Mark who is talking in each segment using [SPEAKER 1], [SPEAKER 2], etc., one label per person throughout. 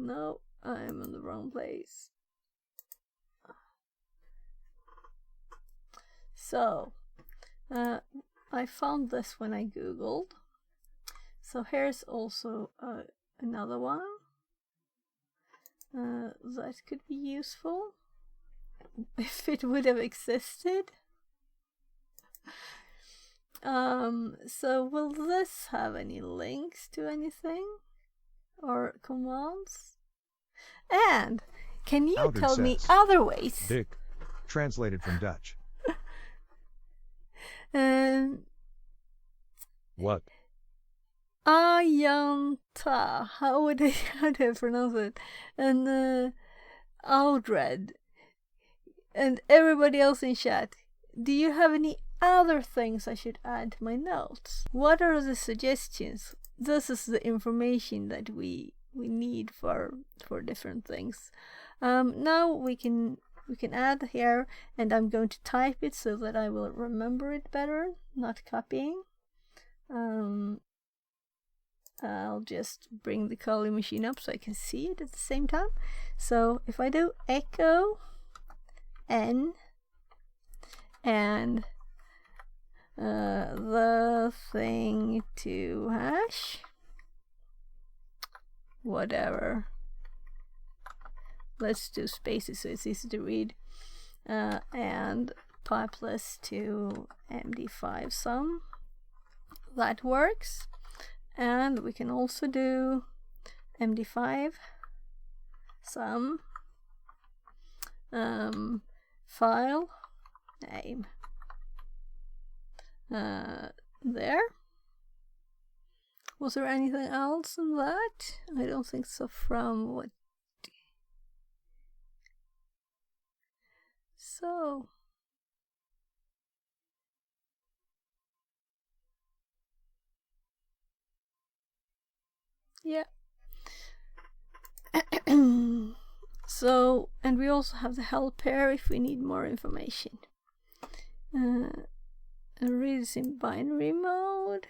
[SPEAKER 1] no, I'm in the wrong place. So, I found this when I googled. So here's also another one that could be useful if it would have existed. So will this have any links to anything or commands? And can you
[SPEAKER 2] Outed
[SPEAKER 1] tell me
[SPEAKER 2] says,
[SPEAKER 1] other ways?
[SPEAKER 2] Dick. Translated from Dutch. What?
[SPEAKER 1] Ayanta, how do I pronounce it? And Aldred, and everybody else in chat, do you have any other things I should add to my notes? What are the suggestions? This is the information that we need for different things. Now we can add here, and I'm going to type it so that I will remember it better, not copying. I'll just bring the calling machine up so I can see it at the same time. So if I do echo n and the thing to hash, whatever, let's do spaces so it's easy to read, and pipeless to MD5 sum, that works. And we can also do MD5 sum file name there. Was there anything else in that? I don't think so. From what? So yeah. So, and we also have the help here if we need more information. Read this in binary mode.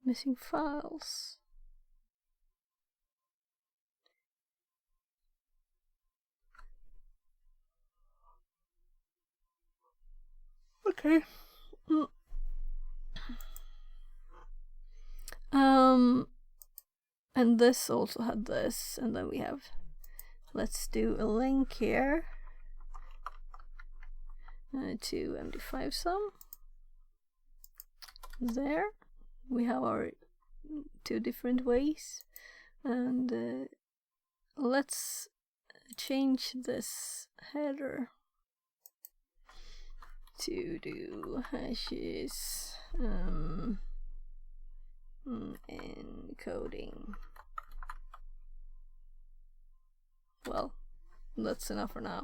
[SPEAKER 1] Missing files. Okay. And this also had this, and then we have, let's do a link here to MD5 sum. There we have our two different ways, and let's change this header to do hashes encoding. Well, that's enough for now.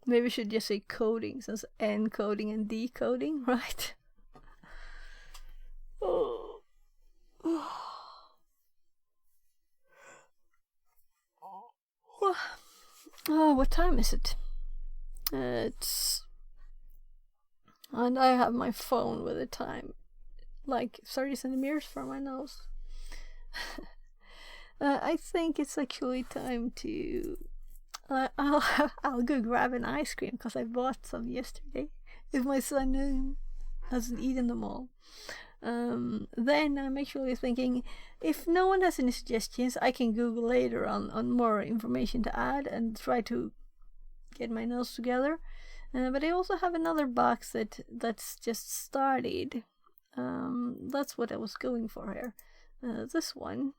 [SPEAKER 1] Maybe we should just say coding, since encoding and decoding, right? Oh, what time is it? It's, and I have my phone with the time like 30 centimeters from my nose. I think it's actually time to I'll go grab an ice cream because I bought some yesterday if my son hasn't eaten them all. Then I'm actually thinking, if no one has any suggestions, I can Google later on more information to add and try to get my notes together. But I also have another box that's just started. That's what I was going for here. This one.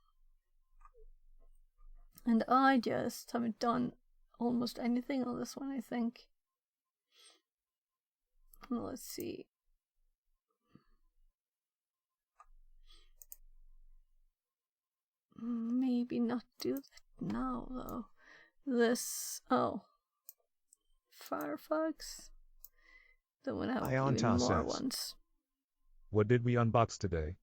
[SPEAKER 1] And I just haven't done almost anything on this one, I think. Well, let's see. Maybe not do that now, though. This, Firefox. Then we'll have even more ones.
[SPEAKER 2] What did we unbox today?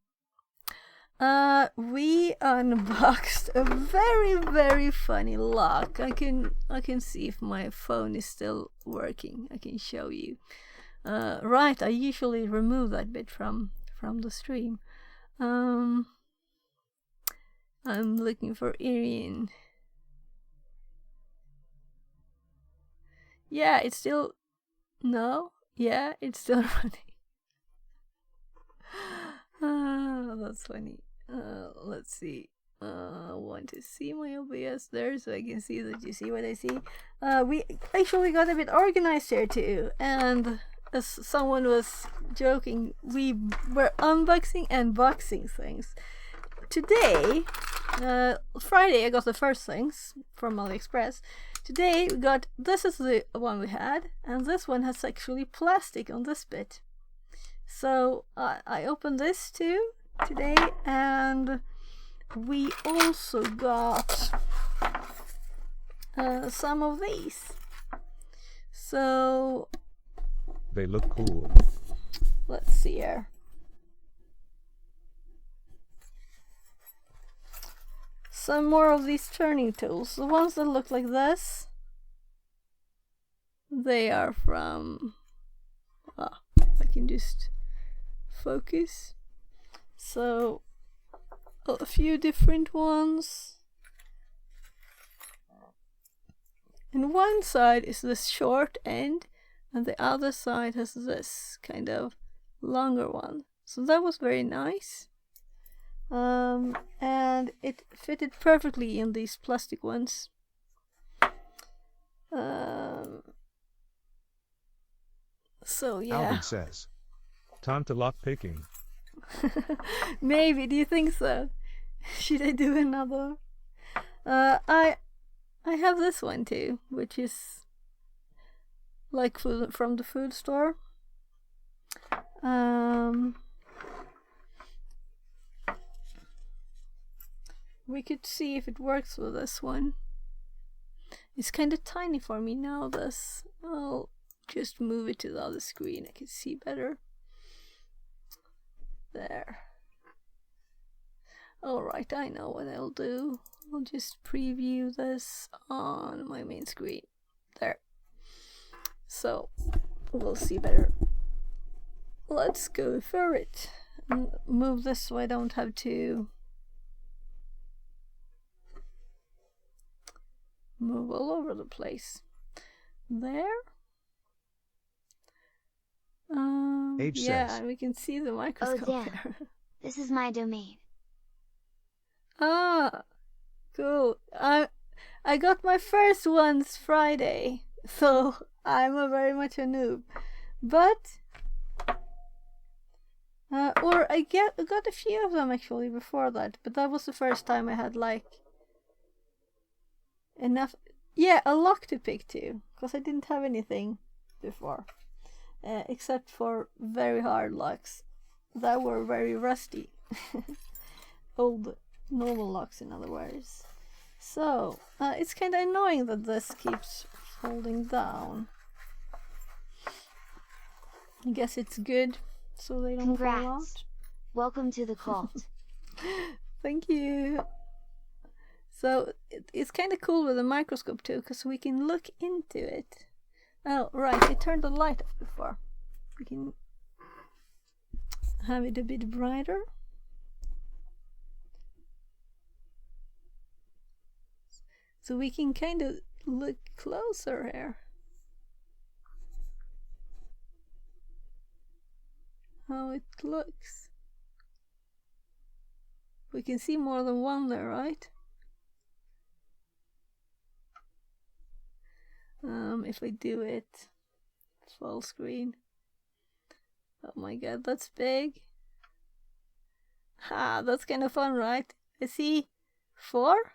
[SPEAKER 1] We unboxed a very, very funny lock. I can see if my phone is still working. I can show you. Right, I usually remove that bit from the stream. I'm looking for Irian. Yeah, it's still... No? Yeah, it's still running. That's funny. Let's see. I want to see my OBS there so I can see that you see what I see. We actually got a bit organized here too, and as someone was joking, we were unboxing and boxing things. Today, Friday, I got the first things from AliExpress. Today we got, this is the one we had, and this one has actually plastic on this bit. So I opened this too today, and we also got some of these. So
[SPEAKER 2] They look cool.
[SPEAKER 1] let's see here. Some more of these turning tools. The ones that look like this, they are from... I can just focus. So a few different ones. And one side is this short end, and the other side has this kind of longer one. So that was very nice. And it fitted perfectly in these plastic ones. So yeah.
[SPEAKER 2] Alvin says. Time to lock picking.
[SPEAKER 1] Maybe, do you think so? Should I do another? I have this one too, which is like food from the food store. We could see if it works with this one. It's kind of tiny for me now, this. I'll just move it to the other screen, I can see better. There. Alright, I know what I'll do. I'll just preview this on my main screen. There. So, we'll see better. Let's go for it. And move this so I don't have to move all over the place. There.
[SPEAKER 2] Age
[SPEAKER 1] yeah,
[SPEAKER 2] says.
[SPEAKER 1] we can see the microscope there.
[SPEAKER 3] This is my domain.
[SPEAKER 1] Ah, cool. I got my first ones Friday, so I'm very much a noob. But or I got a few of them actually before that, but that was the first time I had like enough. Yeah, a lock to pick to, because I didn't have anything before, except for very hard locks that were very rusty. Old normal locks, in other words. So it's kind of annoying that this keeps folding down. I guess it's good so they don't fall out.
[SPEAKER 3] Congrats. Welcome to the cult.
[SPEAKER 1] Thank you. So it's kind of cool with a microscope too, because we can look into it. Oh, right, I turned the light off before. We can have it a bit brighter. So we can kind of look closer here. How it looks. We can see more than one there, right? If I do it full screen. Oh my god, that's big. Ha, that's kind of fun, right? I see 4,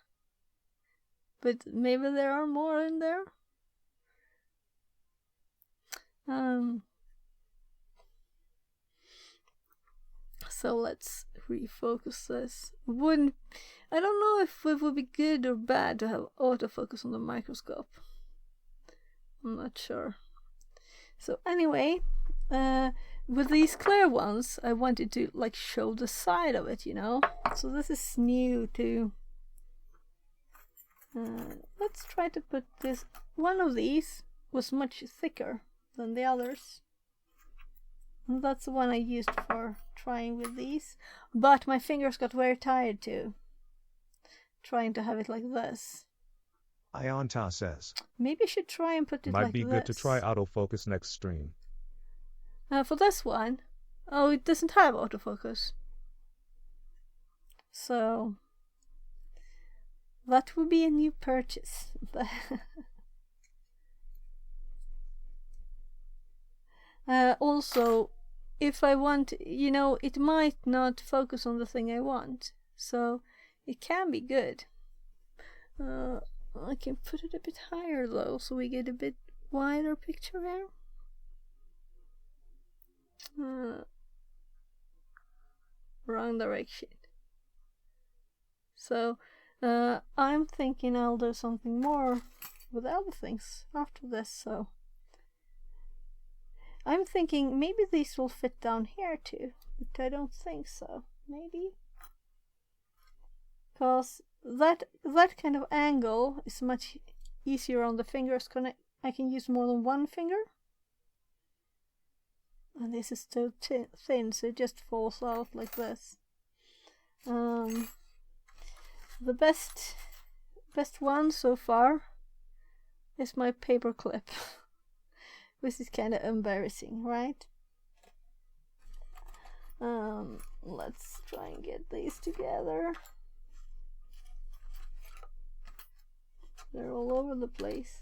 [SPEAKER 1] but maybe there are more in there. So let's refocus this. I don't know if it would be good or bad to have autofocus on the microscope. I'm not sure. So anyway, with these clear ones, I wanted to like show the side of it, you know. So this is new too. Let's try to put this. One of these was much thicker than the others. And that's the one I used for trying with these. But my fingers got very tired too, trying to have it like this.
[SPEAKER 2] Ionta says.
[SPEAKER 1] Maybe I should try and put it
[SPEAKER 2] Might
[SPEAKER 1] like
[SPEAKER 2] be
[SPEAKER 1] this.
[SPEAKER 2] good to try autofocus next stream.
[SPEAKER 1] For this one, oh, it doesn't have autofocus. So that would be a new purchase. Also, if I want, you know, it might not focus on the thing I want, so it can be good. I can put it a bit higher though, so we get a bit wider picture here. Wrong direction. So I'm thinking I'll do something more with other things after this. So I'm thinking maybe these will fit down here too, but I don't think so. Maybe because that kind of angle is much easier on the fingers. I can use more than one finger. And this is too thin, so it just falls out like this. The best one so far is my paper clip, which is kind of embarrassing, right? Let's try and get these together. They're all over the place.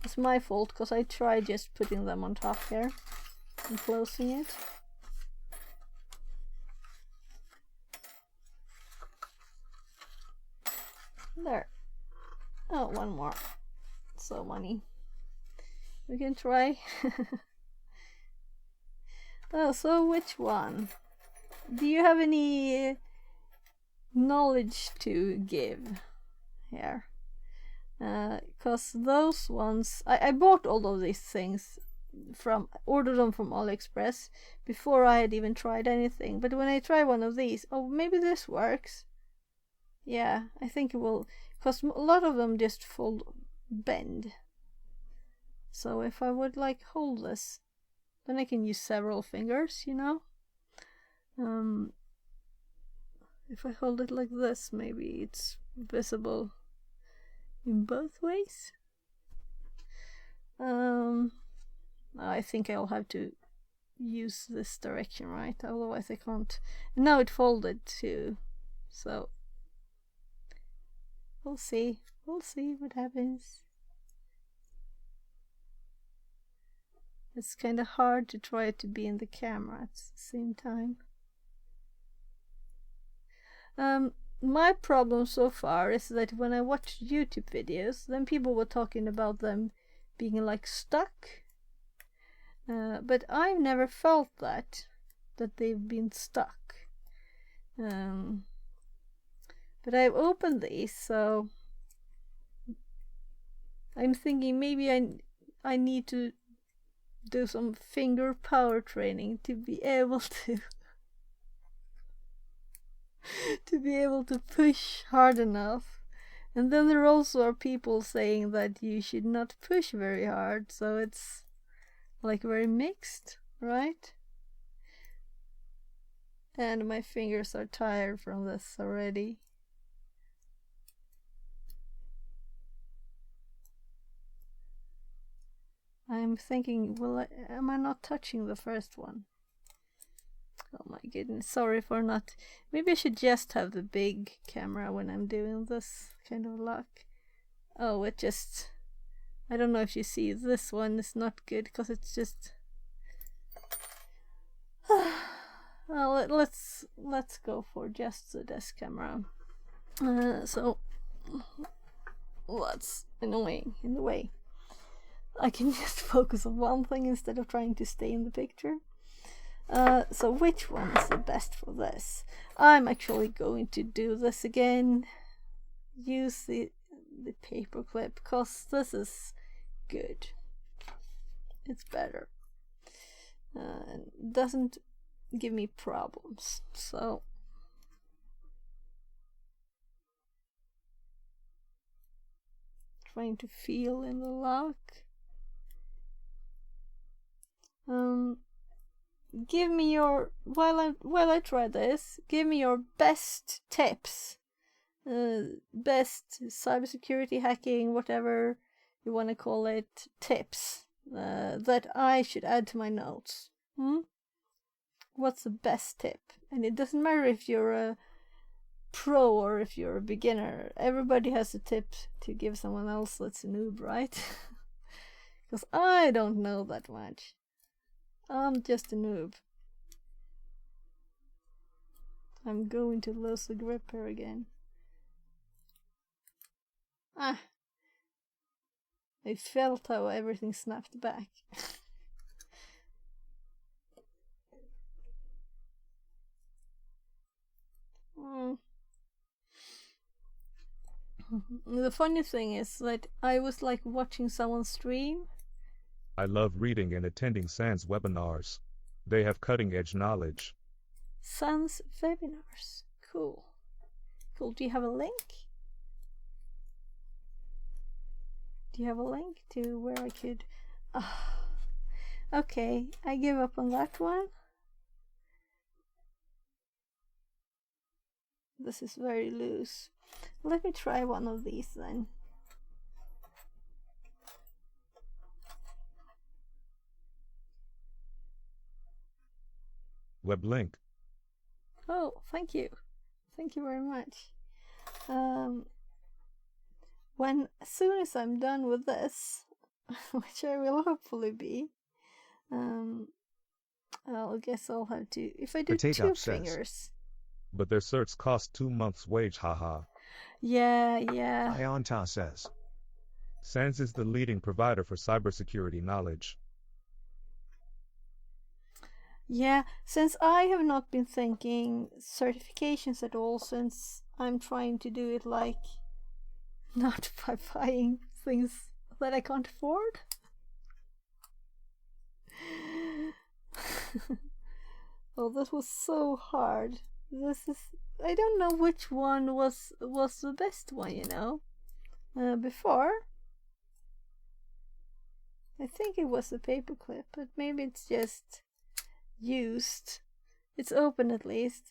[SPEAKER 1] It's my fault because I tried just putting them on top here and closing it. There. Oh, one more. So many. We can try. Oh, so which one? Do you have any knowledge to give here? Because those ones, I bought all of these things ordered them from AliExpress before I had even tried anything. But when I try one of these, oh, maybe this works. Yeah, I think it will, because a lot of them just bend. So if I would like hold this, then I can use several fingers, you know. If I hold it like this, maybe it's visible in both ways. I think I'll have to use this direction, right? Otherwise I can't. And now it folded too, so we'll see what happens. It's kind of hard to try to be in the camera at the same time. My problem so far is that when I watch YouTube videos, then people were talking about them being like stuck. But I've never felt that they've been stuck. But I've opened these, so I'm thinking maybe I need to do some finger power training to be able to push hard enough. And then there also are people saying that you should not push very hard, so it's like very mixed, right? And my fingers are tired from this already. I'm thinking, am I not touching the first one? Oh my goodness, sorry for not. Maybe I should just have the big camera when I'm doing this kind of luck. Oh, it just, I don't know if you see, this one is not good because it's just well, let's go for just the desk camera. So that's annoying in the way. I can just focus on one thing instead of trying to stay in the picture. So which one is the best for this? I'm actually going to do this again. Use the paper clip because this is good. It's better. doesn't give me problems. So trying to feel in the lock. Give me your while I try this. Give me your best tips, best cybersecurity hacking, whatever you want to call it, tips that I should add to my notes. What's the best tip? And it doesn't matter if you're a pro or if you're a beginner. Everybody has a tip to give someone else that's a noob, right? Because I don't know that much. I'm just a noob. I'm going to lose the grip here again. I felt how everything snapped back. The funny thing is that I was like watching someone stream.
[SPEAKER 2] I love reading and attending SANS webinars. They have cutting-edge knowledge.
[SPEAKER 1] SANS webinars. Cool. Cool. Do you have a link? Do you have a link to where I could... Okay, I give up on that one. This is very loose. Let me try one of these then.
[SPEAKER 2] Web link.
[SPEAKER 1] Oh, thank you. Thank you very much. As soon as I'm done with this, which I will hopefully be, I guess I'll have to, if I do
[SPEAKER 2] Potato
[SPEAKER 1] two
[SPEAKER 2] says.
[SPEAKER 1] fingers.
[SPEAKER 2] But their certs cost 2 months' wage, haha.
[SPEAKER 1] Yeah.
[SPEAKER 2] Ionta says. SANS is the leading provider for cybersecurity knowledge.
[SPEAKER 1] Yeah, since I have not been thinking certifications at all, since I'm trying to do it like not by buying things that I can't afford. Oh, that was so hard. I don't know which one was the best one, before. I think it was the paperclip, but maybe it's just used. It's open at least.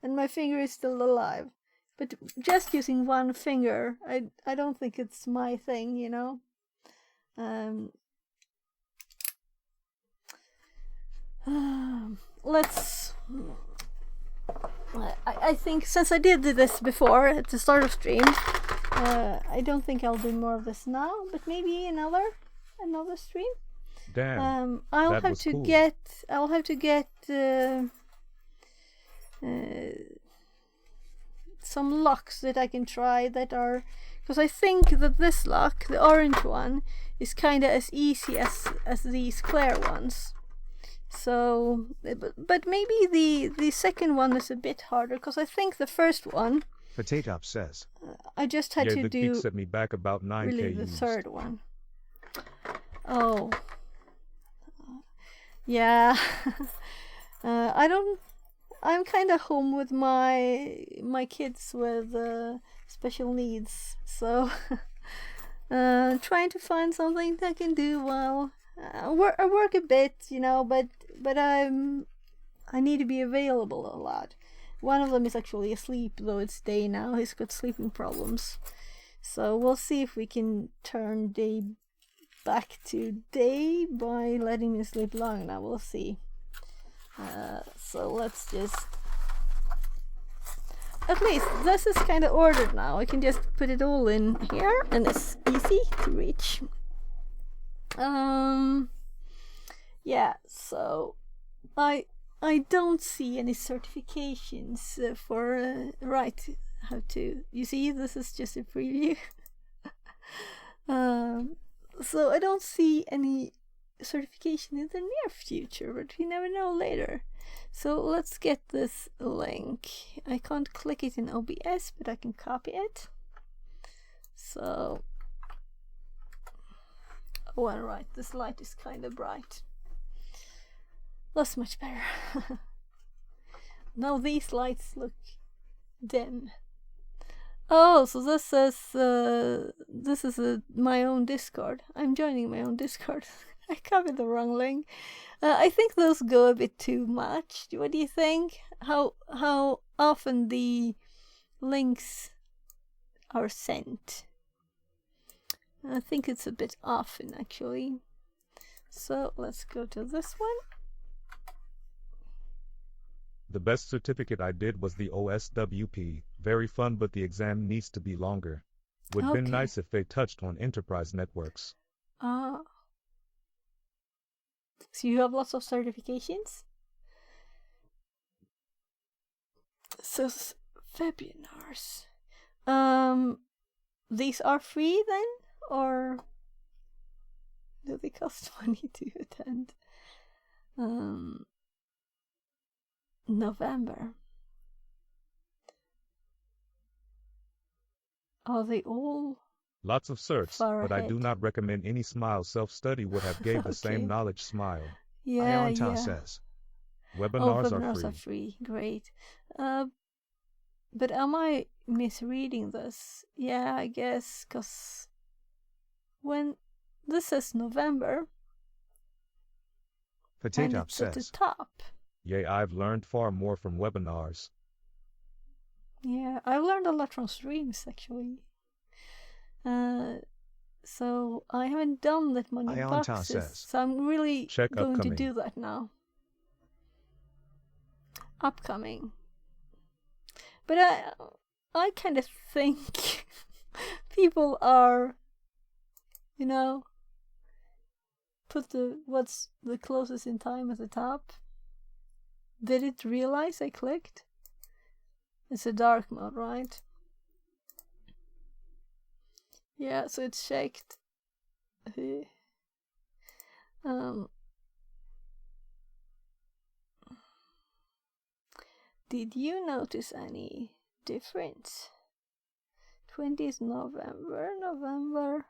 [SPEAKER 1] And my finger is still alive. But just using one finger, I don't think it's my thing, Let's... I think since I did this before at the start of stream, I don't think I'll do more of this now, but maybe another stream.
[SPEAKER 2] Damn.
[SPEAKER 1] I'll
[SPEAKER 2] that
[SPEAKER 1] have
[SPEAKER 2] was
[SPEAKER 1] to
[SPEAKER 2] cool.
[SPEAKER 1] get some locks that I can try that are, because I think that this lock, the orange one, is kind of as easy as these clear ones. So, but maybe the second one is a bit harder, because I think the first one,
[SPEAKER 2] Potato says.
[SPEAKER 1] I just had to
[SPEAKER 2] the
[SPEAKER 1] do
[SPEAKER 2] geek set me back about 9K
[SPEAKER 1] really the
[SPEAKER 2] used.
[SPEAKER 1] third one. Oh. Yeah. I'm kind of home with my kids with special needs, so trying to find something that I can do while I work a bit, but I need to be available a lot. One of them is actually asleep, though it's day now. He's got sleeping problems, so we'll see if we can turn day back to day by letting me sleep long. Now we'll see. So let's just, at least this is kind of ordered now. I can just put it all in here and it's easy to reach. Yeah, so I don't see any certifications for right how to, you see, this is just a preview. So I don't see any certification in the near future, but we never know later. So let's get this link. I can't click it in OBS, but I can copy it. So, oh, and right, this light is kind of bright. That's much better. Now these lights look dim. Oh, so this is my own Discord. I'm joining my own Discord. I copied the wrong link. I think those go a bit too much. What do you think? How often the links are sent? I think it's a bit often actually. So let's go to this one.
[SPEAKER 2] The best certificate I did was the OSWP. Very fun, but the exam needs to be longer. Would been
[SPEAKER 1] Okay.
[SPEAKER 2] nice if they touched on enterprise networks.
[SPEAKER 1] Ah. So you have lots of certifications? So webinars. These are free then? Or do they cost money to attend? November. Are they all?
[SPEAKER 2] Lots of certs,
[SPEAKER 1] Far
[SPEAKER 2] but I do
[SPEAKER 1] ahead.
[SPEAKER 2] not recommend any. Smile self-study would have gave the
[SPEAKER 1] Okay.
[SPEAKER 2] same knowledge. Smile.
[SPEAKER 1] Yeah,
[SPEAKER 2] Ionta
[SPEAKER 1] yeah.
[SPEAKER 2] says.
[SPEAKER 1] Oh,
[SPEAKER 2] Webinars
[SPEAKER 1] webinars
[SPEAKER 2] are
[SPEAKER 1] are
[SPEAKER 2] free.
[SPEAKER 1] free. Great. But am I misreading this? Yeah, I guess, because when this says November, and
[SPEAKER 2] Potato
[SPEAKER 1] it's at the
[SPEAKER 2] says.
[SPEAKER 1] top.
[SPEAKER 2] Yay, I've learned far more from webinars.
[SPEAKER 1] Yeah, I learned a lot from streams actually. So I haven't done that many
[SPEAKER 2] Ionta
[SPEAKER 1] boxes,
[SPEAKER 2] says.
[SPEAKER 1] so I'm really
[SPEAKER 2] Check
[SPEAKER 1] going
[SPEAKER 2] upcoming.
[SPEAKER 1] to do that now. Upcoming. But I kind of think people are, you know, put what's the closest in time at the top. Did it realize I clicked? It's a dark mode, right? Yeah, so it's checked. Did you notice any difference? 20th November.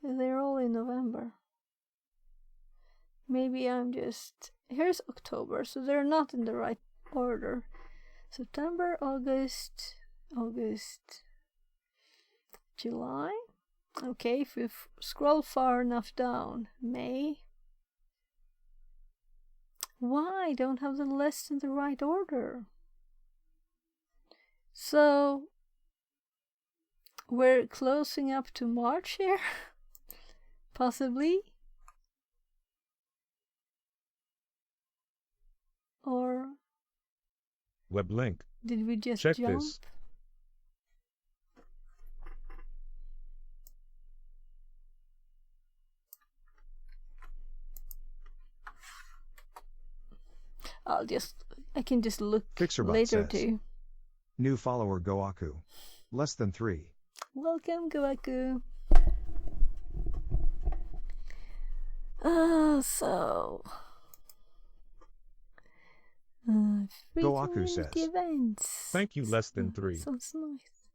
[SPEAKER 1] They're all in November. Maybe I'm just... Here's October, so they're not in the right order. September, August, July. Okay, if we scroll far enough down, May. Why? I don't have the list in the right order. So we're closing up to March here? Possibly? Or
[SPEAKER 2] Web link.
[SPEAKER 1] did we just
[SPEAKER 2] Check
[SPEAKER 1] jump?
[SPEAKER 2] this.
[SPEAKER 1] I can just look
[SPEAKER 4] Fixerbot
[SPEAKER 1] later
[SPEAKER 4] says.
[SPEAKER 1] too.
[SPEAKER 4] New follower Goaku. Less than 3.
[SPEAKER 1] Welcome, Goaku. So.
[SPEAKER 4] Goaku says.
[SPEAKER 1] Events.
[SPEAKER 2] Thank you, less than 3.
[SPEAKER 1] Sounds nice.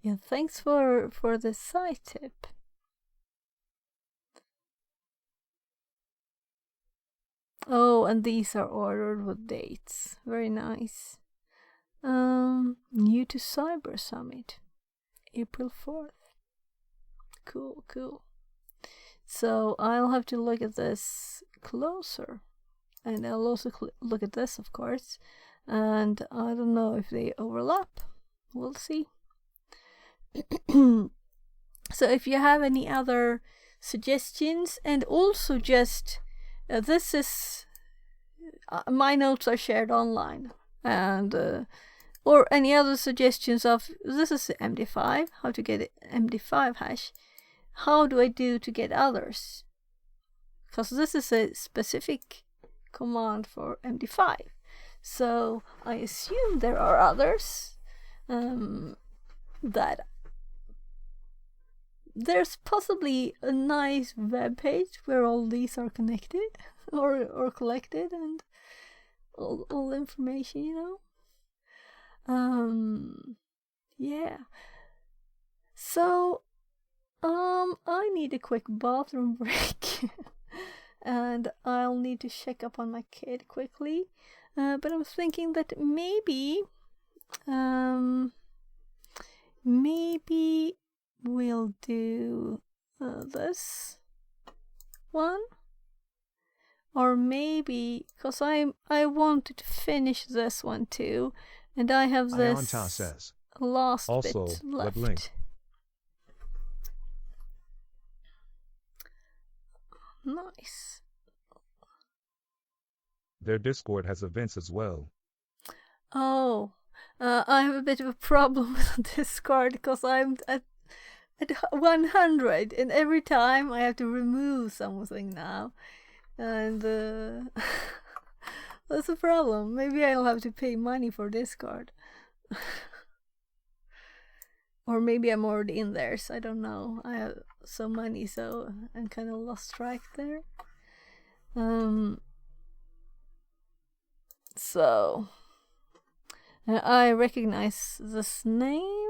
[SPEAKER 1] Yeah, thanks for the side tip. Oh, and these are ordered with dates. Very nice. New to Cyber Summit, April 4th. Cool. So I'll have to look at this closer. And I'll also look at this, of course. And I don't know if they overlap. We'll see. So if you have any other suggestions, and also just this is my notes are shared online, and or any other suggestions of this is the MD5, how to get MD5 hash, how do I do to get others, because this is a specific command for MD5, so I assume there are others. That there's possibly a nice web page where all these are connected or collected, and all information, you know. Yeah. So I need a quick bathroom break. and I'll need to check up on my kid quickly. But I'm thinking that maybe we'll do this one, or maybe because I wanted to finish this one too, and I have this
[SPEAKER 4] Ionta says.
[SPEAKER 1] last
[SPEAKER 2] Also,
[SPEAKER 1] bit
[SPEAKER 2] web
[SPEAKER 1] left.
[SPEAKER 2] link.
[SPEAKER 1] Nice.
[SPEAKER 2] Their Discord has events as well.
[SPEAKER 1] Oh, I have a bit of a problem with Discord because I'm at 100, and every time I have to remove something now, and that's a problem. Maybe I'll have to pay money for Discord. Or maybe I'm already in there, so I don't know. I have so many, so I'm kind of lost track there. So I recognize this name.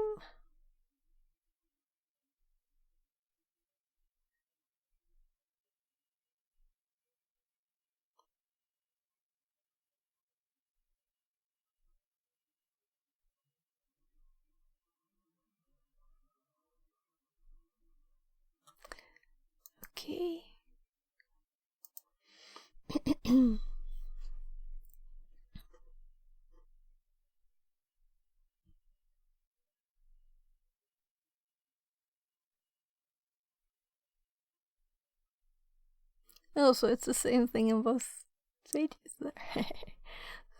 [SPEAKER 1] Okay. Also, it's the same thing in both pages there.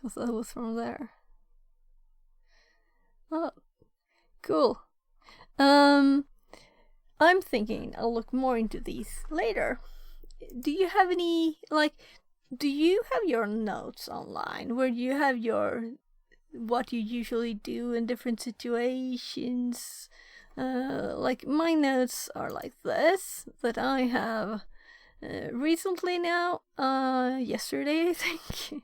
[SPEAKER 1] Because that was from there. Oh, cool. I'm thinking I'll look more into these later. Do you have any, do you have your notes online where you have what you usually do in different situations? My notes are like this, that I have recently now, yesterday I think,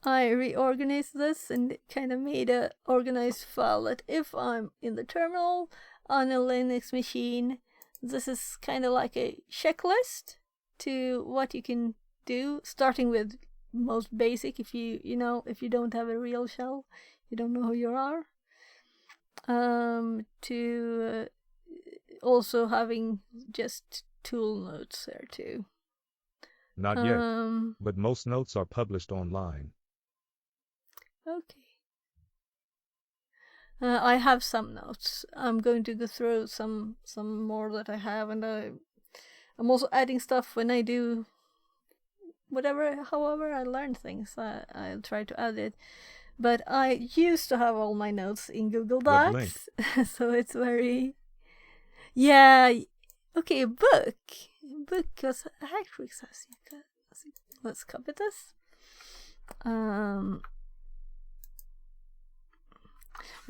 [SPEAKER 1] I reorganized this and kind of made a organized file that if I'm in the terminal on a Linux machine, this is kind of like a checklist to what you can do, starting with most basic. If you don't have a real shell, you don't know who you are, to also having just tool notes there too.
[SPEAKER 2] Not yet, but most notes are published online.
[SPEAKER 1] Okay. I have some notes. I'm going to go through some more that I have, and I'm also adding stuff when I do however I learn things. I'll try to add it. But I used to have all my notes in Google
[SPEAKER 2] Web link.
[SPEAKER 1] Docs, so it's very, yeah. Okay, book, because Hackrix has. Let's copy this. And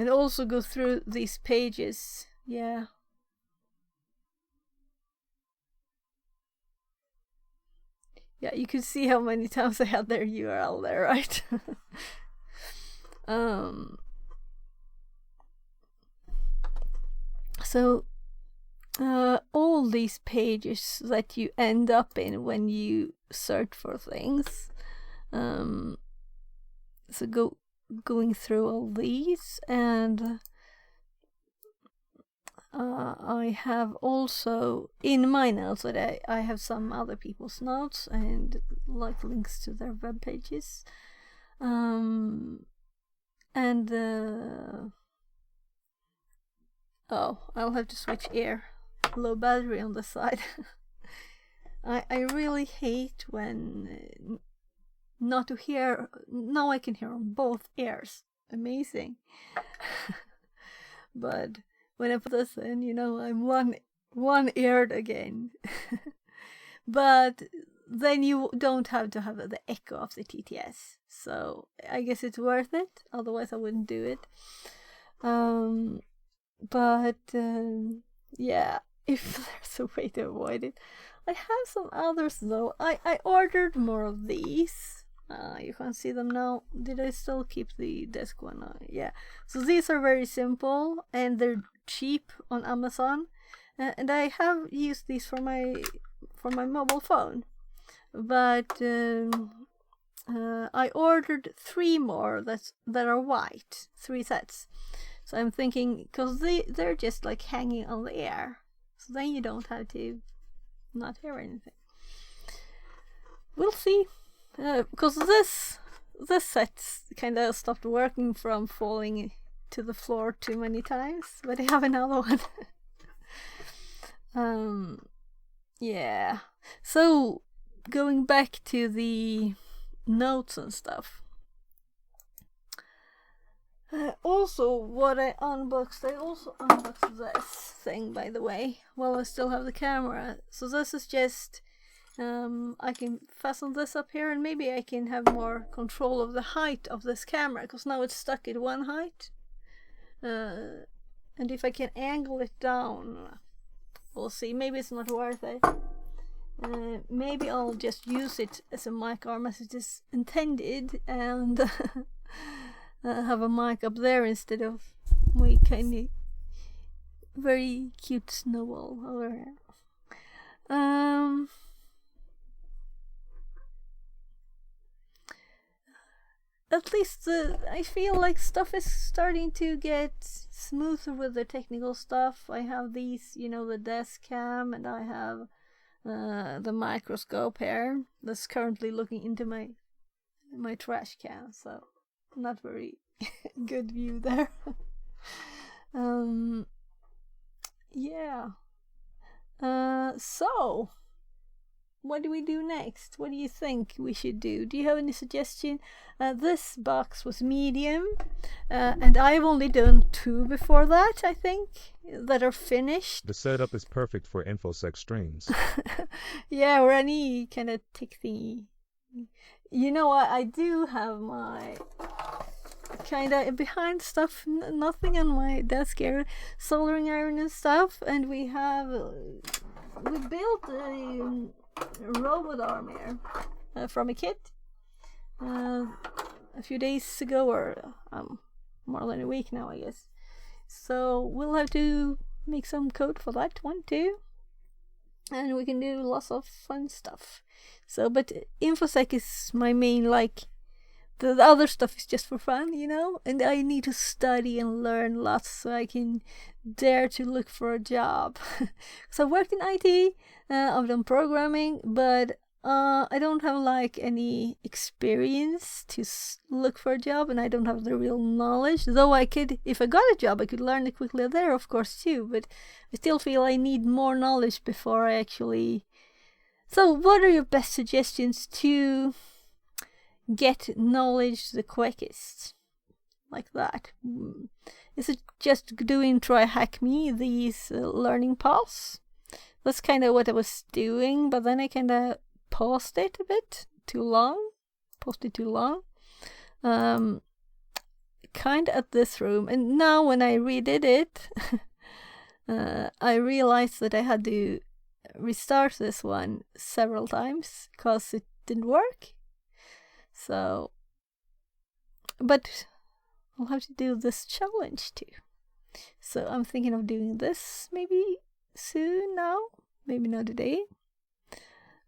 [SPEAKER 1] also go through these pages. Yeah. Yeah, you can see how many times I had their URL there, right? So all these pages that you end up in when you search for things. So going through all these, and I have also in my notes that I have some other people's notes and links to their web pages. I'll have to switch ear. Low battery on the side. I really hate when not to hear. Now I can hear on both ears. Amazing. But when I put this in, I'm one-eared again. But then you don't have to have the echo of the TTS. So I guess it's worth it. Otherwise I wouldn't do it. Yeah, if there's a way to avoid it. I have some others though. I ordered more of these. You can see them now. Did I still keep the desk one? Yeah. So these are very simple and they're cheap on Amazon. And I have used these for my mobile phone. but I ordered 3 more that are white, 3 sets. So I'm thinking, because they're just like hanging on the air, so then you don't have to not hear anything. We'll see, because this set kind of stopped working from falling to the floor too many times, but I have another one. Yeah. So going back to the notes and stuff. Also, what I also unboxed this thing, by the way, while I still have the camera. So this is just, I can fasten this up here, and maybe I can have more control of the height of this camera, because now it's stuck at one height. And if I can angle it down, we'll see. Maybe it's not worth it. Maybe I'll just use it as a mic arm as it is intended, and have a mic up there instead of my kind of very cute snowball over here. At least I feel like stuff is starting to get smoother with the technical stuff. I have these, the desk cam, and I have the microscope here that's currently looking into my trash can, so not very good view there. Yeah. So what do we do next? What do you think we should do? Do you have any suggestion? This box was medium, and I've only done 2 before that, I think, that are finished.
[SPEAKER 2] The setup is perfect for InfoSec streams.
[SPEAKER 1] Yeah, or any kind of tech thingy. I do have my kind of behind stuff, nothing on my desk here, soldering iron and stuff, and we built a robot arm here from a kit a few days ago, or more than a week now, I guess. So we'll have to make some code for that one too, and we can do lots of fun stuff. So, but InfoSec is my main, the other stuff is just for fun, and I need to study and learn lots so I can dare to look for a job. So I've worked in IT, I've done programming, but I don't have any experience to look for a job, and I don't have the real knowledge. Though I could, if I got a job, I could learn it quickly there, of course, too. But I still feel I need more knowledge before I actually. So, what are your best suggestions to get knowledge the quickest? Like that. Is it just doing try hack me these learning paths? That's kind of what I was doing, but then I kind of paused it a bit too long. Kind of at this room, and now when I redid it, I realized that I had to restart this one several times because it didn't work. So, but I'll have to do this challenge too. So I'm thinking of doing this maybe soon now, maybe not today.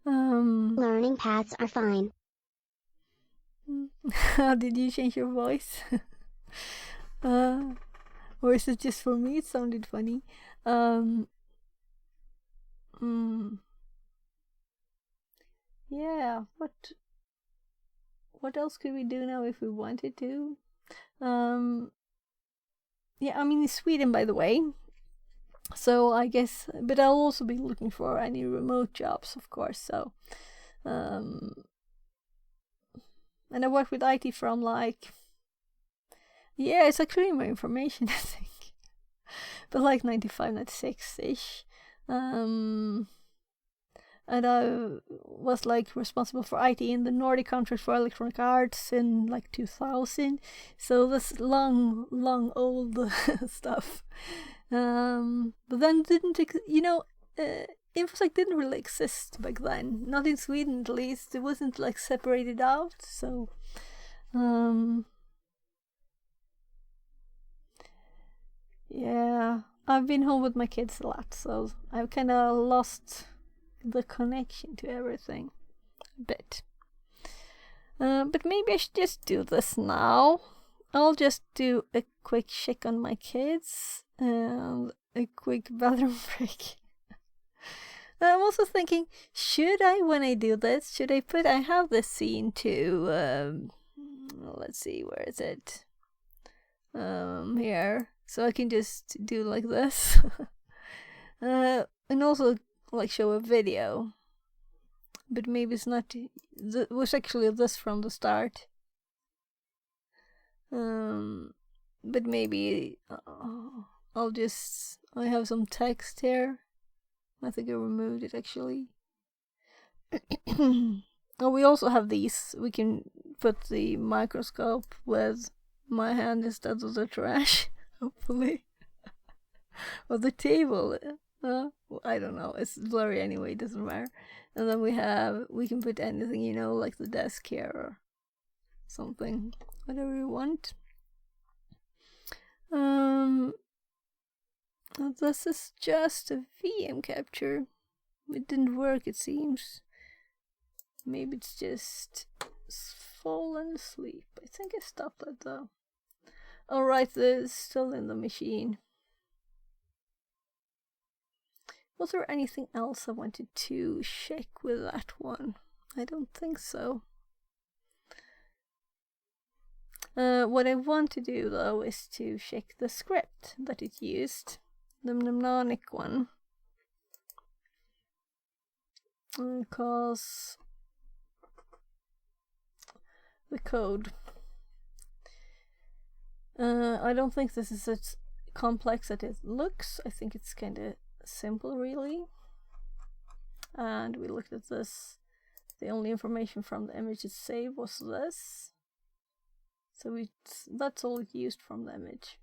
[SPEAKER 3] Learning paths are fine.
[SPEAKER 1] How did you change your voice? Or is it just for me? It sounded funny. Yeah, what else could we do now if we wanted to? Yeah, I'm in Sweden, by the way. So I guess, but I'll also be looking for any remote jobs, of course. So, and I work with IT from it's actually more information, I think, but 95, 96-ish. And I was responsible for IT in the Nordic countries for Electronic Arts in 2000. So this long old stuff. But then InfoSec didn't really exist back then. Not in Sweden, at least. It wasn't separated out. So, yeah, I've been home with my kids a lot, so I've kind of lost the connection to everything. bit. But maybe I should just do this now. I'll just do a quick check on my kids and a quick bathroom break. I'm also thinking, should I, when I do this, I have this scene to, let's see, where is it? Here. So I can just do like this. And also, like, show a video. But maybe it's not, it was actually this from the start. But maybe I have some text here. I think I removed it actually. Oh, we also have these. We can put the microscope with my hand instead of the trash, hopefully. Or the table. I don't know. It's blurry anyway, it doesn't matter. And then we can put anything, you know, like the desk here or something. Whatever you want. This is just a VM capture. It didn't work, it seems. Maybe it's just fallen asleep. I think I stopped it though. Alright, it's still in the machine. Was there anything else I wanted to check with that one? I don't think so. What I want to do though is to check the script that it used. The mnemonic one. Because the code. I don't think this is as complex as it looks. I think it's kind of simple, really. And we looked at this. The only information from the image it saved was this. So that's all it used from the image.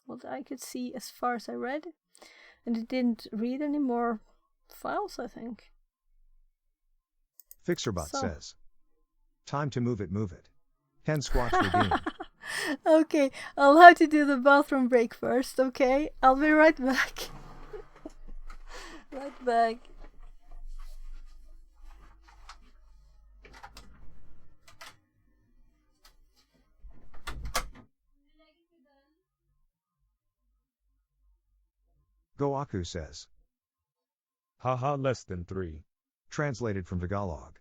[SPEAKER 1] What I could see as far as I read. And it didn't read any more files, I think.
[SPEAKER 4] Fixerbot says. Time to move it, move it. Hen squatch redeemed.
[SPEAKER 1] Okay, I'll have to do the bathroom break first, okay? I'll be right back. Right back.
[SPEAKER 4] Goaku says.
[SPEAKER 2] Haha, less than 3.
[SPEAKER 4] Translated from Tagalog.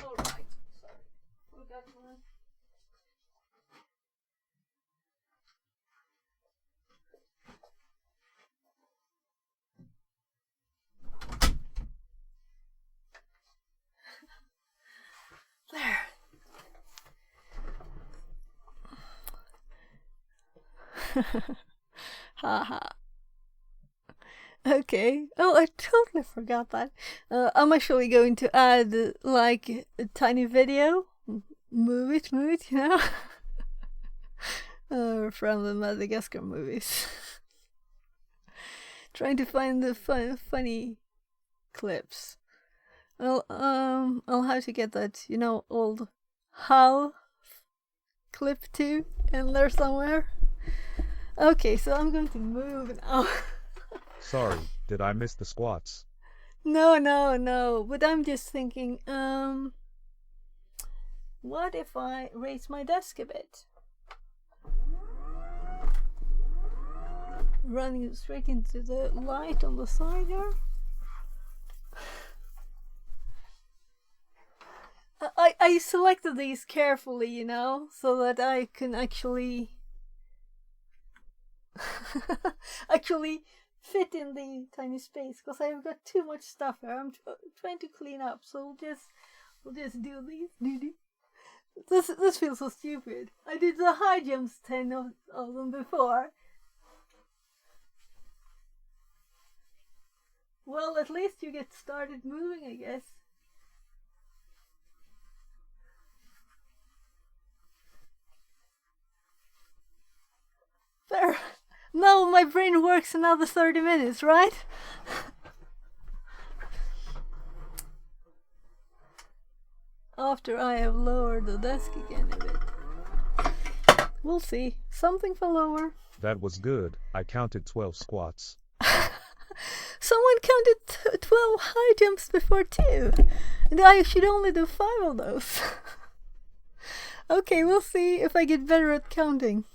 [SPEAKER 1] Alright, sorry. Forgot one. There. Haha. Okay. Oh, I totally forgot that. I'm actually going to add like a tiny video. Move it, you know? From the Madagascar movies. trying to find the funny clips. Well, I'll have to get that, old Hal clip too in there somewhere. Okay, so I'm going to move now.
[SPEAKER 2] Sorry, did I miss the squats?
[SPEAKER 1] No, but I'm just thinking, what if I raise my desk a bit? Running straight into the light on the side here. I selected these carefully, so that I can actually fit in the tiny space, because I've got too much stuff here. I'm trying to clean up, so we'll just do these. This feels so stupid. I did the high jumps 10 of them before. Well, at least you get started moving, I guess. There. Now my brain works another 30 minutes, right? After I have lowered the desk again a bit. We'll see. Something fell over.
[SPEAKER 2] That was good. I counted 12 squats.
[SPEAKER 1] Someone counted 12 high jumps before too. And I should only do 5 of those. Okay, we'll see if I get better at counting.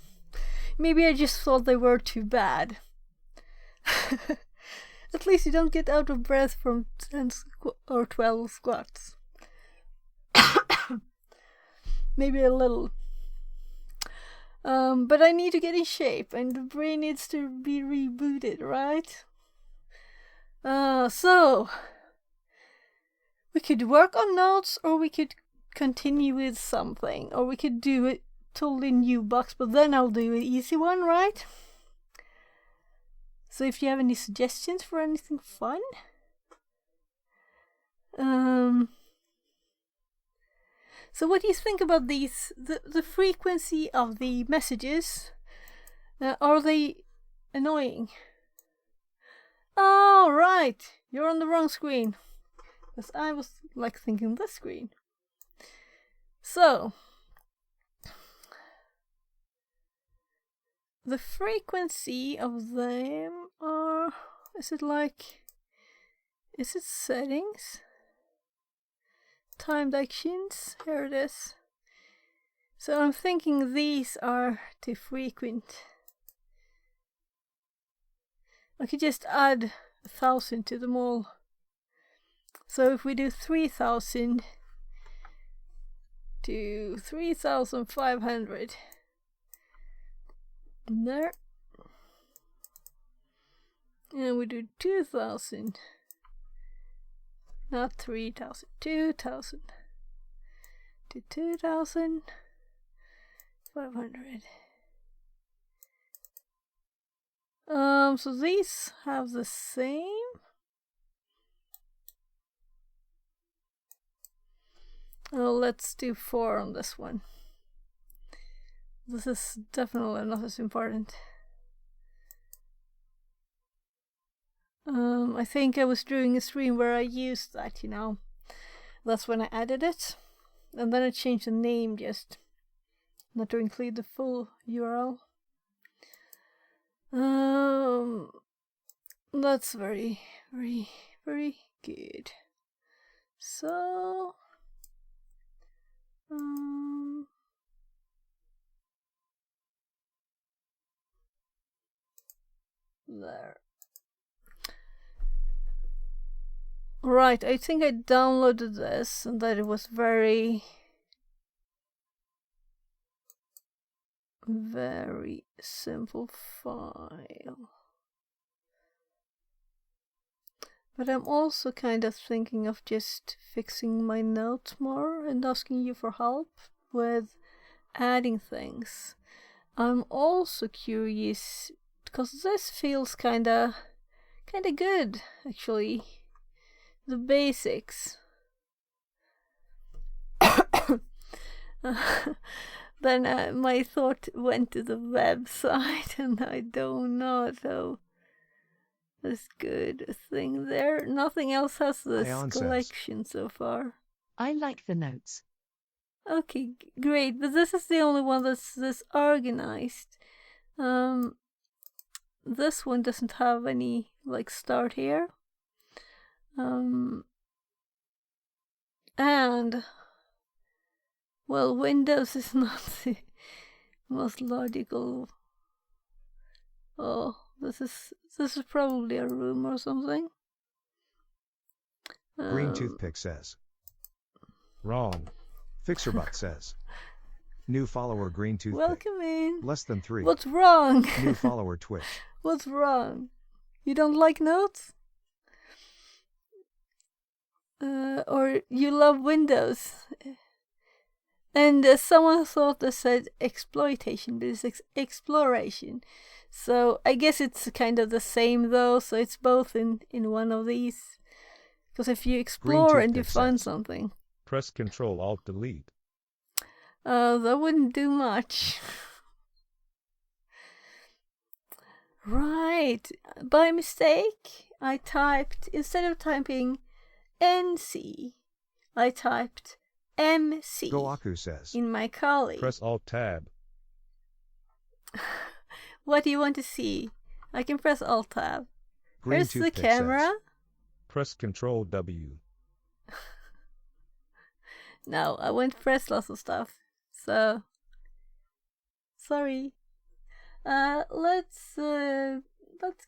[SPEAKER 1] Maybe I just thought they were too bad. At least you don't get out of breath from 10 or 12 squats. Maybe a little. But I need to get in shape, and the brain needs to be rebooted, right? So we could work on notes, or we could continue with something, or we could do it totally new box, but then I'll do an easy one, right? So if you have any suggestions for anything fun, so what do you think about these, the frequency of the messages? Are they annoying? Oh, right, you're on the wrong screen, because I was thinking this screen. So the frequency of them are, is it settings? Timed actions, here it is. So I'm thinking these are too frequent. I could just add 1,000 to them all. So if we do 3,000 to 3,500. There. And we do 2,000. Not 3,000. 2,000. To 2,500. So these have the same. Oh, let's do 4 on this one. This is definitely not as important. I think I was doing a stream where I used that, That's when I added it. And then I changed the name just, not to include the full URL. That's very, very, very good. So, there. Right, I think I downloaded this and that it was very simple file. But I'm also kind of thinking of just fixing my notes more and asking you for help with adding things. I'm also curious because this feels kinda good actually. The basics. Then my thought went to the website and I don't know, so That's good thing there. Nothing else has this
[SPEAKER 4] Ion says.
[SPEAKER 1] collection so far.
[SPEAKER 5] I like the notes.
[SPEAKER 1] Okay, great. But this is the only one that's this organized. This one doesn't have any like start here. And well, Windows is not the most logical. Oh, this is probably a room or something.
[SPEAKER 4] Green Toothpick says.
[SPEAKER 2] Wrong.
[SPEAKER 4] Fixerbot says. New follower Green Toothpick.
[SPEAKER 1] Welcome in.
[SPEAKER 4] Less than 3.
[SPEAKER 1] What's wrong?
[SPEAKER 4] New follower Twitch.
[SPEAKER 1] What's wrong? You don't like notes? Or you love Windows? And someone thought they said exploitation, but it's exploration. So I guess it's kind of the same though, so it's both in one of these. Because if you explore and you
[SPEAKER 4] Toothpick
[SPEAKER 1] find
[SPEAKER 4] says.
[SPEAKER 1] something,
[SPEAKER 2] Press Control Alt Delete.
[SPEAKER 1] that wouldn't do much. Right. By mistake, I typed, instead of typing NC, I typed MC
[SPEAKER 4] Goaku says.
[SPEAKER 1] in my Kali.
[SPEAKER 2] Press Alt Tab.
[SPEAKER 1] What do you want to see? I can press Alt Tab.
[SPEAKER 4] Green
[SPEAKER 1] Here's the
[SPEAKER 4] Toothpick
[SPEAKER 1] camera.
[SPEAKER 4] says.
[SPEAKER 2] Press Control W.
[SPEAKER 1] No, I won't press lots of stuff. So, sorry. Let's go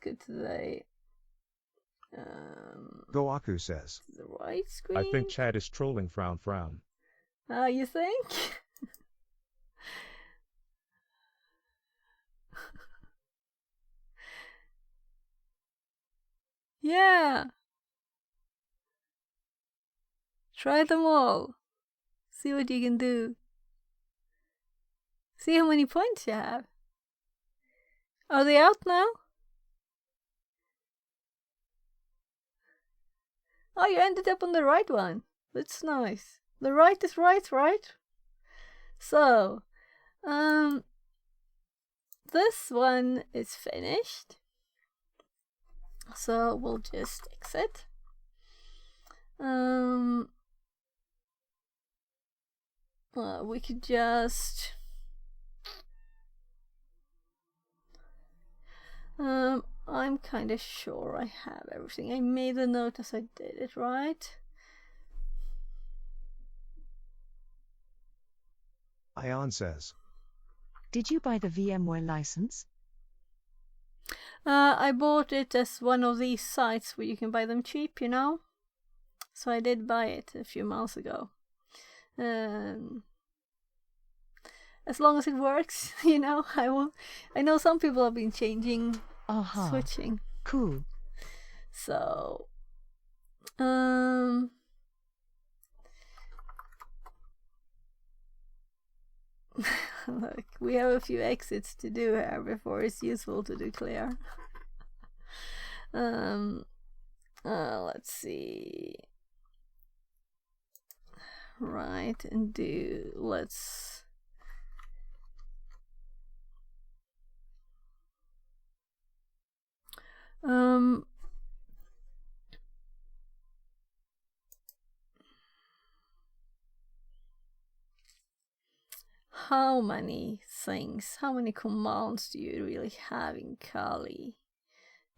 [SPEAKER 1] today.
[SPEAKER 4] Goaku says.
[SPEAKER 1] The right screen.
[SPEAKER 2] I think chat is trolling frown.
[SPEAKER 1] You think? Yeah. Try them all. See what you can do. See how many points you have. Are they out now? Oh, you ended up on the right one. That's nice. The right is right? So, this one is finished. So we'll just exit. We could just I'm kind of sure I have everything. I made a note as I did it, right?
[SPEAKER 4] Ion says.
[SPEAKER 5] Did you buy the VMware license?
[SPEAKER 1] I bought it as one of these sites where you can buy them cheap, you know? So I did buy it a few months ago. As long as it works, you know, I know some people have been changing, switching.
[SPEAKER 5] Cool.
[SPEAKER 1] So, look, we have a few exits to do here before it's useful to declare. Let's see. Right, and let's how many things, how many commands do you really have in Kali?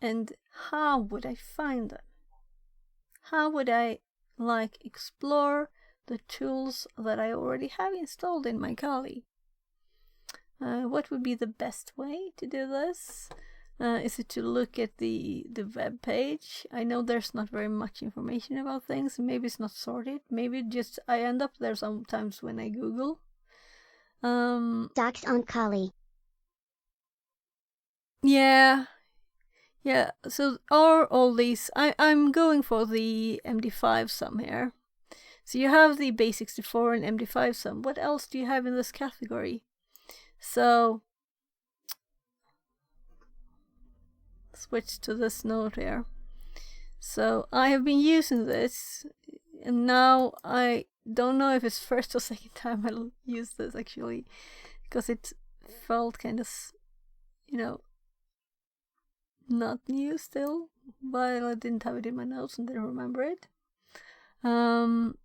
[SPEAKER 1] And how would I find them? How would I explore the tools that I already have installed in my Kali? What would be the best way to do this? Is it to look at the web page? I know there's not very much information about things. Maybe it's not sorted. Maybe just I end up there sometimes when I Google.
[SPEAKER 3] Docs on Kali.
[SPEAKER 1] Yeah. So are all these? I'm going for the MD5 sum here. So you have the base64 and MD5 sum. What else do you have in this category? So switch to this node here. So I have been using this, and now I don't know if it's first or second time I'll use this actually, because it felt kind of, not new still. while I didn't have it in my notes and didn't remember it. And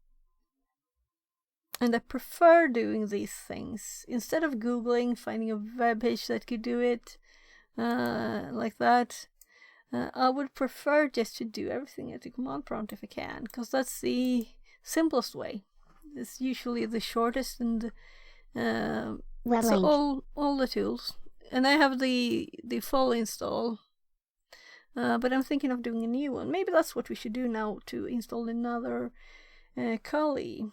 [SPEAKER 1] I prefer doing these things instead of Googling, finding a web page that could do it like that. I would prefer just to do everything at the command prompt if I can, because that's the simplest way. It's usually the shortest, and
[SPEAKER 6] Web
[SPEAKER 1] so
[SPEAKER 6] link.
[SPEAKER 1] all the tools. And I have the full install, but I'm thinking of doing a new one. Maybe that's what we should do now, to install another Kali.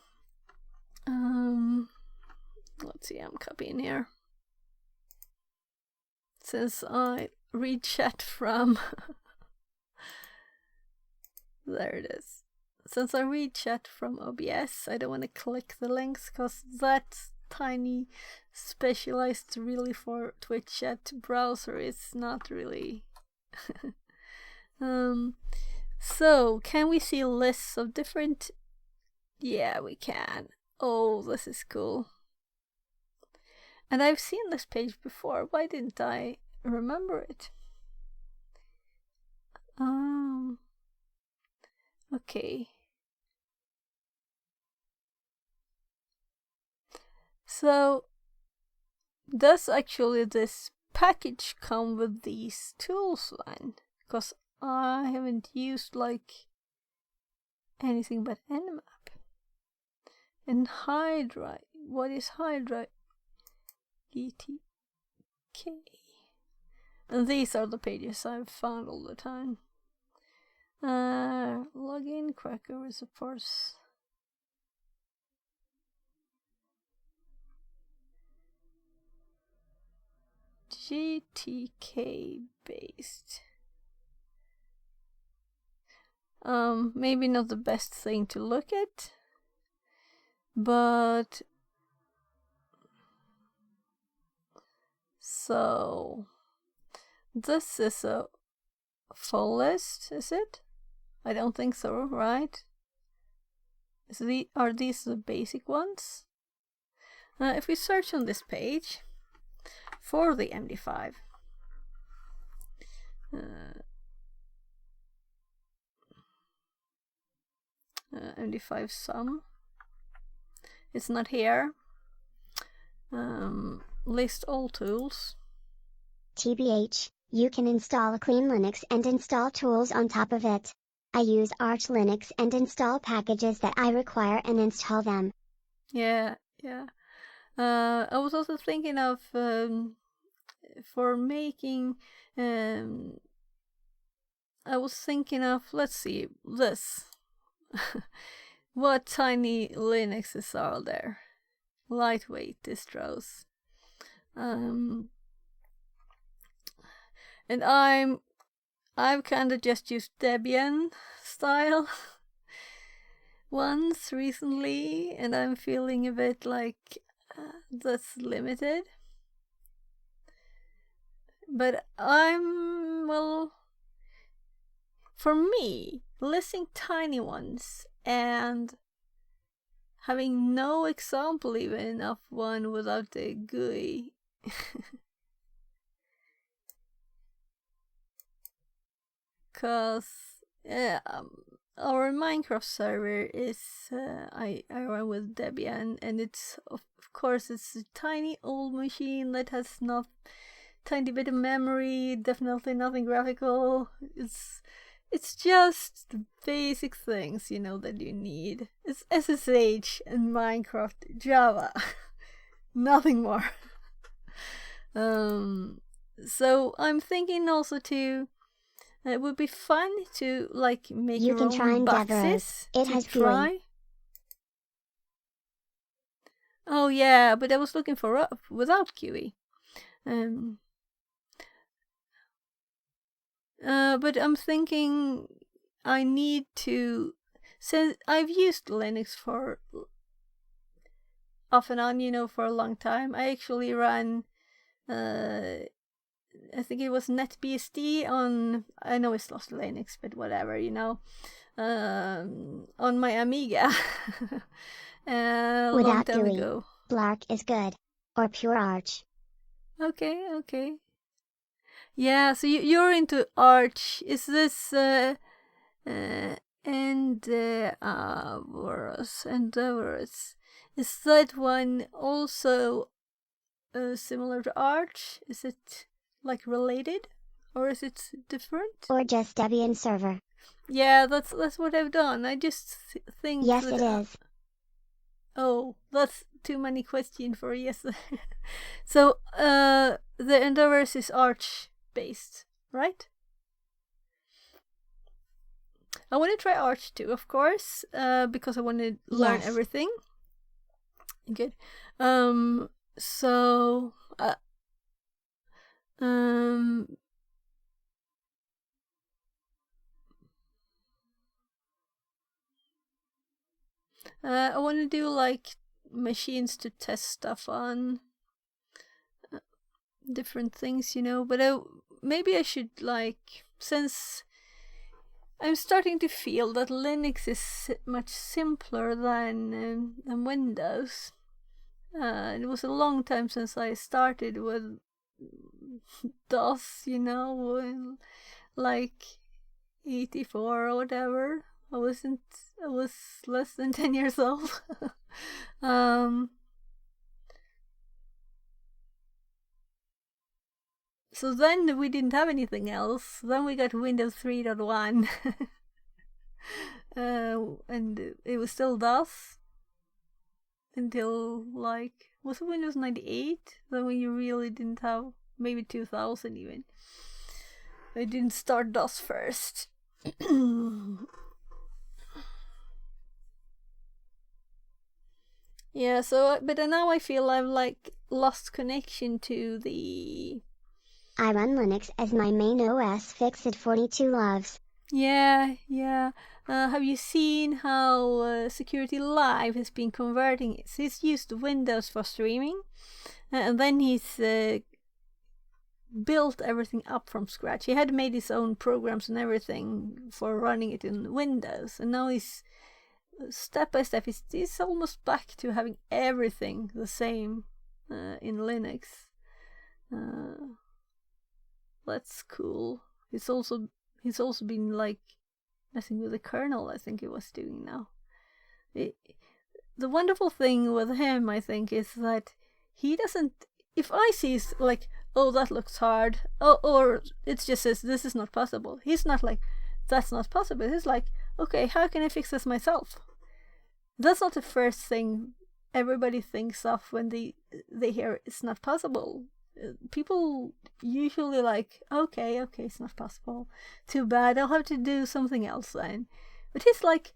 [SPEAKER 1] Let's see, I'm copying here. Since I read chat from there it is. Since I read chat from OBS, I don't want to click the links because that's tiny, specialized really for Twitch chat browser. It's not really. So can we see lists of different? Yeah, we can. Oh, this is cool. And I've seen this page before. Why didn't I remember it? Okay. So, does actually this package come with these tools then? Because I haven't used like anything but Nmap. And Hydra. What is Hydra? GTK. And these are the pages I've found all the time. Login, Cracker supports. GTK based. Maybe not the best thing to look at, but so this is a full list, is it? I don't think so, right? Are these the basic ones? If we search on this page for the MD5, MD5 sum, it's not here. List all tools.
[SPEAKER 6] TBH, you can install a clean Linux and install tools on top of it. I use Arch Linux and install packages that I require and install them.
[SPEAKER 1] Yeah. I was also thinking of for making. I was thinking of, let's see, this. What tiny Linuxes are there? Lightweight distros. And I've kind of just used Debian style ones recently, and I'm feeling a bit like that's limited. But for me, listing tiny ones and having no example even of one without the GUI. Because our Minecraft server is I run with Debian, and it's of course it's a tiny old machine that has not tiny bit of memory, definitely nothing graphical. It's just the basic things, that you need. It's SSH and Minecraft, Java, nothing more. So I'm thinking also to. It would be fun to make
[SPEAKER 6] You
[SPEAKER 1] your
[SPEAKER 6] can
[SPEAKER 1] own
[SPEAKER 6] try Endeavor.
[SPEAKER 1] boxes
[SPEAKER 6] It
[SPEAKER 1] to
[SPEAKER 6] has
[SPEAKER 1] try.
[SPEAKER 6] GUI.
[SPEAKER 1] Oh yeah, but I was looking for without GUI. But I'm thinking I need to, since I've used Linux for off and on, for a long time. I actually ran I think it was NetBSD on, I know it's lost Linux, but whatever, on my Amiga a long
[SPEAKER 6] Without
[SPEAKER 1] time
[SPEAKER 6] GUI.
[SPEAKER 1] ago.
[SPEAKER 6] Blark is good. Or Pure Arch.
[SPEAKER 1] Okay. Yeah, so you're into Arch. Is this Endeavors? Is that one also similar to Arch? Is it like related, or is it different?
[SPEAKER 6] Or just Debian server?
[SPEAKER 1] Yeah, that's what I've done. I just think
[SPEAKER 6] Yes,
[SPEAKER 1] that,
[SPEAKER 6] it is.
[SPEAKER 1] Oh, that's too many questions for yes. So, the Endeavors is Arch based, right? I want to try Arch too, of course, because I want to learn
[SPEAKER 6] Yes.
[SPEAKER 1] everything. Good. So, I want to do like machines to test stuff on, different things, but maybe I should, like, since I'm starting to feel that Linux is much simpler than Windows. It was a long time since I started with DOS, like 84 or whatever. I was less than 10 years old. So then we didn't have anything else. Then we got Windows 3.1. And it was still DOS until, like, was it Windows 98? Then when you really didn't have, maybe 2000 even. I didn't start DOS first. Yeah, so, but now I feel I've, like, lost connection to the...
[SPEAKER 6] I run Linux as my main OS. Fixit 42 loves.
[SPEAKER 1] Yeah. Have you seen how Security Live has been converting it? So he's used Windows for streaming, and then he's built everything up from scratch. He had made his own programs and everything for running it in Windows, and now he's step by step. He's almost back to having everything the same in Linux. That's cool. He's also been, like, messing with the kernel. I think he was doing now. The wonderful thing with him, I think, is that he doesn't. If I see, like, oh, that looks hard, or it just says this is not possible, he's not like, that's not possible. He's like, okay, how can I fix this myself? That's not the first thing everybody thinks of when they hear it's not possible. People usually like, okay, it's not possible. Too bad, I'll have to do something else then. But he's like,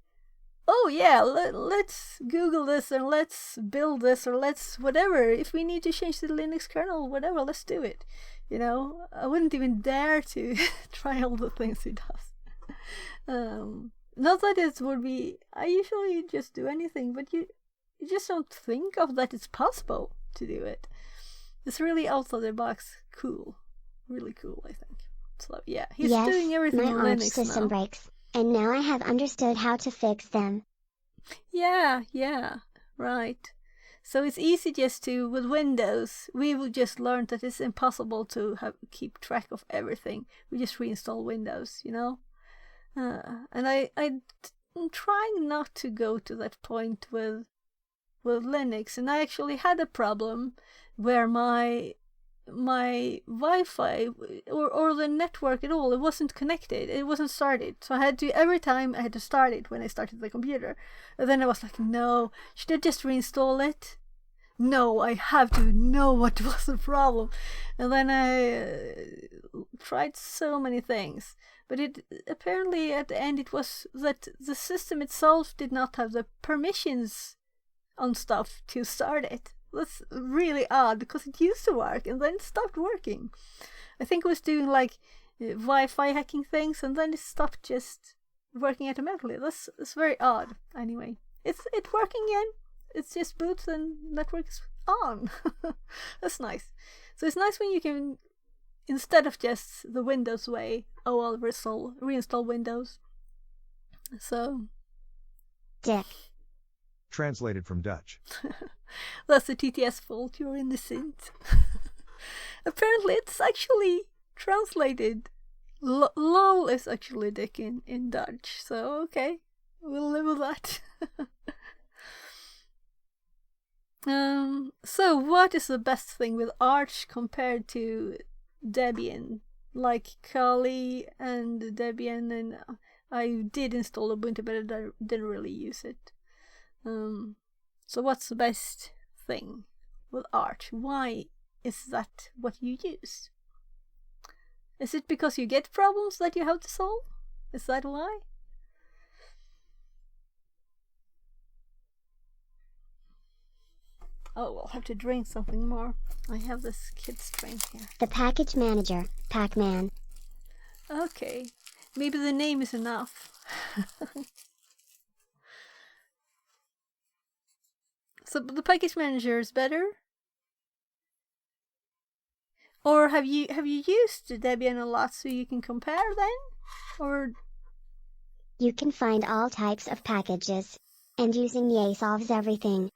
[SPEAKER 1] oh yeah, let's Google this and let's build this, or let's whatever. If we need to change the Linux kernel, whatever, let's do it. I wouldn't even dare to try all the things he does. Not that it would be, I usually just do anything, but you just don't think of that it's possible to do it. It's really outside the box cool. Really cool, I think. So yeah, he's doing everything in
[SPEAKER 6] my Arch
[SPEAKER 1] Linux
[SPEAKER 6] system
[SPEAKER 1] now.
[SPEAKER 6] breaks, and now I have understood how to fix them.
[SPEAKER 1] Yeah, right. So it's easy just to, with Windows, we will just learn that it's impossible to keep track of everything. We just reinstall Windows, and I'm trying not to go to that point with Linux, and I actually had a problem where my Wi-Fi or the network at all, it wasn't connected, it wasn't started. So every time I had to start it when I started the computer. And then I was like, no, should I just reinstall it? No, I have to know what was the problem. And then I tried so many things. But it apparently at the end it was that the system itself did not have the permissions on stuff to start it. That's really odd, because it used to work and then it stopped working. I think it was doing like Wi-Fi hacking things, and then it stopped just working automatically. That's very odd. Anyway, it's working again. It's just boots and network's on. That's nice. So it's nice when you can, instead of just the Windows way, I'll reinstall Windows. So
[SPEAKER 6] Dick.
[SPEAKER 4] Translated from Dutch.
[SPEAKER 1] That's the TTS fault, you're innocent. Apparently it's actually translated. Lol is actually dick in Dutch, so okay, we'll live with that. So what is the best thing with Arch compared to Debian? Like Kali and Debian, and I did install Ubuntu, but I didn't really use it. So what's the best thing with Arch? Why is that what you use? Is it because you get problems that you have to solve? Is that why? Oh, I'll have to drink something more. I have this kid's drink here.
[SPEAKER 6] The package manager, Pac-Man.
[SPEAKER 1] Okay, maybe the name is enough. So the package manager is better? Or have you used Debian a lot so you can compare then? Or
[SPEAKER 6] You can find all types of packages. And using Yay solves everything.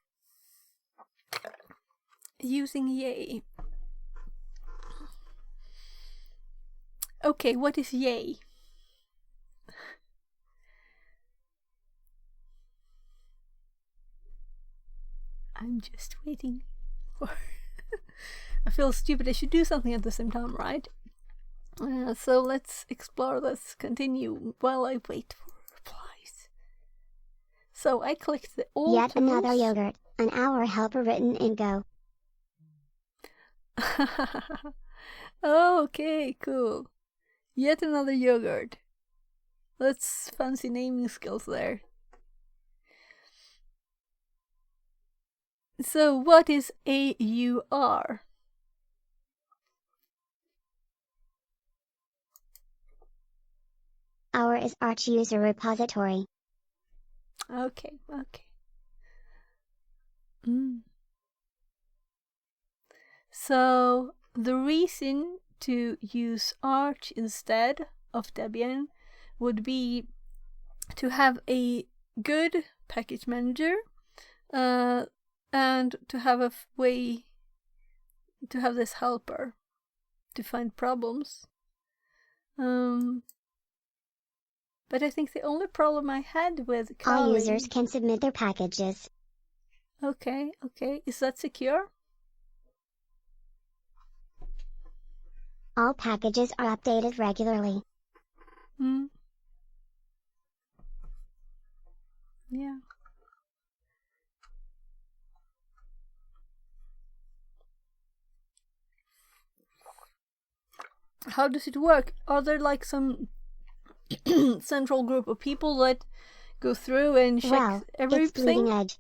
[SPEAKER 1] using Yay? Okay, what is Yay? I'm just waiting for... I feel stupid. I should do something at the same time, right? So let's explore this. Continue while I wait for replies. So I clicked the all
[SPEAKER 6] Yet
[SPEAKER 1] tools.
[SPEAKER 6] another yogurt, an hour helper written in Go.
[SPEAKER 1] Okay, cool. Yet another yogurt. That's fancy naming skills there. So what is AUR?
[SPEAKER 6] Our is Arch User Repository.
[SPEAKER 1] Okay. So the reason to use Arch instead of Debian would be to have a good package manager, and to have a way to have this helper to find problems. But I think the only problem I had with Kali...
[SPEAKER 6] All users can submit their packages.
[SPEAKER 1] Okay. Is that secure?
[SPEAKER 6] All packages are updated regularly.
[SPEAKER 1] Yeah. How does it work? Are there like some central group of people that go through and check
[SPEAKER 6] Well,
[SPEAKER 1] everything?
[SPEAKER 6] it's bleeding edge.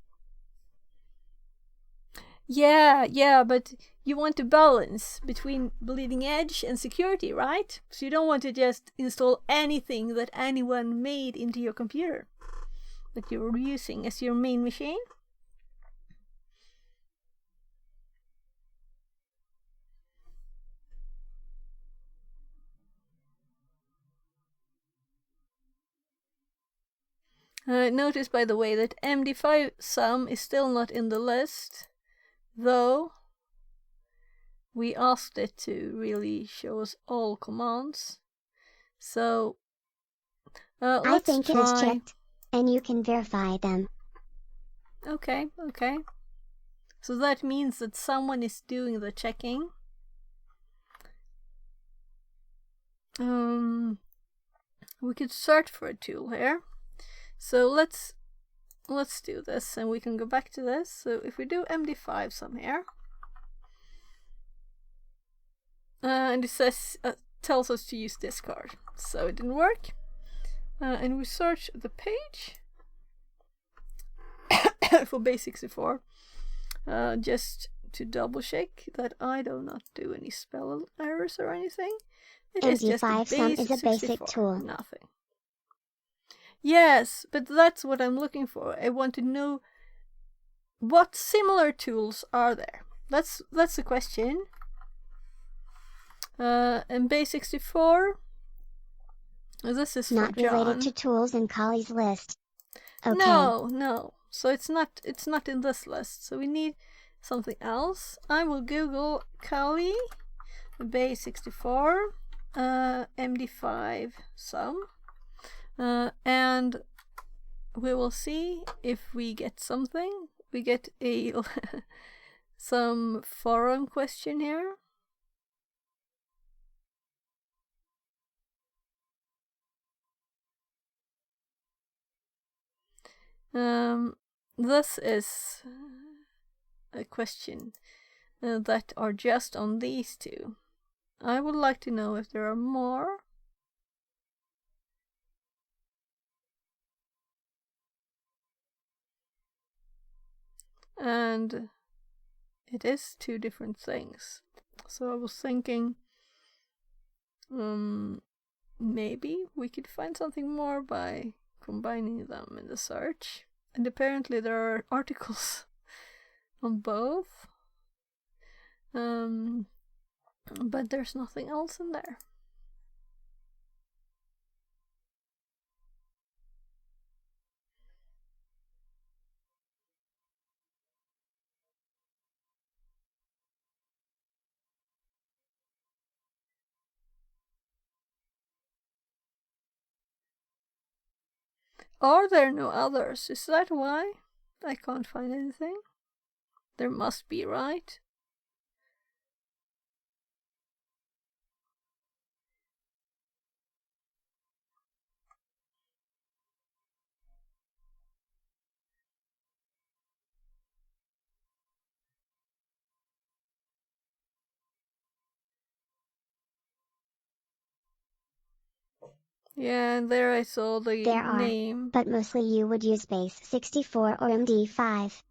[SPEAKER 1] Yeah, but you want to balance between bleeding edge and security, right? So you don't want to just install anything that anyone made into your computer that you're using as your main machine. Notice, by the way, that MD5 sum is still not in the list, though we asked it to really show us all commands. So
[SPEAKER 6] I
[SPEAKER 1] let's
[SPEAKER 6] think
[SPEAKER 1] try.
[SPEAKER 6] it is checked, and you can verify them.
[SPEAKER 1] Okay. So that means that someone is doing the checking. We could search for a tool here. So let's do this, and we can go back to this. So if we do MD5 sum here, and it says tells us to use discard, so it didn't work. And we search the page for base64, just to double check that I do not do any spell errors or anything. It is just a
[SPEAKER 6] MD5 sum is a basic
[SPEAKER 1] base64,
[SPEAKER 6] tool.
[SPEAKER 1] nothing. Yes, but that's what I'm looking for. I want to know what similar tools are there. That's the question. And base64, this is
[SPEAKER 6] Not
[SPEAKER 1] for John.
[SPEAKER 6] related to tools in Kali's list. Okay.
[SPEAKER 1] No. So it's not in this list. So we need something else. I will Google Kali base64 MD5 sum, and we will see if we get something. We get a some forum question here. This is a question that are just on these two. I would like to know if there are more. And it is two different things. So I was thinking maybe we could find something more by combining them in the search. And apparently there are articles on both. But there's nothing else in there. Are there no others? Is that why I can't find anything? There must be, right? Yeah, and there I saw the
[SPEAKER 6] There are,
[SPEAKER 1] name.
[SPEAKER 6] but mostly you would use base 64 or MD5.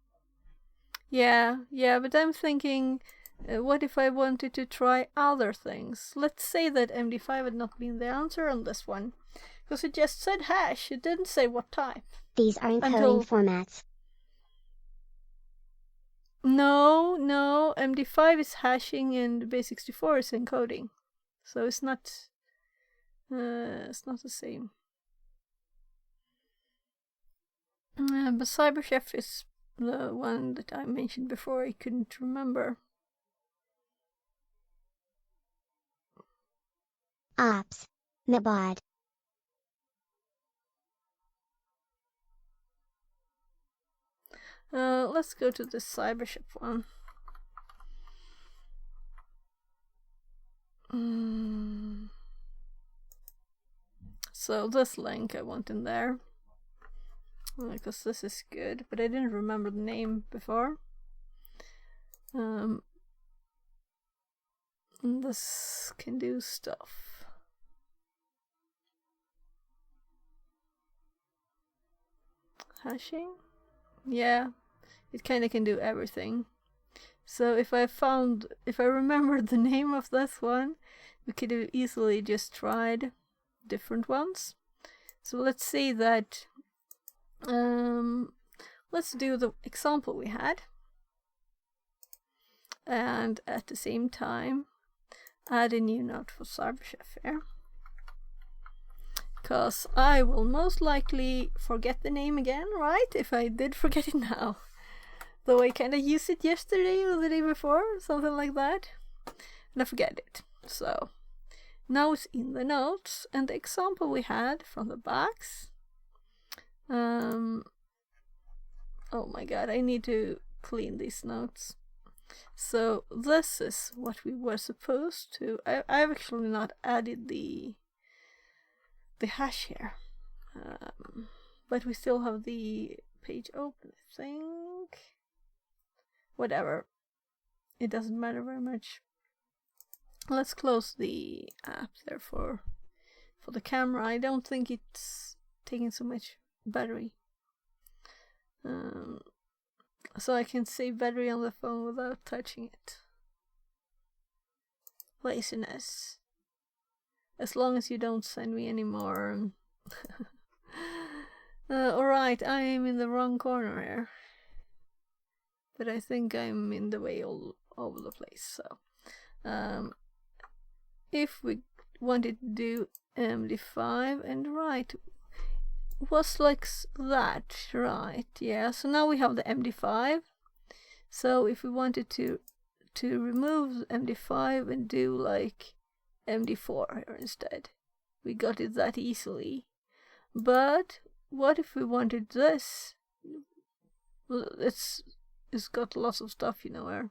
[SPEAKER 1] Yeah, but I'm thinking, what if I wanted to try other things? Let's say that MD5 had not been the answer on this one, because it just said hash, it didn't say what type.
[SPEAKER 6] These are encoding
[SPEAKER 1] Until-
[SPEAKER 6] formats.
[SPEAKER 1] No, MD5 is hashing and base64 is encoding. So it's not the same. But CyberChef is the one that I mentioned before. I couldn't remember.
[SPEAKER 6] Ops. Mabod.
[SPEAKER 1] Let's go to the CyberChef one. So this link I want in there, because this is good, but I didn't remember the name before. And this can do stuff. Hashing? Yeah, it kind of can do everything. So if I remembered the name of this one, we could have easily just tried different ones. So let's see that. Let's do the example we had, and at the same time add a new note for CyberChef here, because I will most likely forget the name again, right? If I did forget it now, though I kind of used it yesterday or the day before, something like that, and I forget it. So now it's in the notes, and the example we had from the backs. Oh my god, I need to clean these notes. So this is what we were supposed to. I've actually not added the hash here, but we still have the page open, I think. Whatever, it doesn't matter very much. Let's close the app there for the camera. I don't think it's taking so much battery, so I can save battery on the phone without touching it. Laziness. As long as you don't send me any more. Alright, I am in the wrong corner here, but I think I'm in the way all over the place. So if we wanted to do MD5 and right was like that, right? Yeah, so now we have the MD5. So if we wanted to remove MD5 and do like MD4 here instead. We got it that easily. But what if we wanted this? Well, it's got lots of stuff, you know, where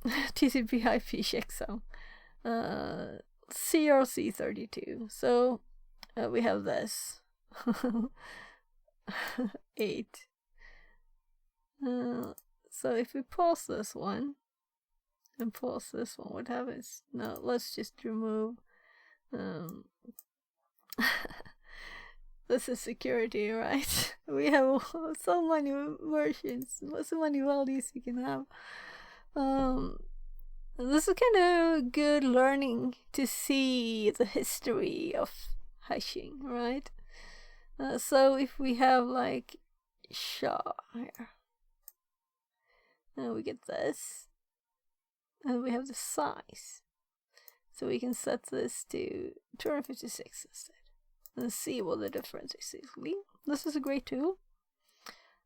[SPEAKER 1] TCP/IP checksum, CRC32. So we have this 8. So if we pause this one and pause this one, what happens? No, let's just remove. This is security, right? We have so many versions, so many values we can have. This is kind of good learning to see the history of hashing, right? So if we have like SHA here, and we get this, and we have the size, so we can set this to 256 instead, and see what the difference is easily. This is a great tool.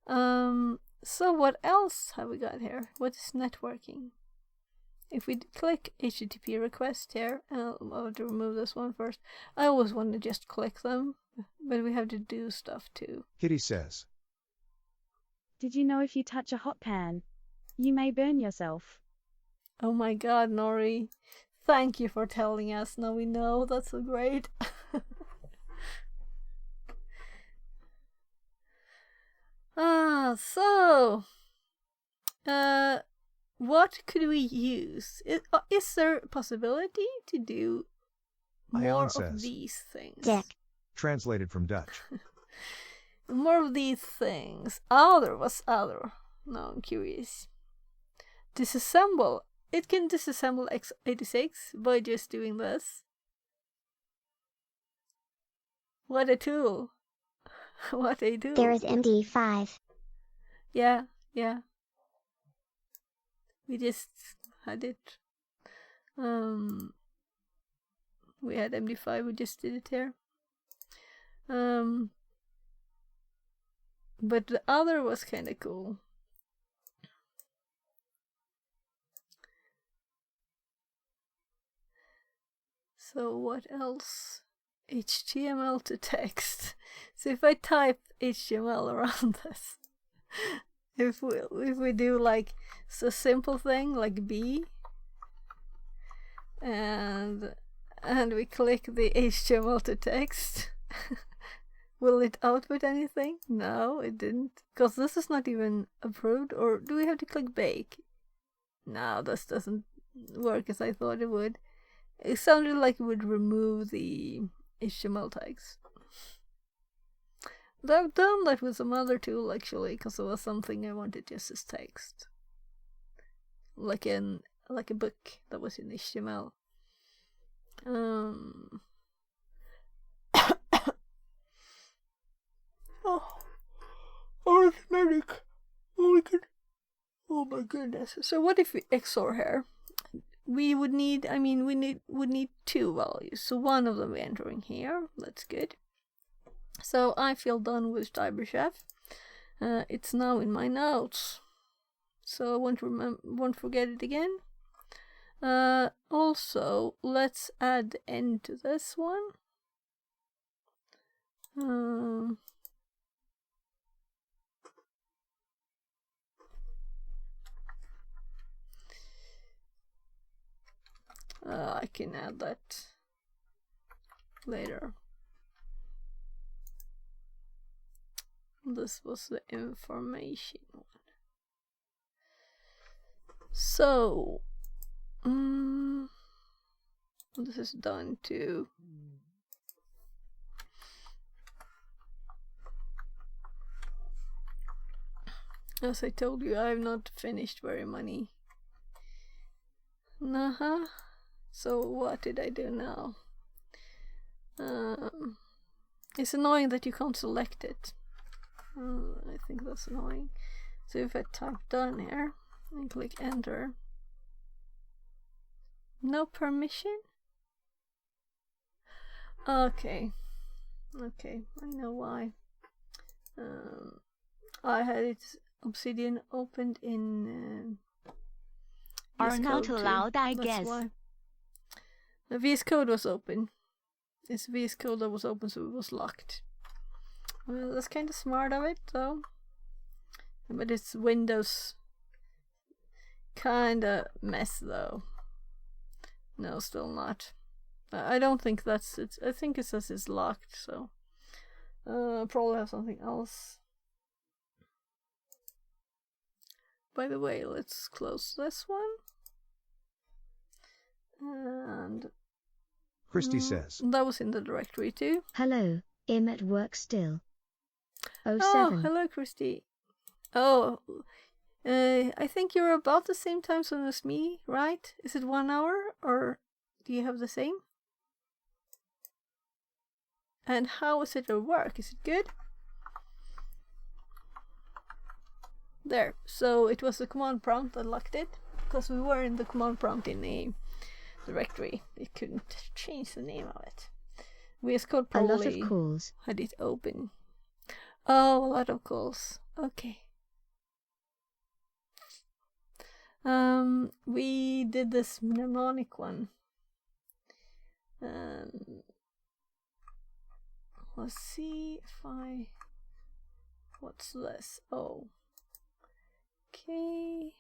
[SPEAKER 1] So what else have we got here? What is networking? If we click HTTP request here, I'll have to remove this one first. I always want to just click them, but we have to do stuff too.
[SPEAKER 4] Kitty says.
[SPEAKER 7] Did you know if you touch a hot pan, you may burn yourself?
[SPEAKER 1] Oh my god, Nori. Thank you for telling us. Now we know. That's so great. What could we use? Is there a possibility to do more
[SPEAKER 4] Ion
[SPEAKER 1] of
[SPEAKER 4] says.
[SPEAKER 1] these things?
[SPEAKER 6] Dick.
[SPEAKER 4] Translated from Dutch.
[SPEAKER 1] More of these things. Other, what's other? Now I'm curious. Disassemble. It can disassemble x86 by just doing this. What a tool. What a tool.
[SPEAKER 6] There is MD5.
[SPEAKER 1] Yeah. We just had it. We had MD5, we just did it here. But the other was kind of cool. So what else? HTML to text. So if I type HTML around this, if we do like a simple thing like B, and we click the HTML to text, will it output anything? No, it didn't, because this is not even approved. Or do we have to click bake? No, this doesn't work as I thought it would. It sounded like it would remove the HTML tags. But I've done that with some other tool actually, because it was something I wanted just as text, like a book that was in HTML. Arithmetic. Oh my goodness. So what if we XOR here? We would need, would need 2 values. So one of them we're entering here. That's good. So I feel done with Cyberchef. It's now in my notes, so I won't forget it again. Also, let's add n to this one. I can add that later. This was the information one. So, this is done too. As I told you, I have not finished very many. So what did I do now? It's annoying that you can't select it. I think that's annoying. So if I type done here and click enter, no permission? Okay, I know why. I had it Obsidian opened in
[SPEAKER 8] are not
[SPEAKER 1] Xcode too.
[SPEAKER 8] allowed, I
[SPEAKER 1] That's
[SPEAKER 8] guess.
[SPEAKER 1] why. The VS Code was open. It's VS Code that was open, so it was locked. Well, that's kind of smart of it, though. But it's Windows kind of mess, though. No, still not. I don't think that's it. I think it says it's locked, so probably have something else. By the way, let's close this one. And
[SPEAKER 4] Christy says,
[SPEAKER 1] that was in the directory too.
[SPEAKER 6] Hello, I'm at work still.
[SPEAKER 1] Oh,
[SPEAKER 6] 07.
[SPEAKER 1] hello, Christy. Oh, I think you're about the same time zone as me, right? Is it 1 hour, or do you have the same? And how is it at work? Is it good? There. So it was the command prompt that locked it, because we were in the command prompt in a directory. It couldn't change the name of it. VS Code
[SPEAKER 6] A lot
[SPEAKER 1] probably
[SPEAKER 6] of calls.
[SPEAKER 1] had it open. Oh, a lot of calls. Okay. We did this mnemonic one. Let's see if I... What's this? Oh. Okay.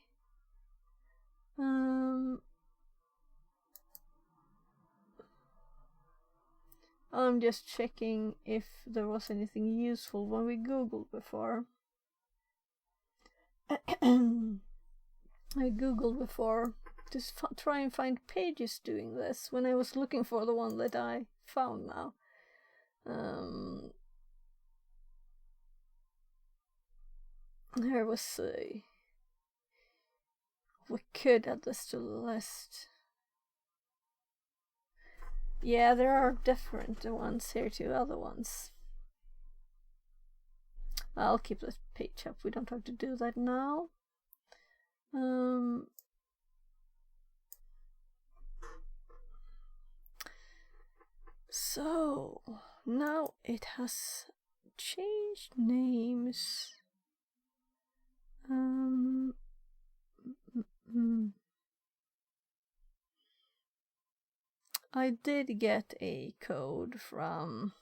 [SPEAKER 1] I'm just checking if there was anything useful when we Googled before. I Googled before to try and find pages doing this when I was looking for the one that I found now. There was a... We could add this to the list. Yeah, there are different ones here too, other ones. I'll keep this page up, we don't have to do that now. So, now it has changed names. I did get a code from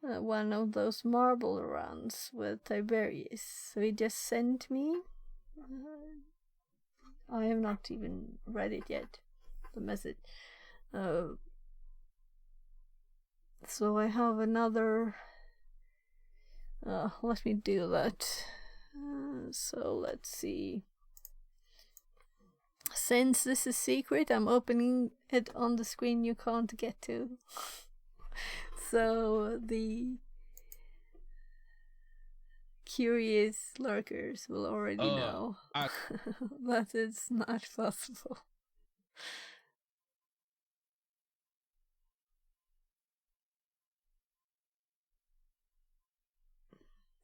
[SPEAKER 1] one of those marble runs with Tiberius, so he just sent me. I have not even read it yet, the message. So I have another. Let me do that. So let's see. Since this is secret, I'm opening it on the screen you can't get to. So the curious lurkers will already know that it's not possible.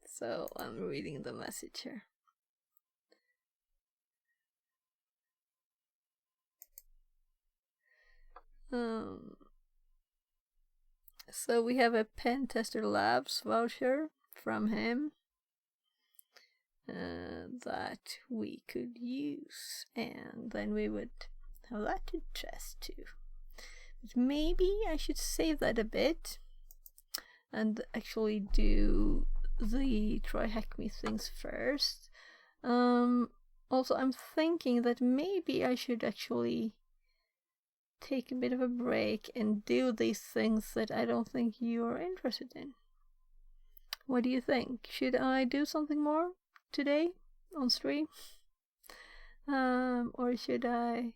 [SPEAKER 1] So I'm reading the message here. So we have a Pen Tester Labs voucher from him that we could use, and then we would have that to test too. But maybe I should save that a bit and actually do the Try Hack Me things first. Also, I'm thinking that maybe I should actually take a bit of a break and do these things that I don't think you are interested in. What do you think? Should I do something more today on stream? Or should I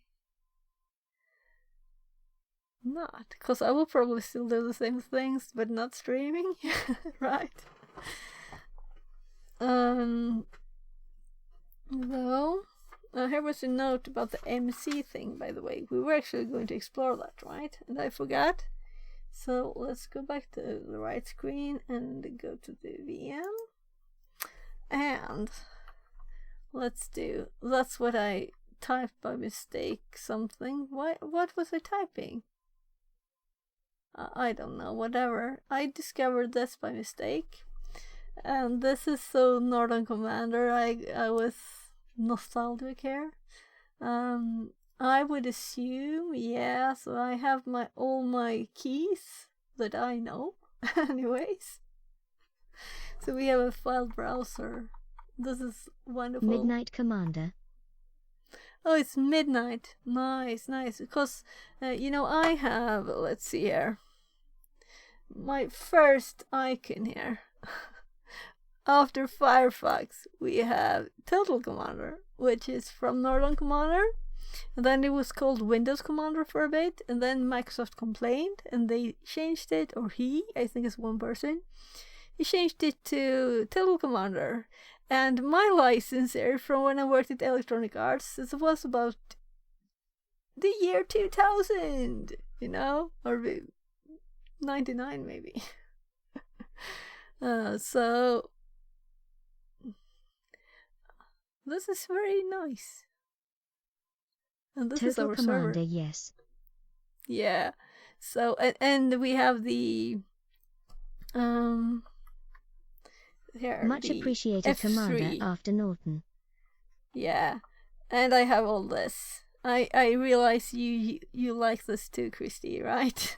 [SPEAKER 1] not? Because I will probably still do the same things but not streaming, right? Though, here was a note about the MC thing, by the way. We were actually going to explore that, right? And I forgot. So let's go back to the right screen and go to the VM. And let's do, that's what I typed by mistake, something. What was I typing? I don't know, whatever. I discovered this by mistake. And this is so Northern Commander. I was nostalgic here. I would assume, yeah. So I have all my keys that I know, anyways. So we have a file browser. This is wonderful.
[SPEAKER 8] Midnight Commander.
[SPEAKER 1] Oh, it's midnight. Nice, nice. Because, I have, let's see here, my first icon here. After Firefox, we have Total Commander, which is from Northern Commander. And then it was called Windows Commander for a bit, and then Microsoft complained, and they changed it, or I think it's one person, he changed it to Total Commander. And my license here from when I worked at Electronic Arts, it was about the year 2000, or 99 maybe. So this is very nice. And this is
[SPEAKER 8] Total
[SPEAKER 1] our
[SPEAKER 8] Commander,
[SPEAKER 1] server.
[SPEAKER 8] yes.
[SPEAKER 1] Yeah. So and we have the here
[SPEAKER 8] Much
[SPEAKER 1] the
[SPEAKER 8] appreciated,
[SPEAKER 1] F3.
[SPEAKER 8] Commander After Norton.
[SPEAKER 1] Yeah, and I have all this. I realize you like this too, Christy, right?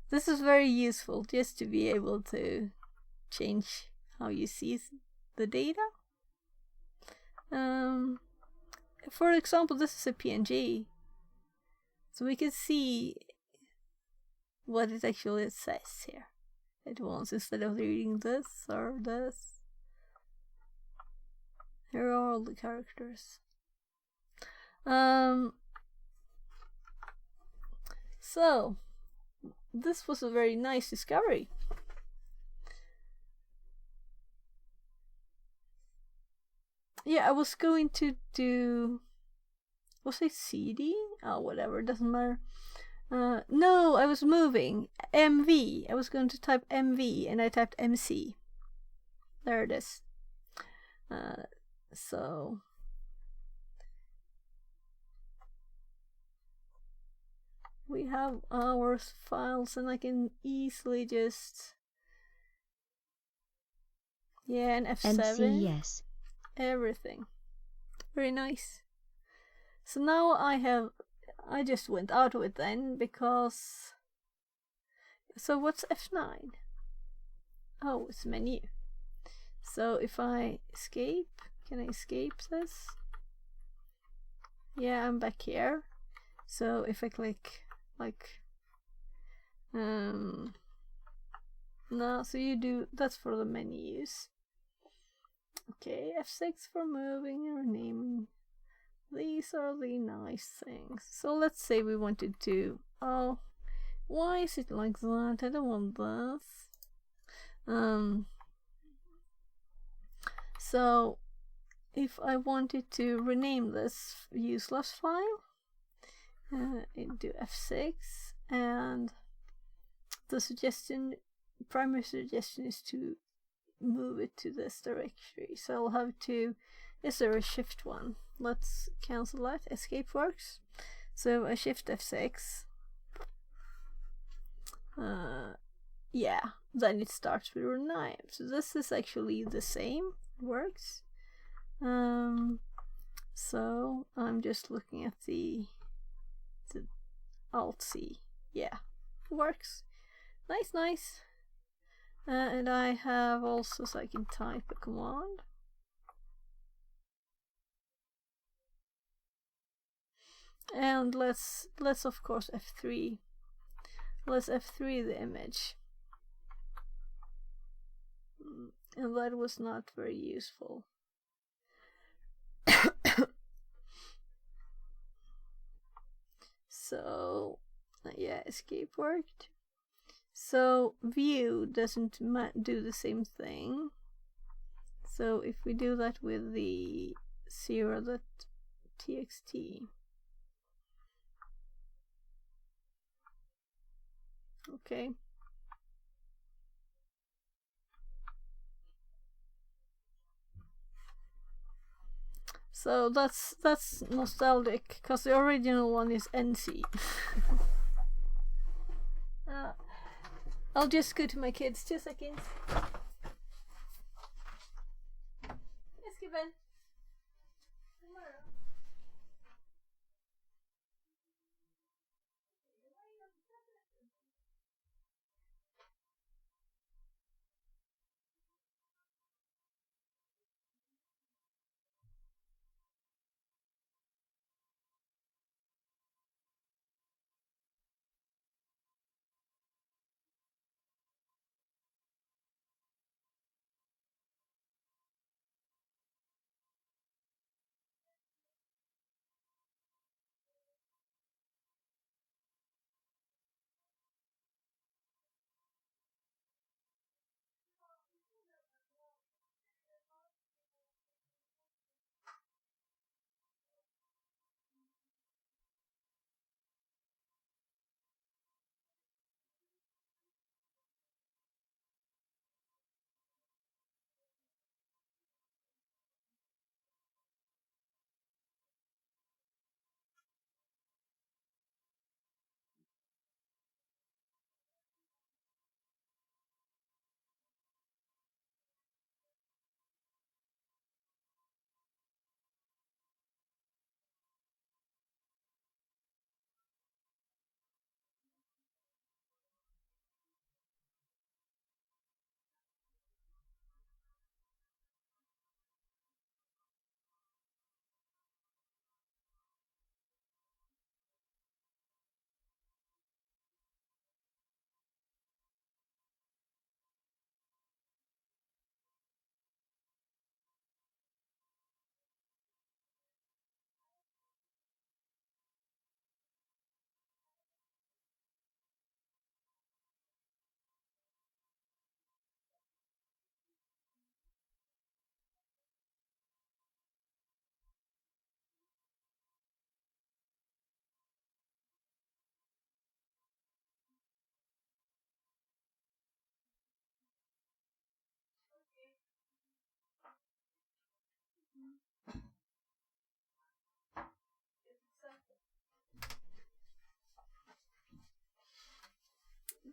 [SPEAKER 1] This is very useful just to be able to change how you see the data. For example, this is a PNG, so we can see what it actually says here at once instead of reading this or this. Here are all the characters. So this was a very nice discovery. Yeah, I was going to do, was it CD? Oh, whatever, doesn't matter. No, I was moving. MV. I was going to type MV and I typed MC. There it is. So we have our files and I can easily just, yeah, and F7.
[SPEAKER 8] MC, yes.
[SPEAKER 1] Everything. Very nice. So now I just went out of it then because, so what's F9? Oh, it's menu. So if I escape, can I escape this? Yeah, I'm back here. So if I click no, so you do, that's for the menus. Okay, F6 for moving and renaming. These are the nice things. So let's say we wanted to, oh, why is it like that? I don't want this. So if I wanted to rename this useless file, do F6, and the primary suggestion is to move it to this directory. So I'll have to, is there a shift one? Let's cancel that. Escape works. So I shift F6. Yeah, then it starts with rename. So this is actually the same. It works. So I'm just looking at the Alt C. Yeah, works. Nice. And I have also, so I can type a command. And let's of course F3. Let's F3 the image. And that was not very useful. So yeah, escape worked. So view doesn't do the same thing. So if we do that with the 0.txt, okay. So that's nostalgic because the original one is NC. I'll just go to my kids. 2 seconds. Yes, Kevin.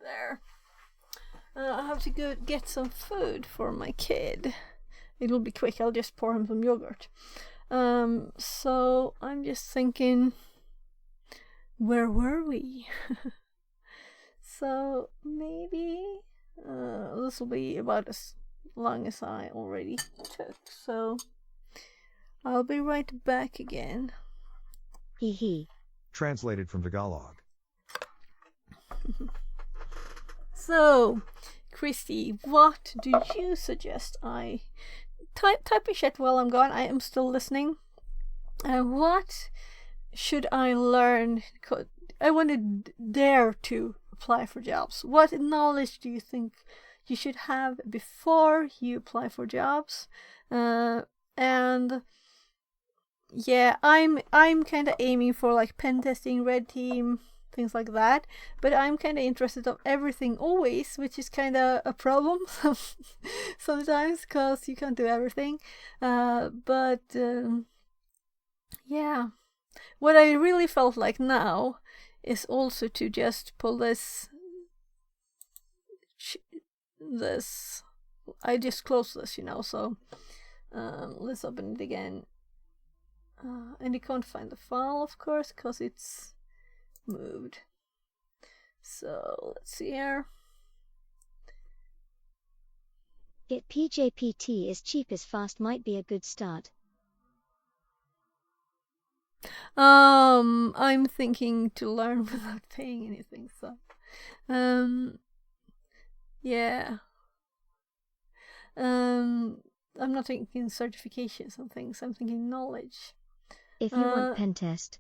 [SPEAKER 1] there. I have to go get some food for my kid. It'll be quick. I'll just pour him some yogurt. So I'm just thinking, where were we? So maybe this will be about as long as I already took. So I'll be right back again.
[SPEAKER 8] Hee hee.
[SPEAKER 4] Translated from Tagalog.
[SPEAKER 1] So, Christy, what do you suggest I type in chat while I'm gone? I am still listening. What should I learn? I want to dare to apply for jobs. What knowledge do you think you should have before you apply for jobs? And yeah, I'm kind of aiming for like pen testing, red team, things like that. But I'm kind of interested of everything always, which is kind of a problem sometimes because you can't do everything. Yeah, what I really felt like now is also to just pull this. I just closed this, so let's open it again. And you can't find the file, of course, because it's moved. So let's see here.
[SPEAKER 8] Get PJPT is cheap as fast might be a good start.
[SPEAKER 1] I'm thinking to learn without paying anything, so yeah. I'm not thinking certifications and things, I'm thinking knowledge.
[SPEAKER 8] If you want pen test.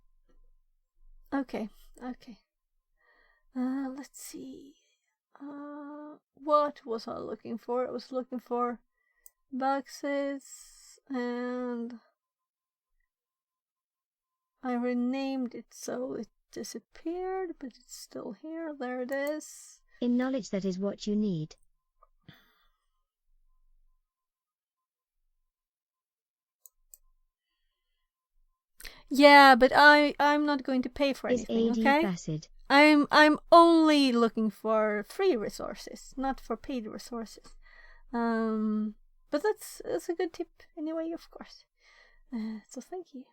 [SPEAKER 1] Okay. Let's see. What was I looking for? I was looking for boxes, and I renamed it so it disappeared, but it's still here. There it is.
[SPEAKER 8] In knowledge, that is what you need.
[SPEAKER 1] Yeah, but I'm not going to pay for anything,
[SPEAKER 8] AD
[SPEAKER 1] okay?
[SPEAKER 8] Facid.
[SPEAKER 1] I'm only looking for free resources, not for paid resources. But that's a good tip anyway, of course. So thank you.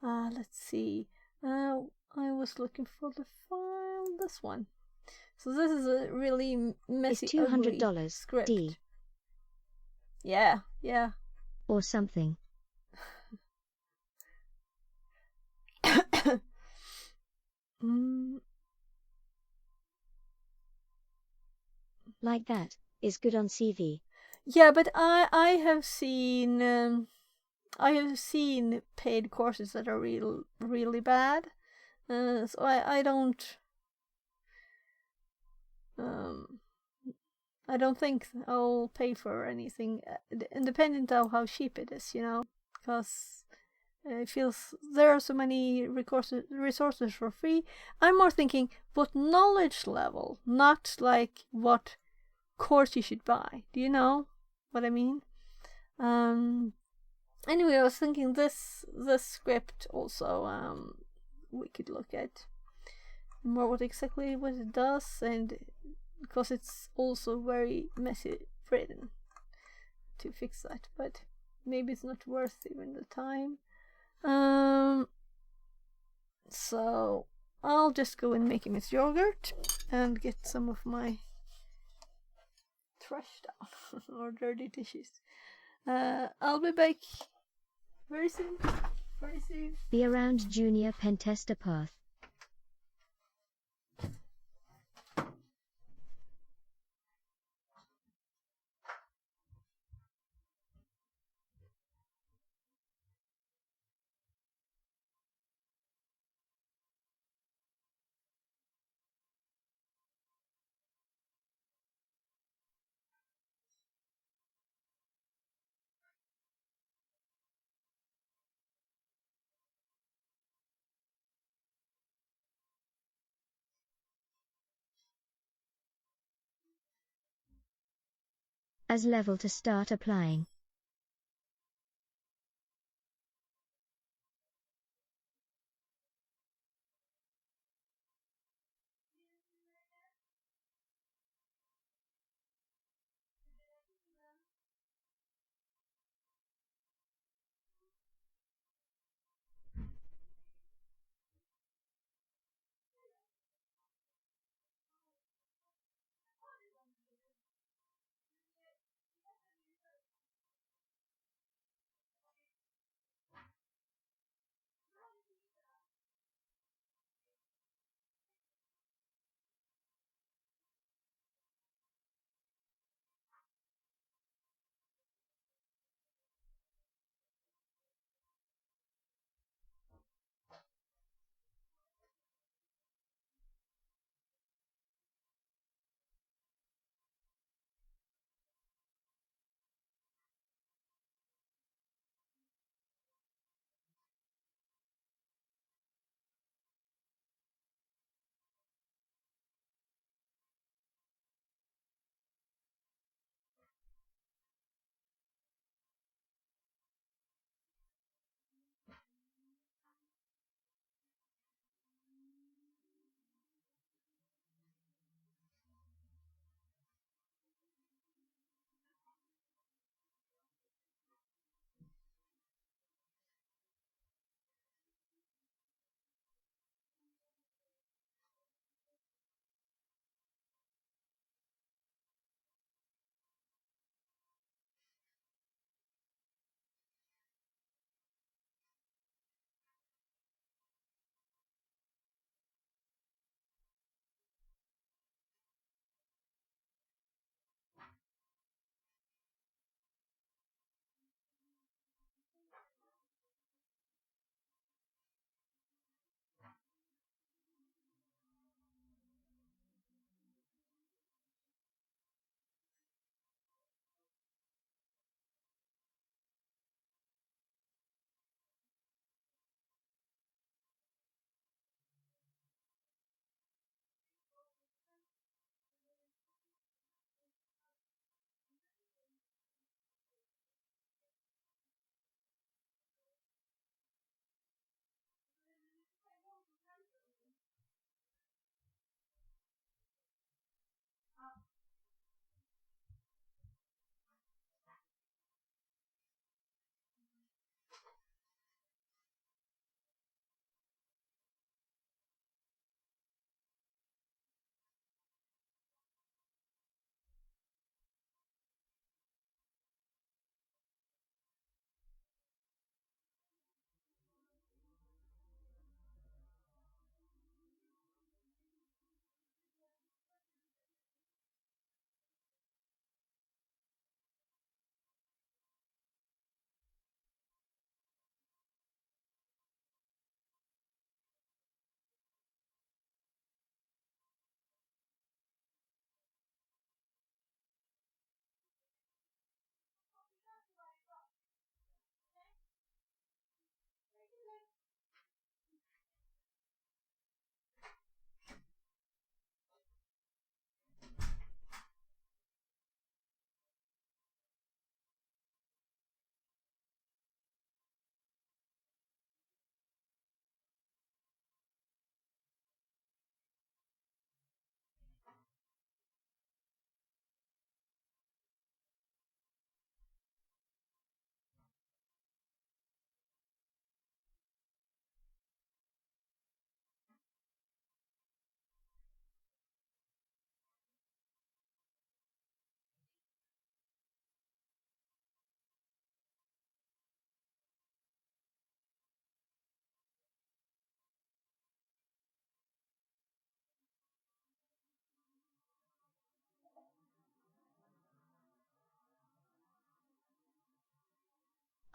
[SPEAKER 1] Let's see. I was looking for the file. This one. So this is a really messy,
[SPEAKER 8] It's $200
[SPEAKER 1] ugly script.
[SPEAKER 8] D.
[SPEAKER 1] Yeah.
[SPEAKER 8] Or something. Like that is good on CV.
[SPEAKER 1] Yeah, but I have seen paid courses that are really bad. So I don't think I'll pay for anything, independent of how cheap it is, because it feels there are so many resources for free. I'm more thinking what knowledge level, not like what course you should buy. Do you know what I mean? Anyway, I was thinking this script also we could look at more what it does, and because it's also very messy written to fix that, but maybe it's not worth even the time. So I'll just go and make him his yogurt and get some of my trash down or dirty dishes. I'll be back very soon.
[SPEAKER 8] Be around Junior Pentester Path. As level to start applying.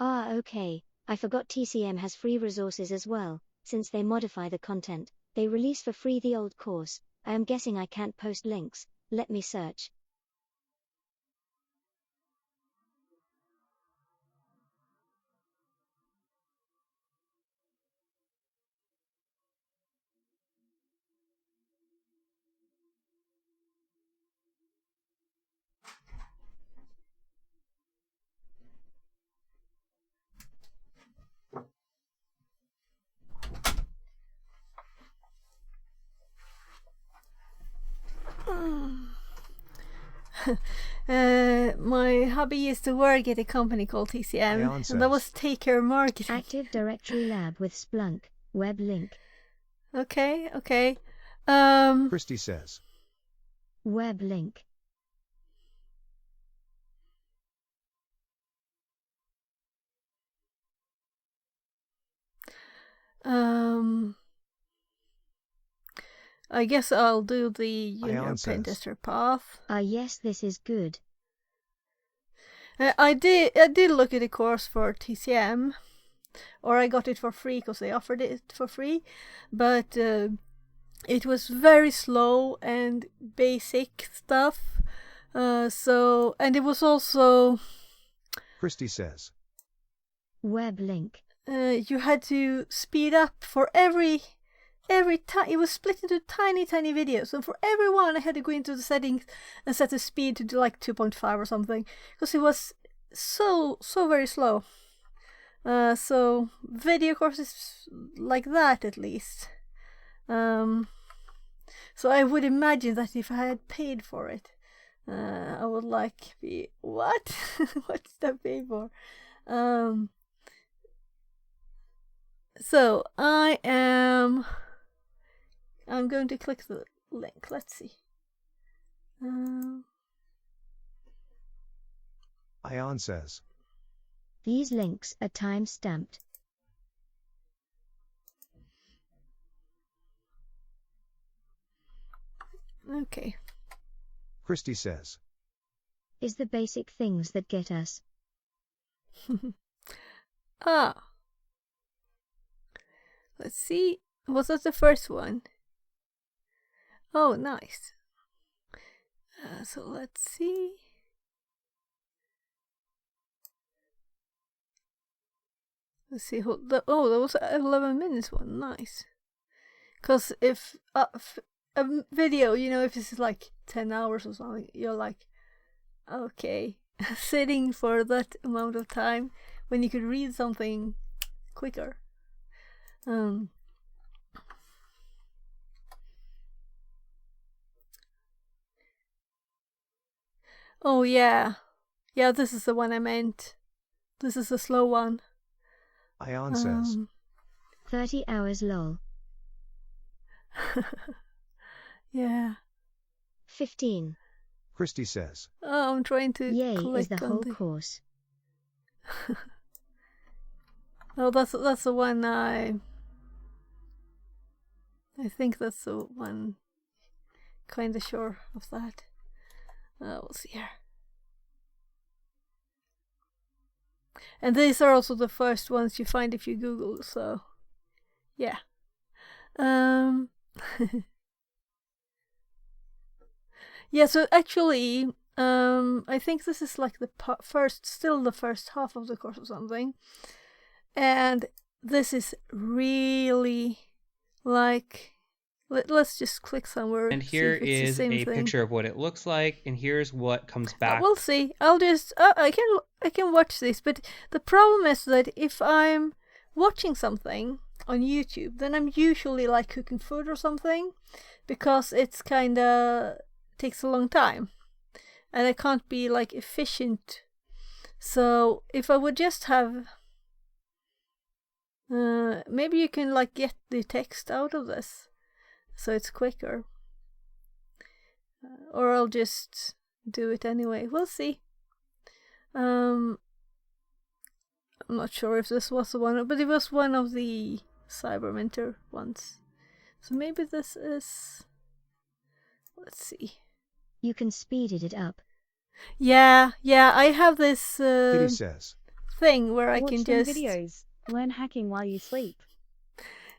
[SPEAKER 8] Ah, okay. I forgot TCM has free resources as well. Since they modify the content, they release for free the old course. I am guessing I can't post links. Let me search.
[SPEAKER 1] My hubby used to work at a company called TCM,
[SPEAKER 4] Aeon
[SPEAKER 1] and that
[SPEAKER 4] says.
[SPEAKER 1] was Take Care Marketing.
[SPEAKER 8] Active Directory Lab with Splunk. Web link.
[SPEAKER 1] Okay, okay.
[SPEAKER 4] Christy says.
[SPEAKER 8] Web link.
[SPEAKER 1] I guess I'll do the Junior
[SPEAKER 4] Aeon says.
[SPEAKER 1] Pentester path.
[SPEAKER 8] Ah, yes, this is good.
[SPEAKER 1] I did look at the course for TCM, or I got it for free because they offered it for free, but it was very slow and basic stuff. And it was also
[SPEAKER 4] Christy says.
[SPEAKER 8] Web link.
[SPEAKER 1] you had to speed up for every time. It was split into tiny videos, and for every one I had to go into the settings and set the speed to like 2.5 or something, because it was so very slow. So video courses like that, at least. So I would imagine that if I had paid for it, I would like be what? What did I pay for? So I'm going to click the link. Let's see.
[SPEAKER 4] Aeon says.
[SPEAKER 8] These links are time-stamped.
[SPEAKER 1] Okay.
[SPEAKER 4] Christy says.
[SPEAKER 8] Is the basic things that get us.
[SPEAKER 1] Let's see. Was that the first one? Oh, nice. So let's see. Let's see. That was 11 minutes one. Nice. Because if a video, if it's like 10 hours or something, you're like, okay, sitting for that amount of time when you could read something quicker. Oh yeah, this is the one I meant. This is the slow one.
[SPEAKER 4] Aeon says.
[SPEAKER 8] 30 hours lol.
[SPEAKER 1] Yeah.
[SPEAKER 8] 15.
[SPEAKER 4] Christy says.
[SPEAKER 1] Oh, I'm trying to
[SPEAKER 8] Yay
[SPEAKER 1] click
[SPEAKER 8] is the
[SPEAKER 1] on
[SPEAKER 8] whole course.
[SPEAKER 1] Oh, that's the one I think that's the one. Kinda sure of that. We'll see here. And these are also the first ones you find if you Google, so yeah. Yeah, so actually, I think this is like the still the first half of the course or something. And this is really like, let's just click somewhere.
[SPEAKER 9] And here is a picture of what it looks like, and here's what comes back.
[SPEAKER 1] We'll see. I'll just I can watch this, but the problem is that if I'm watching something on YouTube, then I'm usually like cooking food or something, because it's kinda takes a long time, and I can't be like efficient. So if I would just have maybe you can like get the text out of this, so it's quicker. Or I'll just do it anyway. We'll see. I'm not sure if this was the one, but it was one of the Cybermentor ones. So maybe this is... Let's see.
[SPEAKER 8] You can speed it up.
[SPEAKER 1] Yeah, I have this
[SPEAKER 4] Kitty says.
[SPEAKER 1] thing where I
[SPEAKER 7] Watch
[SPEAKER 1] can
[SPEAKER 7] some
[SPEAKER 1] just
[SPEAKER 7] videos. Learn hacking while you sleep.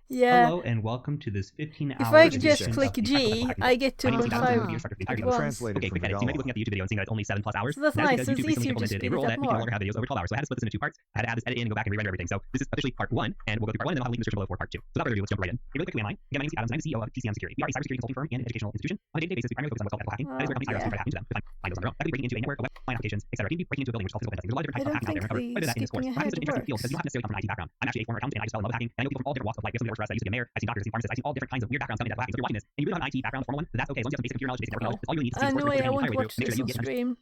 [SPEAKER 1] yeah.
[SPEAKER 9] Hello and welcome to this 15-hour
[SPEAKER 1] If I
[SPEAKER 4] Christy
[SPEAKER 1] just
[SPEAKER 4] says.
[SPEAKER 1] click G, I get
[SPEAKER 9] My name is
[SPEAKER 1] 2.5
[SPEAKER 9] Adam.
[SPEAKER 1] at once.
[SPEAKER 4] Translated
[SPEAKER 9] Okay,
[SPEAKER 4] from
[SPEAKER 9] quick edit. So you might be
[SPEAKER 4] Tagalog.
[SPEAKER 9] looking at the YouTube video and seeing that it's only 7+ hours.
[SPEAKER 1] So that's
[SPEAKER 9] That is
[SPEAKER 1] nice,
[SPEAKER 9] because
[SPEAKER 1] it's
[SPEAKER 9] YouTube recently
[SPEAKER 1] easier to
[SPEAKER 9] implemented
[SPEAKER 1] speed
[SPEAKER 9] a
[SPEAKER 1] it
[SPEAKER 9] rule
[SPEAKER 1] up
[SPEAKER 9] that we can no
[SPEAKER 1] more.
[SPEAKER 9] longer have videos over 12 hours. So I had to split this into 2 parts. I had to add this edit in and go back and rewrite everything. So this is officially part 1, and we'll go through part 1, and then I'll have a link in the description below for part 2. So without further ado, let's jump right in. A really quick online. Again, my name is Adam, and I'm the CEO of TCM Security. We are a cybersecurity consulting firm and an educational institution. On a day-to-day basis, we primarily focus on what's called ethical hacking. That is where companies hire us to try to hack into them to find those on their own. That could be breaking into a network, a website applications, etc. It can be breaking into a building, which is also physical defense. There's a lot of different
[SPEAKER 1] I
[SPEAKER 9] types of
[SPEAKER 1] don't
[SPEAKER 9] hacking out there.
[SPEAKER 1] think
[SPEAKER 9] Quite a bit of that in this course.
[SPEAKER 1] skipping
[SPEAKER 9] But I think it's
[SPEAKER 1] ahead
[SPEAKER 9] an interesting field because you don't have to necessarily come from an IT background. I'm actually a former accountant, and I just fell in love with hacking. And I know people from all different walks of life. We have somebody who works for us. I used to be a mayor. I've seen doctors, I've seen pharmacists, I've seen all different kinds of weird backgrounds coming into hacking. So if you're watching this and you really don't have an IT background, formal one, then that's okay. As long as you have some basic computer knowledge, basic network knowledge, that's all you need to see the
[SPEAKER 1] Anyway, I
[SPEAKER 9] course
[SPEAKER 1] won't
[SPEAKER 9] the
[SPEAKER 1] watch
[SPEAKER 9] entire way through. Make
[SPEAKER 1] this
[SPEAKER 9] sure that you
[SPEAKER 1] on
[SPEAKER 9] get
[SPEAKER 1] stream.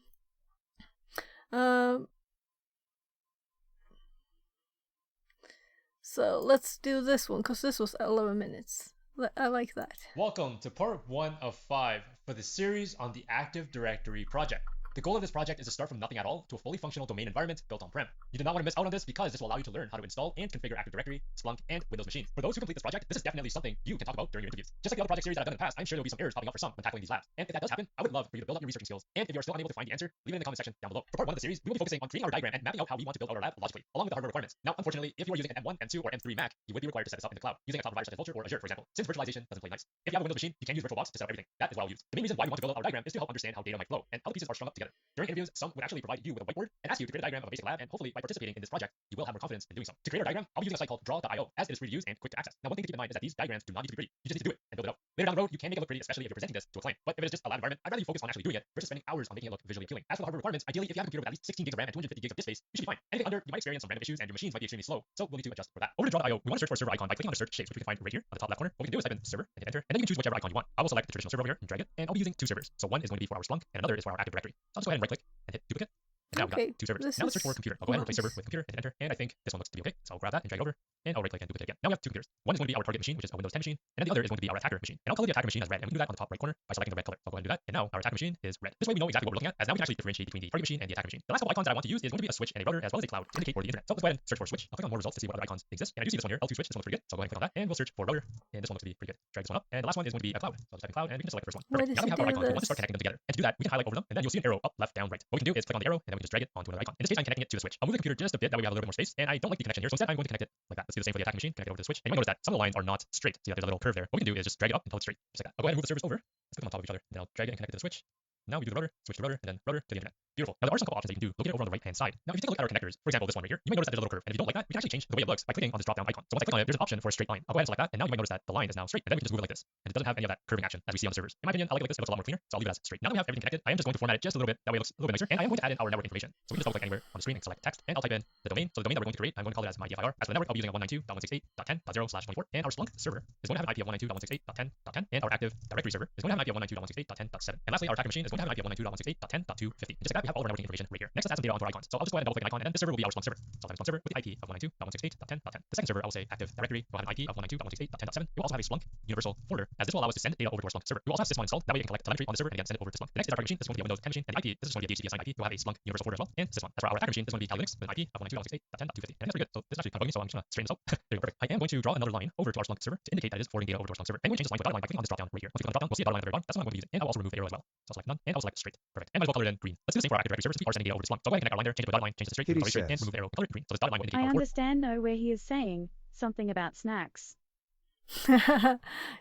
[SPEAKER 1] So let's do this one, because this was 11 minutes. I like that.
[SPEAKER 10] Welcome to part 1 of 5 for the series on the Active Directory project. The goal of this project is to start from nothing at all to a fully functional domain environment built on-prem. You do not want to miss out on this because this will allow you to learn how to install and configure Active Directory, Splunk, and Windows machines. For those who complete this project, this is definitely something you can talk about during your interviews. Just like the other project series that I've done in the past, I'm sure there will be some errors popping up for some when tackling these labs. And if that does happen, I would love for you to build up your researching skills. And if you are still unable to find the answer, leave it in the comment section down below. For part 1 of the series, we will be focusing on creating our diagram and mapping out how we want to build our lab logically, along with the hardware requirements. Now, unfortunately, if you are using an M1, M2, or M3 Mac, you would be required to set this up in the cloud using a cloud provider such as Vultr or Azure, for example, since virtualization doesn't play nice. If you have a Windows machine, you can use VirtualBox to set up everything. That is what I'll use. The main reason why we want to build out our diagram is to help understand how data might flow and how the pieces are strung up together. During interviews, some would actually provide you with a whiteboard and ask you to create a diagram of a basic lab, and hopefully by participating in this project, you will have more confidence in doing so. To create our diagram, I'll be using a site called draw.io, as it is free to use and quick to access. Now, one thing to keep in mind is that these diagrams do not need to be pretty. You just need to do it and build it out. Later down the road, you can make it look pretty, especially if you're presenting this to a client. But if it is just a lab environment, I'd rather you focus on actually doing it versus spending hours on making it look visually appealing. As for the hardware requirements, ideally, if you have a computer with at least 16 gigs of RAM and 250 gigs of disk space, you should be fine. Anything under, you might experience some random issues and your machines might be extremely slow, so we'll need to adjust for that. Over to draw.io, we want to search for a server icon by clicking on the search shapes, which we can find right here on the top left corner. What we can do is type in server and hit enter, and then you can choose whichever icon you want. I will select the traditional server over here and drag it, and I'll be using 2 servers. So one is going to be for our Splunk, and another is for our Active Directory. So I'll just go ahead and right click and hit duplicate. And now we've got 2 servers. Now let's search for computer. I'll go ahead and replace server with computer and hit enter, and I think this one looks to be okay. So I'll grab that and drag it over, and I'll right click and duplicate again. Now we have 2 computers. One is going to be our target machine, which is a Windows 10 machine, and then the other is going to be our attacker machine. And I'll color the attacker machine as red, and we can do that on the top right corner by selecting the red color. So I'll go ahead and do that, and now our attacker machine is red. This way we know exactly what we're looking at, as now we can actually differentiate between the target machine and the attacker machine. The last couple icons that I want to use is going to be a switch and a router, as well as a cloud to indicate for the internet. So let's go ahead and search for switch. I'll click on more results to see what other icons exist, and I do see this one here, L2 switch. This one looks pretty good, so I'll go ahead and click on that, and we'll search for router, and this one looks to be pretty good. Drag this one up, and the last one is going to be a cloud. So I'll just type in cloud, and we can just select the first one. Perfect. Now that we have our icons, we want to start connecting them together. And to do that, we can highlight over them, and then you'll see an arrow up, left, down, right. What we can do is click on the arrow, and then we can just drag it onto another icon. In this case, I'm connecting it to the switch. I'll move the computer just a bit, that way we have a little bit more space, and I don't like the connection here, so instead I'm going to connect it like that. Let's do the same for the attacking machine, connect it over to the switch, and you might notice that some of the lines are not straight. See that there's a little curve there. What we can do is just drag it up until it's straight, just like that. I'll go ahead and move the servers over. Let's click them on top of each other, and then I'll drag it and connect it to the switch. Now we do the router, switch to router, and then router to the internet. Beautiful. Now there are some couple options that you can do located over on the right hand side. Now if you take a look at our connectors, for example this one right here, you might notice that there's a little curve, and if you don't like that, we can actually change the way it looks by clicking on this drop down icon. So once I click on it, there's an option for a straight line. I'll go ahead and select that, and now you might notice that the line is now straight, and then we can just move it like this, and it doesn't have any of that curving action as we see on the servers. In my opinion, I like it like this. It looks a lot more cleaner, so I'll leave it as straight. Now that we have everything connected, I am just going to format it just a little bit, that way it looks a little bit nicer, and I am going to add in our network information. So we can just double click anywhere on the screen and select text, and I'll type in the domain. So the domain that we're going to create, I'm going to call it as my DFIR. As for the network, I'll be using a 192.168.10.0/24, and our Splunk server is going to have an IP of 192.168.10.10, and our Active Directory server is going to have an IP of 192.168.10.7, and lastly our attacker machine is going to have an IP of 192.168.10.250. Just like that, we have all of our networking information right here. Next, let's add some data onto our icons. So I'll just go ahead and double click an icon, and then this server will be our Splunk server. So I'll type Splunk server with the IP of 192.168.10.10. The second server, I will say Active Directory, will have an IP of 192.168.10.7. It will also have a Splunk universal folder, as this will allow us to send data over to our Splunk server. We will also have sysmon installed, that way we can collect telemetry on the server and again send it over to Splunk. The next is our target machine. This is going to be a Windows 10 machine, and the IP, this is going to be a DHCP assigned IP. We'll have a Splunk universal folder as well, and sysmon. As for our attacker machine, this is going to be Kali Linux with an IP of 192.168.10.250. And that's pretty good. So this is actually kind of bugging me, so I'm just going to straighten this out. There you go, perfect. I am going to draw another line over to our Splunk server to indicate that it is forwarding data over to our Splunk server. And we're going to change this line to a dotted line by clicking on this drop down right here. Once we click on the drop down, we'll see a dotted line at the very bottom. That's the one I'm going to use, and I'll also remove the arrow as well. So I'll select none, and I'll select straight. Perfect. And might as well color it in green. Let's do the same for our Active Directory server since we are sending data over to Splunk. So I'll go ahead and connect our line there, change it to a dotted line, change it to straight, color it straight, and remove the arrow, color it green. So this dotted line will indicate
[SPEAKER 7] I
[SPEAKER 10] our forward.
[SPEAKER 7] understand though where he is saying something about snacks.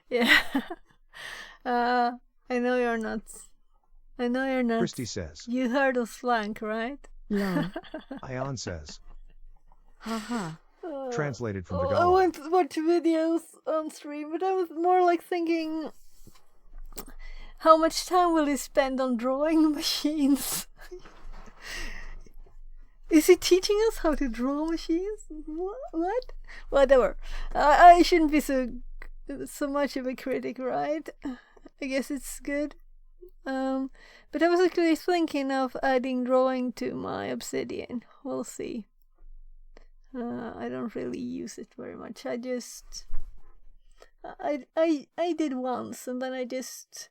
[SPEAKER 1] Yeah. I know you're nuts. I know you're nuts.
[SPEAKER 4] Christy says.
[SPEAKER 1] You heard of Splunk, right?
[SPEAKER 5] Lol.
[SPEAKER 4] Ion says.
[SPEAKER 5] Haha.
[SPEAKER 4] Translated from
[SPEAKER 1] I
[SPEAKER 4] Tagalog.
[SPEAKER 1] want to watch videos on stream, but I was more like thinking, how much time will he spend on drawing machines? Is he teaching us how to draw machines? What? Whatever. I shouldn't be so much of a critic, right? I guess it's good. But I was actually thinking of adding drawing to my Obsidian. We'll see. I don't really use it very much. I did once, and then I just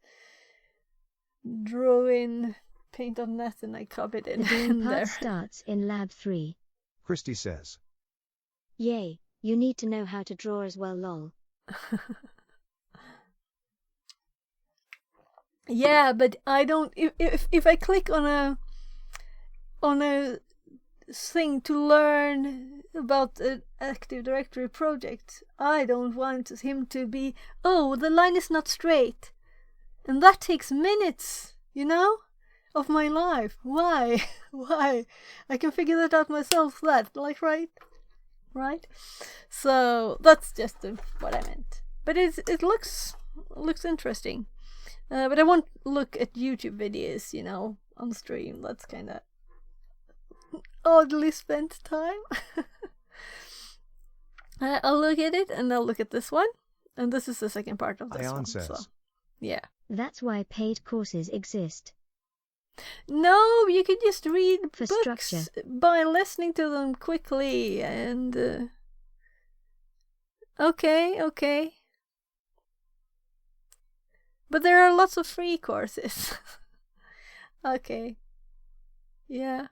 [SPEAKER 1] drew in Paint.net and I copied it
[SPEAKER 8] The
[SPEAKER 1] in
[SPEAKER 8] part
[SPEAKER 1] there.
[SPEAKER 8] starts in Lab 3.
[SPEAKER 4] Christy says.
[SPEAKER 8] Yay, you need to know how to draw as well lol.
[SPEAKER 1] Yeah, but I don't. If I click on a thing to learn about an Active Directory project. I don't want him to be, oh, the line is not straight. And that takes minutes, of my life. Why? Why? I can figure that out myself, right? Right? So that's just what I meant. But it looks interesting. But I won't look at YouTube videos, on stream. That's kind of oddly spent time. I'll look at it, and I'll look at this one. And this is the second part of this
[SPEAKER 4] Ion
[SPEAKER 1] one.
[SPEAKER 4] says.
[SPEAKER 1] So, yeah.
[SPEAKER 8] That's why paid courses exist.
[SPEAKER 1] No, you can just read
[SPEAKER 8] For
[SPEAKER 1] books
[SPEAKER 8] structure.
[SPEAKER 1] by listening to them quickly and... Okay. But there are lots of free courses. Okay. Yeah.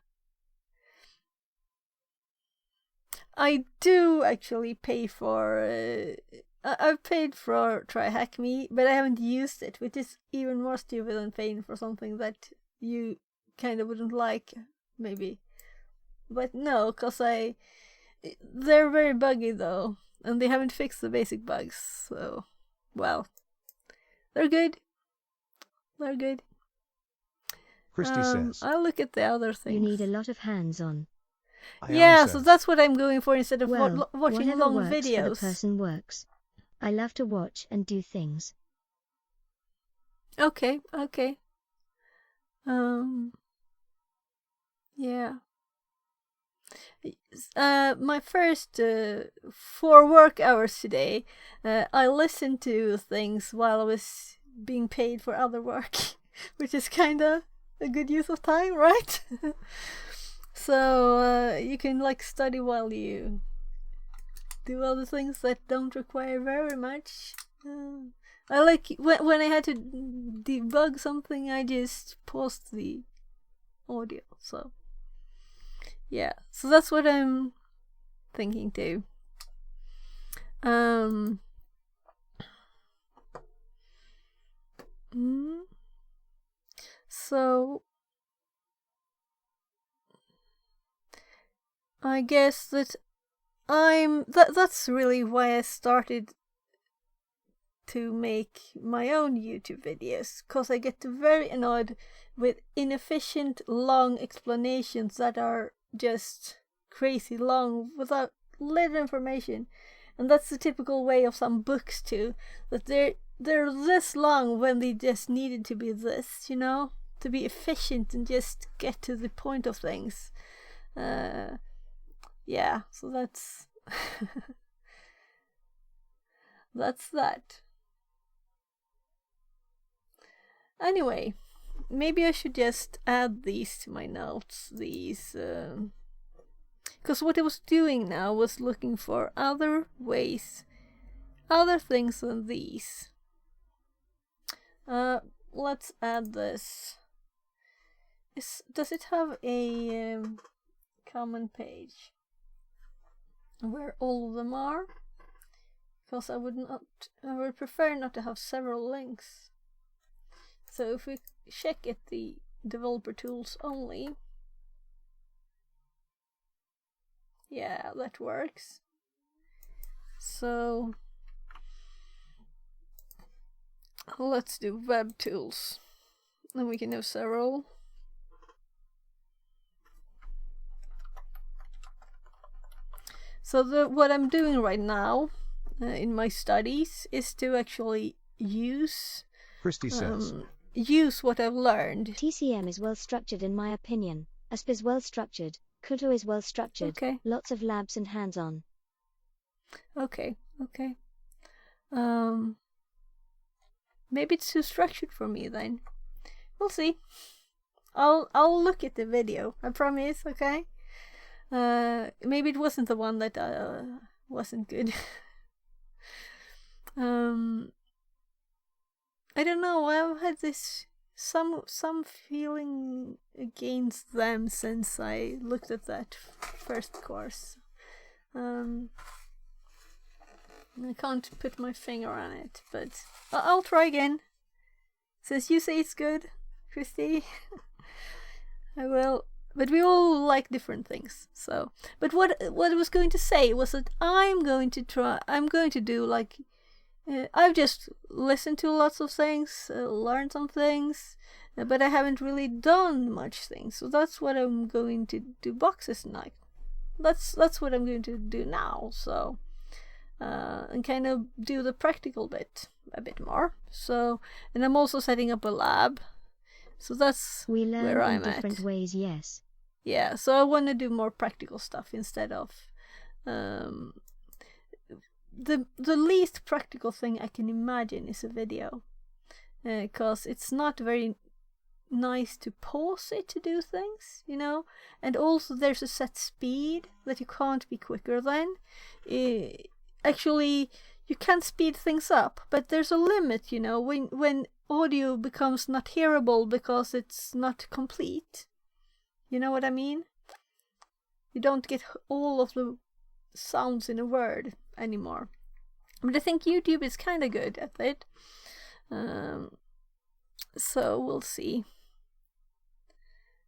[SPEAKER 1] I do actually pay for... I've paid for TryHackMe, but I haven't used it, which is even more stupid than paying for something that you kind of wouldn't like, maybe. But no, because they're very buggy though, and they haven't fixed the basic bugs, so, well, they're good. They're good.
[SPEAKER 4] Christy says.
[SPEAKER 1] I'll look at the other things.
[SPEAKER 8] You need a lot of hands-on.
[SPEAKER 4] Ion
[SPEAKER 1] Yeah,
[SPEAKER 4] says.
[SPEAKER 1] so that's what I'm going for instead of
[SPEAKER 8] Well,
[SPEAKER 1] watching
[SPEAKER 8] whatever
[SPEAKER 1] long
[SPEAKER 8] works for the
[SPEAKER 1] videos.
[SPEAKER 8] person works. I love to watch and do things.
[SPEAKER 1] Okay. Yeah. My first 4 work hours today, I listened to things while I was being paid for other work, which is kind of a good use of time, right? So you can study while you do other things that don't require very much. I like when I had to debug something, I just paused the audio. So yeah, so that's what I'm thinking too. So I guess that that's really why I started to make my own YouTube videos, because I get very annoyed with inefficient long explanations that are just crazy long without little information. And that's the typical way of some books too, that they're this long when they just needed to be this, to be efficient and just get to the point of things. Yeah, so that's that's that. Anyway, maybe I should just add these to my notes, because what I was doing now was looking for other ways, other things than these. Let's add this. Does it have a common page where all of them are? Because I would prefer not to have several links. So if we check at the developer tools only, yeah, that works. So let's do web tools, then we can have several. So what I'm doing right now in my studies is to actually use
[SPEAKER 4] Christy says.
[SPEAKER 1] Use what I've learned.
[SPEAKER 8] TCM is well structured in my opinion. ASP is well structured. Kuto is well structured.
[SPEAKER 1] Okay.
[SPEAKER 8] Lots of labs and hands-on.
[SPEAKER 1] Okay. Maybe it's too structured for me then. We'll see. I'll look at the video. I promise. Okay. Maybe it wasn't the one that wasn't good. I don't know. I've had this some feeling against them since I looked at that first course. I can't put my finger on it, but I'll try again. Since you say it's good, Christy, I will but we all like different things. So, but what I was going to say was that I'm going to do like, I've just listened to lots of things, learned some things, but I haven't really done much things. So that's what I'm going to do boxes night. That's what I'm going to do now. So, and kind of do the practical bit a bit more. So, and I'm also setting up a lab. So that's
[SPEAKER 8] We learn
[SPEAKER 1] where
[SPEAKER 8] in
[SPEAKER 1] I'm
[SPEAKER 8] different
[SPEAKER 1] at.
[SPEAKER 8] ways, yes.
[SPEAKER 1] Yeah, so I want to do more practical stuff instead of the least practical thing I can imagine is a video, because it's not very nice to pause it to do things, you know, and also there's a set speed that you can't be quicker than. Actually, you can speed things up, but there's a limit, you know, when audio becomes not hearable because it's not complete. You know what I mean? You don't get all of the sounds in a word anymore. But I think YouTube is kind of good at it. So we'll see.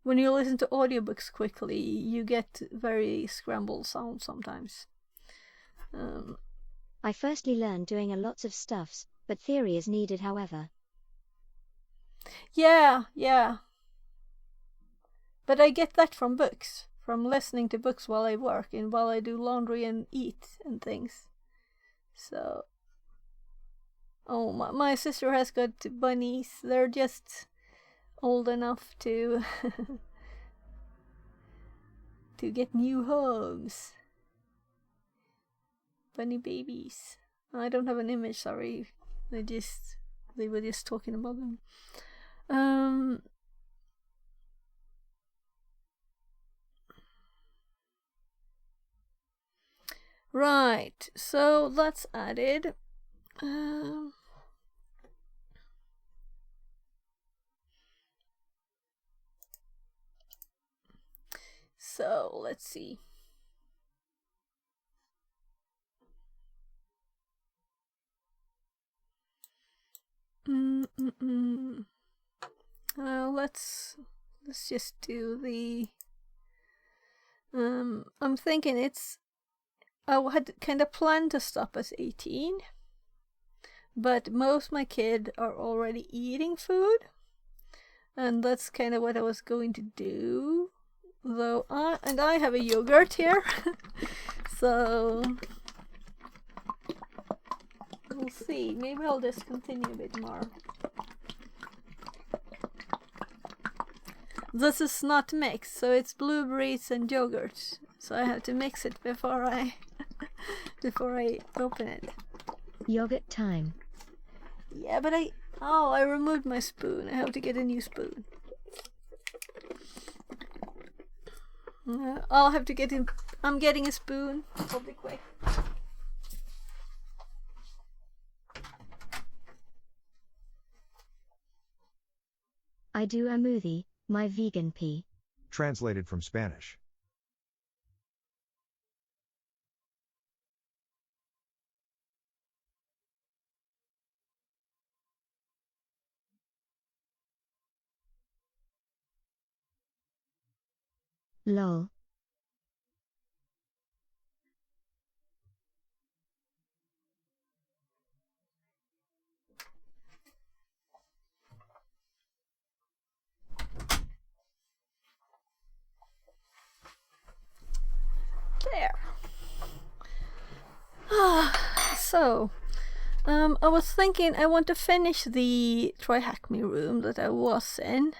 [SPEAKER 1] When you listen to audiobooks quickly, you get very scrambled sounds sometimes.
[SPEAKER 8] I firstly learned doing a lots of stuffs, but theory is needed however.
[SPEAKER 1] Yeah. But I get that from books, from listening to books while I work and while I do laundry and eat and things. So, oh, my sister has got bunnies. They're just old enough to to get new homes. Bunny babies. I don't have an image, sorry. They were just talking about them. Right, so that's added. So let's see. Let's just do the. I'm thinking I had kind of planned to stop at 18, but most of my kids are already eating food, and that's kind of what I was going to do. Though I have a yogurt here, so we'll see. Maybe I'll just continue a bit more. This is not mixed, so it's blueberries and yogurt. So I have to mix it before I open it.
[SPEAKER 8] Yogurt time.
[SPEAKER 1] Yeah, but I removed my spoon. I have to get a new spoon. I'll have to get in. I'm getting a spoon. I'll be quick.
[SPEAKER 8] I do a smoothie, my vegan pea.
[SPEAKER 4] Translated from Spanish.
[SPEAKER 8] Lol.
[SPEAKER 1] There. So, I was thinking I want to finish the Try Hack Me room that I was in,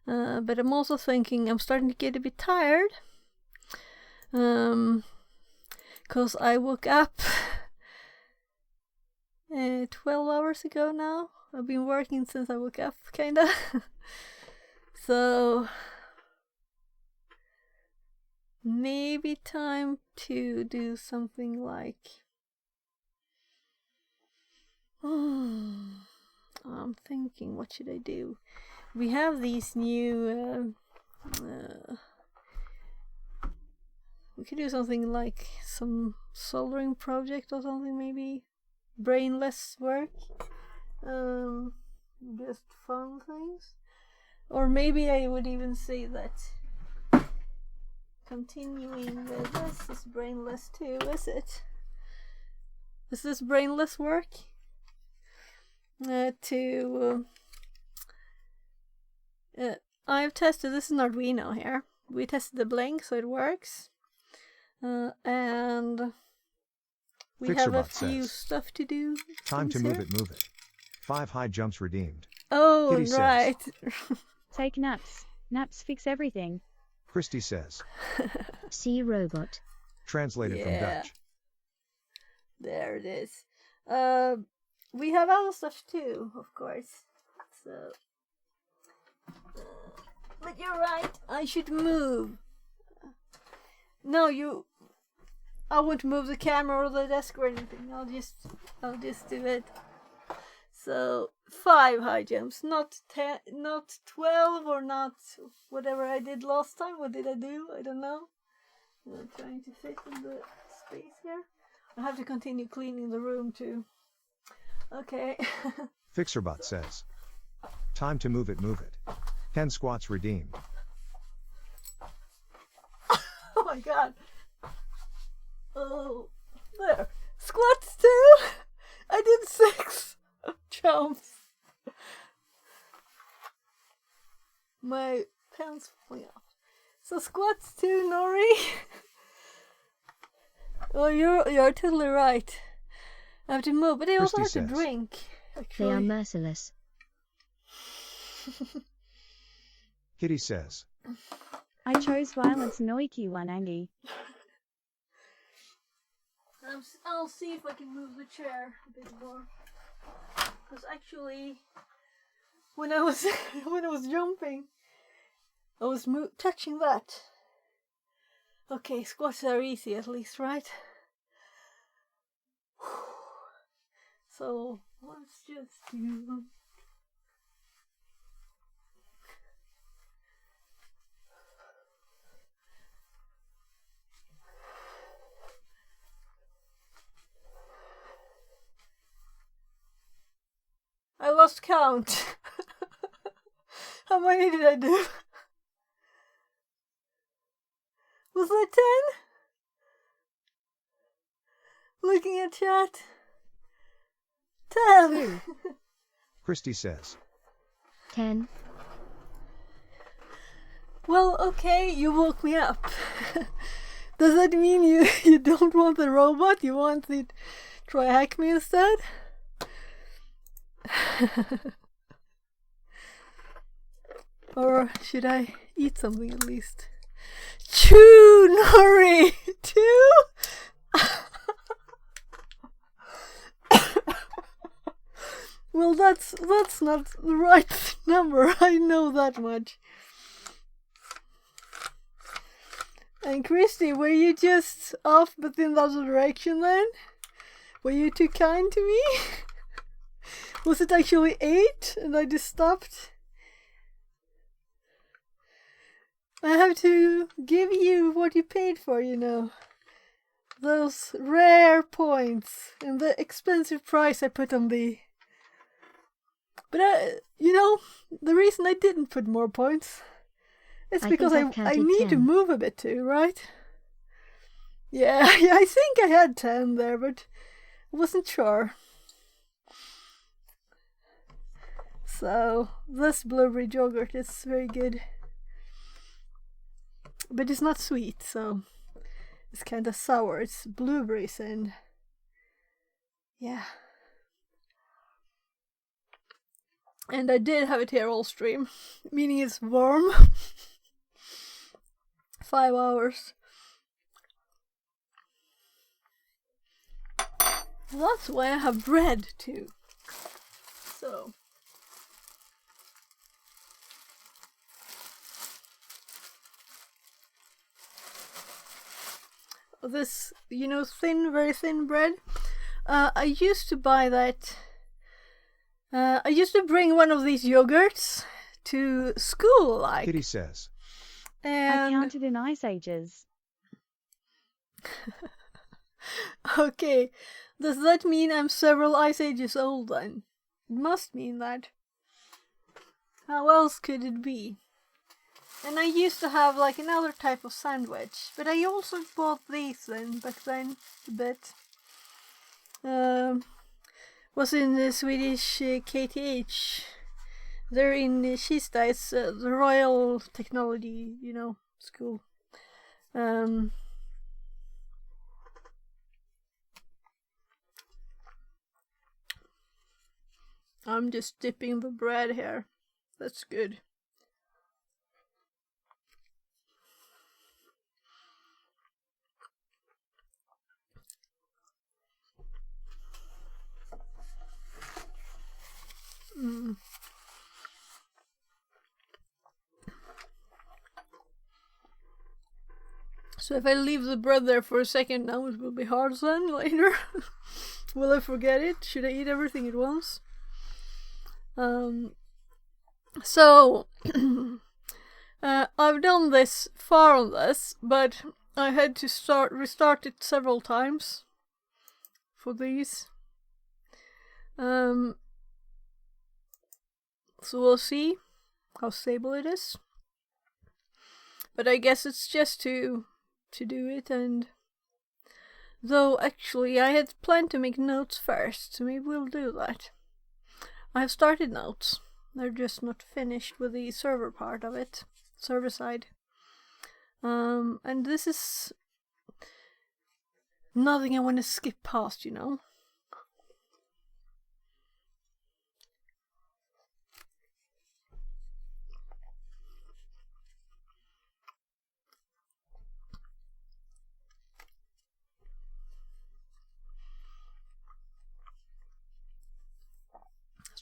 [SPEAKER 1] but I'm also thinking I'm starting to get a bit tired, because I woke up 12 hours ago now. I've been working since I woke up, kinda. So maybe time to do something like I'm thinking, what should I do? We have these new we could do something like some soldering project or something, maybe brainless work, just fun things. Or maybe I would even say that continuing with this is brainless too, is it? Is this brainless work? I've tested, this is an Arduino here. We tested the Blink, so it works. And we have a
[SPEAKER 4] Fixerbot
[SPEAKER 1] few
[SPEAKER 4] says,
[SPEAKER 1] stuff to do.
[SPEAKER 4] Time to
[SPEAKER 1] things
[SPEAKER 4] move
[SPEAKER 1] here.
[SPEAKER 4] it, move it. 5 high jumps redeemed.
[SPEAKER 1] Oh,
[SPEAKER 4] Kitty says.
[SPEAKER 1] right.
[SPEAKER 7] Take naps. Naps fix everything.
[SPEAKER 4] Christy says.
[SPEAKER 8] See robot.
[SPEAKER 4] Translated from
[SPEAKER 1] Yeah.
[SPEAKER 4] Dutch.
[SPEAKER 1] There it is. We have other stuff too, of course. So, but you're right. I should move. No, I won't move the camera or the desk or anything. I'll just do it. So 5 high jumps, not 10, not 12, or not whatever I did last time. What did I do? I don't know. I'm trying to fit in the space here. I have to continue cleaning the room too. Okay.
[SPEAKER 4] Fixerbot says. Time to move it, move it. 10 squats redeemed.
[SPEAKER 1] Oh my god. Oh, there. Squats too. I did 6 jumps. My pants falling off. So squats too, Nori. Oh, you're totally right. I have to move, but I also
[SPEAKER 4] Christy
[SPEAKER 1] have to
[SPEAKER 4] says.
[SPEAKER 1] drink.
[SPEAKER 8] They
[SPEAKER 1] Actually.
[SPEAKER 8] are merciless.
[SPEAKER 4] Kitty says.
[SPEAKER 7] I chose violence Noiki Wanangi.
[SPEAKER 1] I'll see if I can move the chair a bit more. Because actually, when I was jumping, I was touching that. Okay, squats are easy at least, right? So let's just do. I lost count. How many did I do? Was that 10? Looking at chat. 10.
[SPEAKER 4] Christy says.
[SPEAKER 8] 10.
[SPEAKER 1] Well, okay, you woke me up. Does that mean you don't want the robot? You want the try hack me instead? Or should I eat something at least? Chew, Nori! 2? Well, that's not the right number. I know that much. And Christy, were you just off but in the other direction then? Were you too kind to me? Was it actually 8 and I just stopped? I have to give you what you paid for, you know. Those rare points and the expensive price I put on the... But the reason I didn't put more points is because I need to move a bit too, right? Yeah, I think I had 10 there, but I wasn't sure. So, this blueberry yogurt is very good. But it's not sweet, so it's kind of sour. It's blueberries and... yeah. And I did have it here all stream, meaning it's warm. 5 hours. That's why I have bread too. So. This, thin, very thin bread. I used to buy that. I used to bring one of these yogurts to school, like.
[SPEAKER 4] Kitty says.
[SPEAKER 1] And
[SPEAKER 7] I counted in ice ages.
[SPEAKER 1] Okay, does that mean I'm several ice ages old then? It must mean that. How else could it be? And I used to have like another type of sandwich, but I also bought these then back then a bit. Was in the Swedish KTH. They're in Kista. It's the Royal Technology, school. I'm just dipping the bread here. That's good. So if I leave the bread there for a second now, it will be hard then later. Will I forget it? Should I eat everything at once? So I've done this far on this, but I had to restart it several times for these. So we'll see how stable it is. But I guess it's just to do it, and though actually I had planned to make notes first, so maybe we'll do that. I have started notes. They're just not finished with the server part of it, server side. And this is nothing I want to skip past,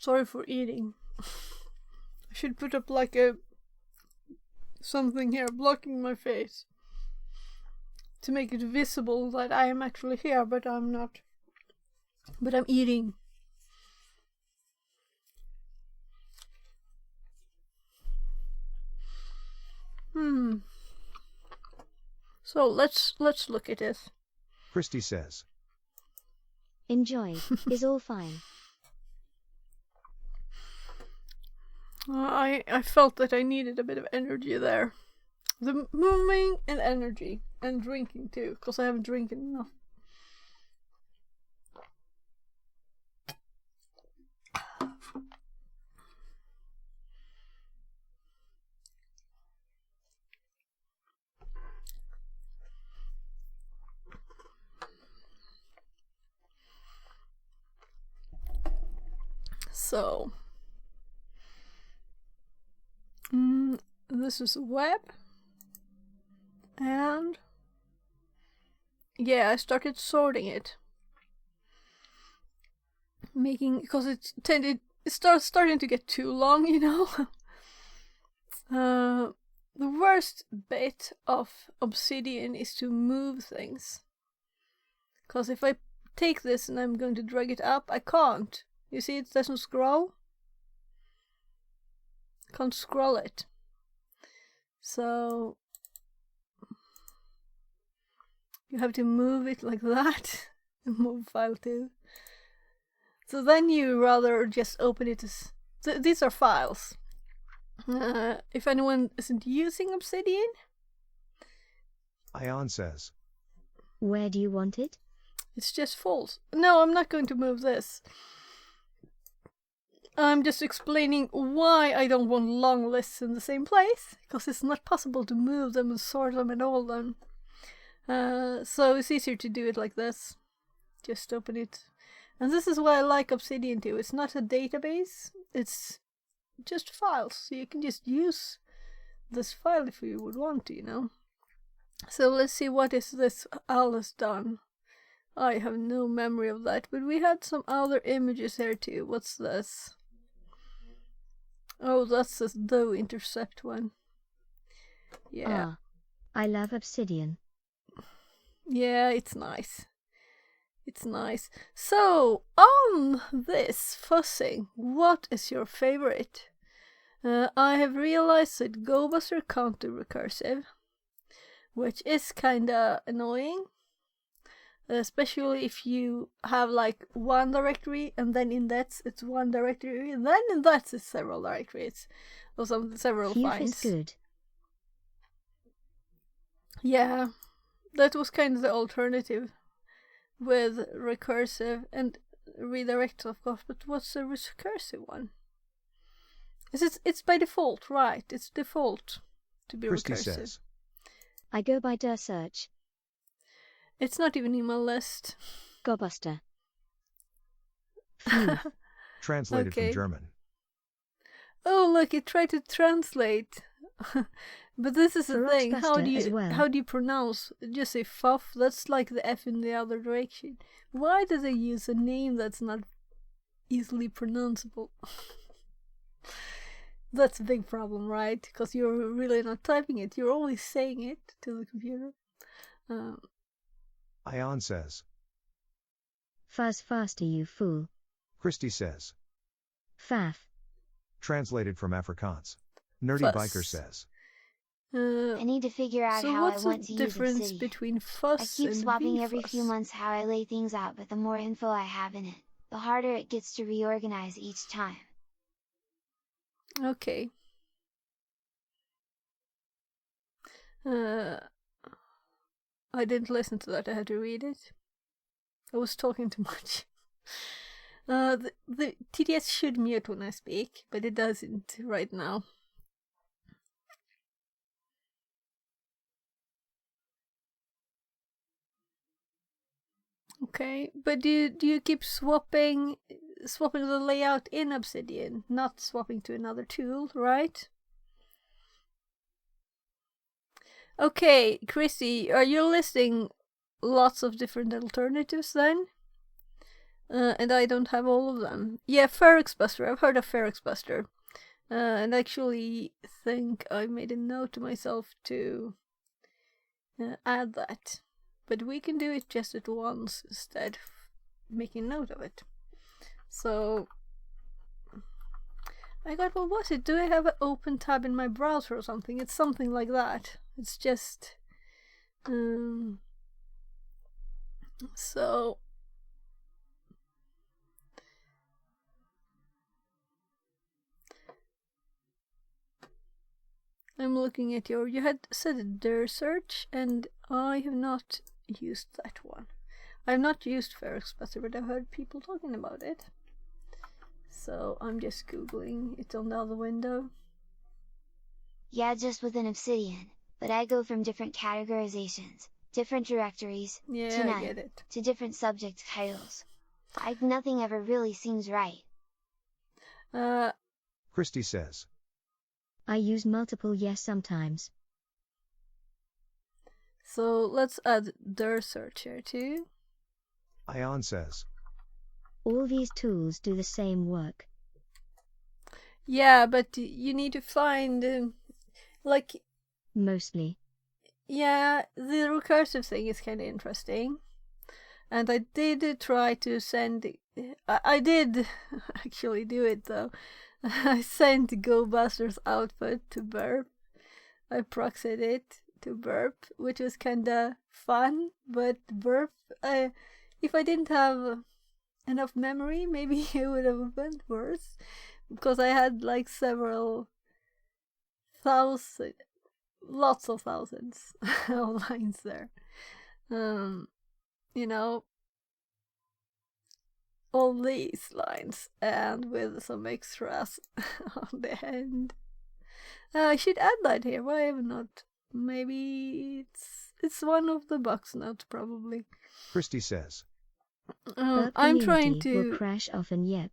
[SPEAKER 1] Sorry for eating. I should put up like something here blocking my face to make it visible that I am actually here, but I'm not. But I'm eating. So let's look at this.
[SPEAKER 4] Christy says.
[SPEAKER 8] Enjoy. Is all fine.
[SPEAKER 1] I felt that I needed a bit of energy there. The moving and energy. And drinking too, because I haven't drinking enough. So this is web, and yeah, I started sorting it, because it starts starting to get too long, The worst bit of Obsidian is to move things, because if I take this and I'm going to drag it up, I can't. You see, it doesn't scroll. Can't scroll it. So you have to move it like that. Move file too. So then you rather just open it as... these are files. If anyone isn't using Obsidian.
[SPEAKER 4] Ion says.
[SPEAKER 8] Where do you want it?
[SPEAKER 1] It's just false. No, I'm not going to move this. I'm just explaining why I don't want long lists in the same place, because it's not possible to move them and sort them and all them. So it's easier to do it like this. Just open it. And this is why I like Obsidian too. It's not a database, it's just files. So you can just use this file if you would want to, So let's see, what is this Alice done? I have no memory of that, but we had some other images here too. What's this? Oh, that's the Doe intercept one. Yeah.
[SPEAKER 8] I love Obsidian.
[SPEAKER 1] Yeah, it's nice. It's nice. So, on this fuzzing, what is your favorite? I have realized that GoBus are counter-recursive, which is kinda annoying. Especially if you have like one directory and then in that it's one directory and then in that it's several directories or several
[SPEAKER 8] Fufe
[SPEAKER 1] finds.
[SPEAKER 8] is good.
[SPEAKER 1] Yeah, that was kind of the alternative with recursive and redirect, of course. But what's the recursive one? It's by default, right? It's default to be
[SPEAKER 4] Christy
[SPEAKER 1] recursive.
[SPEAKER 4] says.
[SPEAKER 8] I go by der search.
[SPEAKER 1] It's not even in my list.
[SPEAKER 8] Gobuster.
[SPEAKER 4] Translated
[SPEAKER 1] Okay.
[SPEAKER 4] from German.
[SPEAKER 1] Oh, look! It tried to translate. But this is the
[SPEAKER 8] For
[SPEAKER 1] thing. How
[SPEAKER 8] Oxbuster
[SPEAKER 1] do
[SPEAKER 8] as
[SPEAKER 1] you
[SPEAKER 8] well.
[SPEAKER 1] how do you pronounce? Just say fuff. That's like the F in the other direction. Why do they use a name that's not easily pronounceable? That's a big problem, right? Because you're really not typing it. You're only saying it to the computer.
[SPEAKER 4] Ion says.
[SPEAKER 8] Fuzz faster, you fool.
[SPEAKER 4] Christy says.
[SPEAKER 8] Faff.
[SPEAKER 4] Translated from Afrikaans. Nerdy
[SPEAKER 1] Fuss.
[SPEAKER 4] Biker says.
[SPEAKER 3] I need to figure out
[SPEAKER 1] So
[SPEAKER 3] how I
[SPEAKER 1] what's
[SPEAKER 3] want
[SPEAKER 1] the
[SPEAKER 3] to use
[SPEAKER 1] difference
[SPEAKER 3] Obsidian.
[SPEAKER 1] between
[SPEAKER 3] I
[SPEAKER 1] fuss
[SPEAKER 3] keep
[SPEAKER 1] and
[SPEAKER 3] swapping every
[SPEAKER 1] VFuss?
[SPEAKER 3] few months how I lay things out, but the more info I have in it, the harder it gets to reorganize each time.
[SPEAKER 1] Okay. I didn't listen to that. I had to read it. I was talking too much. The TDS should mute when I speak, but it doesn't right now. Okay, but do you keep swapping the layout in Obsidian, not swapping to another tool, right? Okay, Chrissy, are you listing lots of different alternatives then? And I don't have all of them. Yeah, FerrixBuster. I've heard of FerrixBuster. And I actually think I made a note to myself to add that. But we can do it just at once instead of making note of it. So I got, what was it? Do I have an open tab in my browser or something? It's something like that. It's just so I'm looking at you had said der search, and I have not used that one. I've not used FerrixBuster, but I've heard people talking about it. So I'm just googling it on the other window.
[SPEAKER 3] Yeah, just within Obsidian, but I go from different categorizations, different directories,
[SPEAKER 1] Yeah,
[SPEAKER 3] to
[SPEAKER 1] I
[SPEAKER 3] none,
[SPEAKER 1] get it.
[SPEAKER 3] to different subject titles. Nothing ever really seems right.
[SPEAKER 4] Christy says.
[SPEAKER 8] I use multiple yes sometimes.
[SPEAKER 1] So let's add der search here too.
[SPEAKER 4] Ion says.
[SPEAKER 8] All these tools do the same work.
[SPEAKER 1] Yeah, but you need to find like
[SPEAKER 8] Mostly.
[SPEAKER 1] yeah, the recursive thing is kind of interesting. And I did try to send I did actually do it though. I sent GoBuster's output to Burp. I proxied it to Burp, which was kinda fun, but Burp, if I didn't have enough memory, maybe it would have went worse. Because I had like several thousand, lots of thousands of lines there. You know, all these lines and with some extras on the end. I should add that here. Why have I not? Maybe it's one of the box notes probably.
[SPEAKER 4] Christy says.
[SPEAKER 1] I'm trying to
[SPEAKER 8] will crash often. Yep.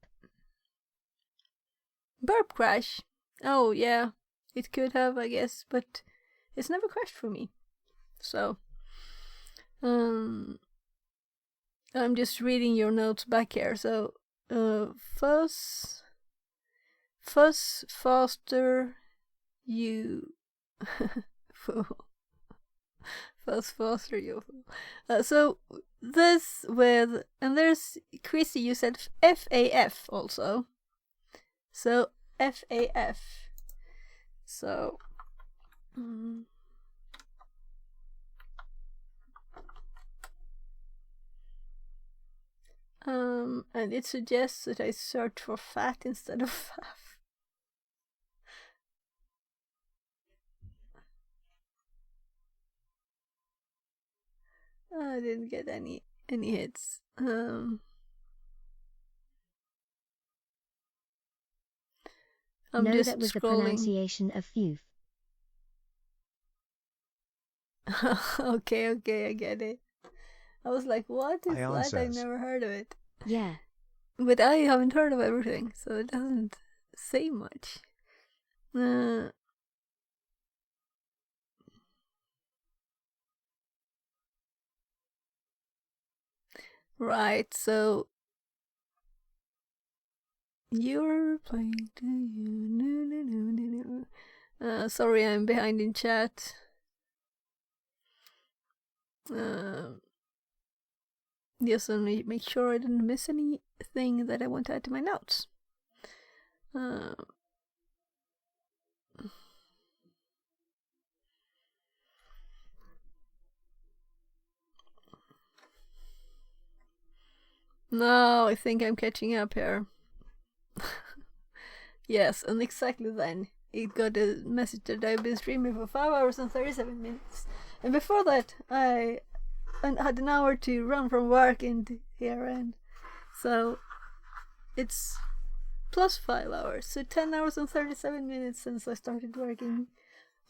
[SPEAKER 1] Burp crash. Oh yeah, it could have, I guess, but it's never crashed for me. So I'm just reading your notes back here. So, fuss faster, you fool. Fuss faster, you fool. So this with, and there's Chrissy. You said FAF also. So FAF. So. And it suggests that I search for fat instead of faff. I didn't get any hits. I'm
[SPEAKER 8] no,
[SPEAKER 1] just
[SPEAKER 8] that was the
[SPEAKER 1] scrolling.
[SPEAKER 8] pronunciation of Fuf.
[SPEAKER 1] Okay, I get it. I was like, what is
[SPEAKER 4] Ion
[SPEAKER 1] that? I
[SPEAKER 4] says.
[SPEAKER 1] never heard of it.
[SPEAKER 8] Yeah.
[SPEAKER 1] But I haven't heard of everything, so it doesn't say much. Right, so you're playing to you. Sorry, I'm behind in chat. Just want to make sure I didn't miss anything that I want to add to my notes. No, I think I'm catching up here. Yes, and exactly then it got a message that I've been streaming for 5 hours and 37 minutes. And before that, I had an hour to run from work into here, and so it's plus 5 hours. So 10 hours and 37 minutes since I started working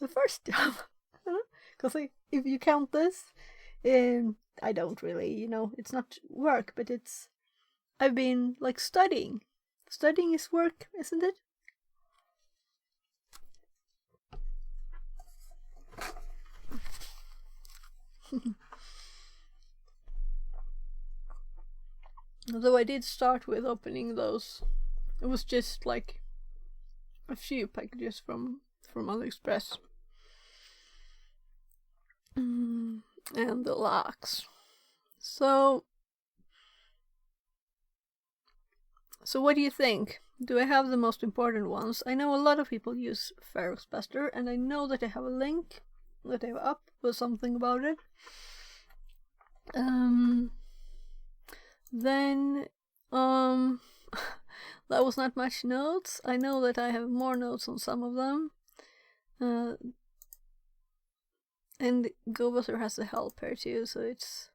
[SPEAKER 1] the first job. Because if you count this, I don't really, it's not work, but I've been like studying. Studying is work, isn't it? Although I did start with opening those. It was just like a few packages from AliExpress. And the locks. So what do you think? Do I have the most important ones? I know a lot of people use Ferox Buster, and I know that I have a link that I have up with something about it. Then that was not much notes. I know that I have more notes on some of them. And GoBuster has a helper too, so it's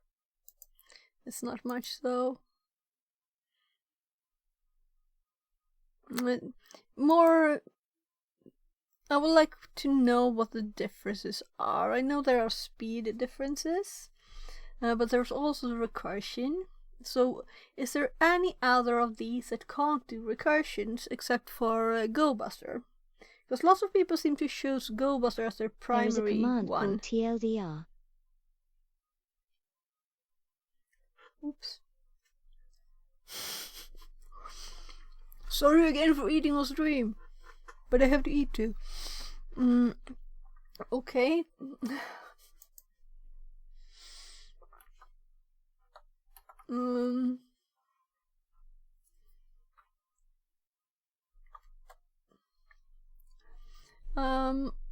[SPEAKER 1] not much though. More, I would like to know what the differences are. I know there are speed differences, but there's also recursion. So is there any other of these that can't do recursions except for GoBuster? Because lots of people seem to choose GoBuster as their primary
[SPEAKER 8] There is a command
[SPEAKER 1] one.
[SPEAKER 8] called TLDR.
[SPEAKER 1] Oops. Sorry again for eating on stream, but I have to eat too. Okay.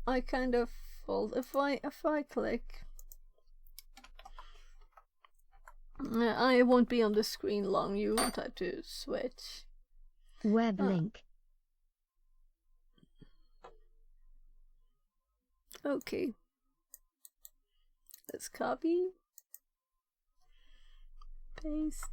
[SPEAKER 1] I kind of fold if I click. I won't be on the screen long. You won't have to switch.
[SPEAKER 8] Web link.
[SPEAKER 1] Okay. Let's copy. Paste.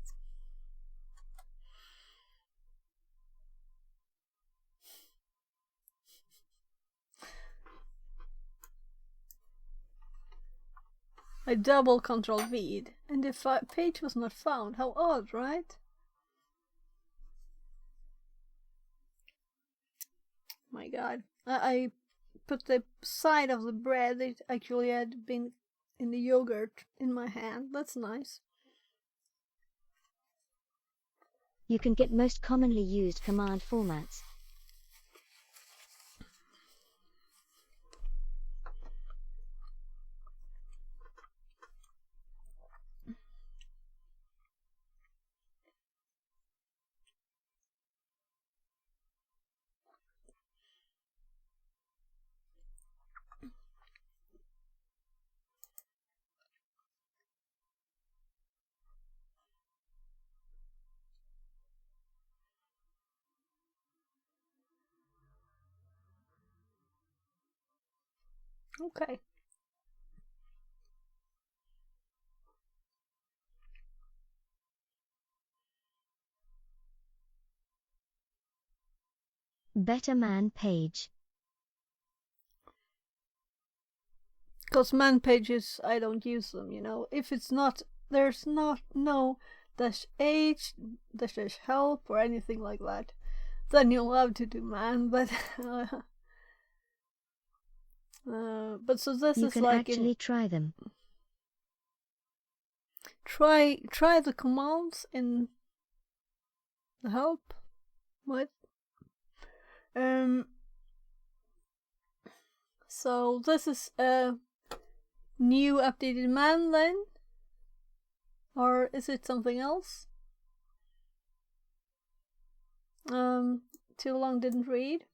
[SPEAKER 1] I double Control V'd, and the page was not found. How odd, right? My god. I put the side of the bread that actually had been in the yogurt in my hand. That's nice.
[SPEAKER 8] You can get most commonly used command formats.
[SPEAKER 1] Okay.
[SPEAKER 8] Better man page.
[SPEAKER 1] Because man pages, I don't use them, you know. If it's not, there's not no -h, -help or anything like that, then you'll have to do man, but but so this
[SPEAKER 8] You
[SPEAKER 1] is
[SPEAKER 8] can
[SPEAKER 1] like
[SPEAKER 8] actually try them.
[SPEAKER 1] try the commands in the help. What? So this is a new updated man then? Or is it something else? Too long didn't read.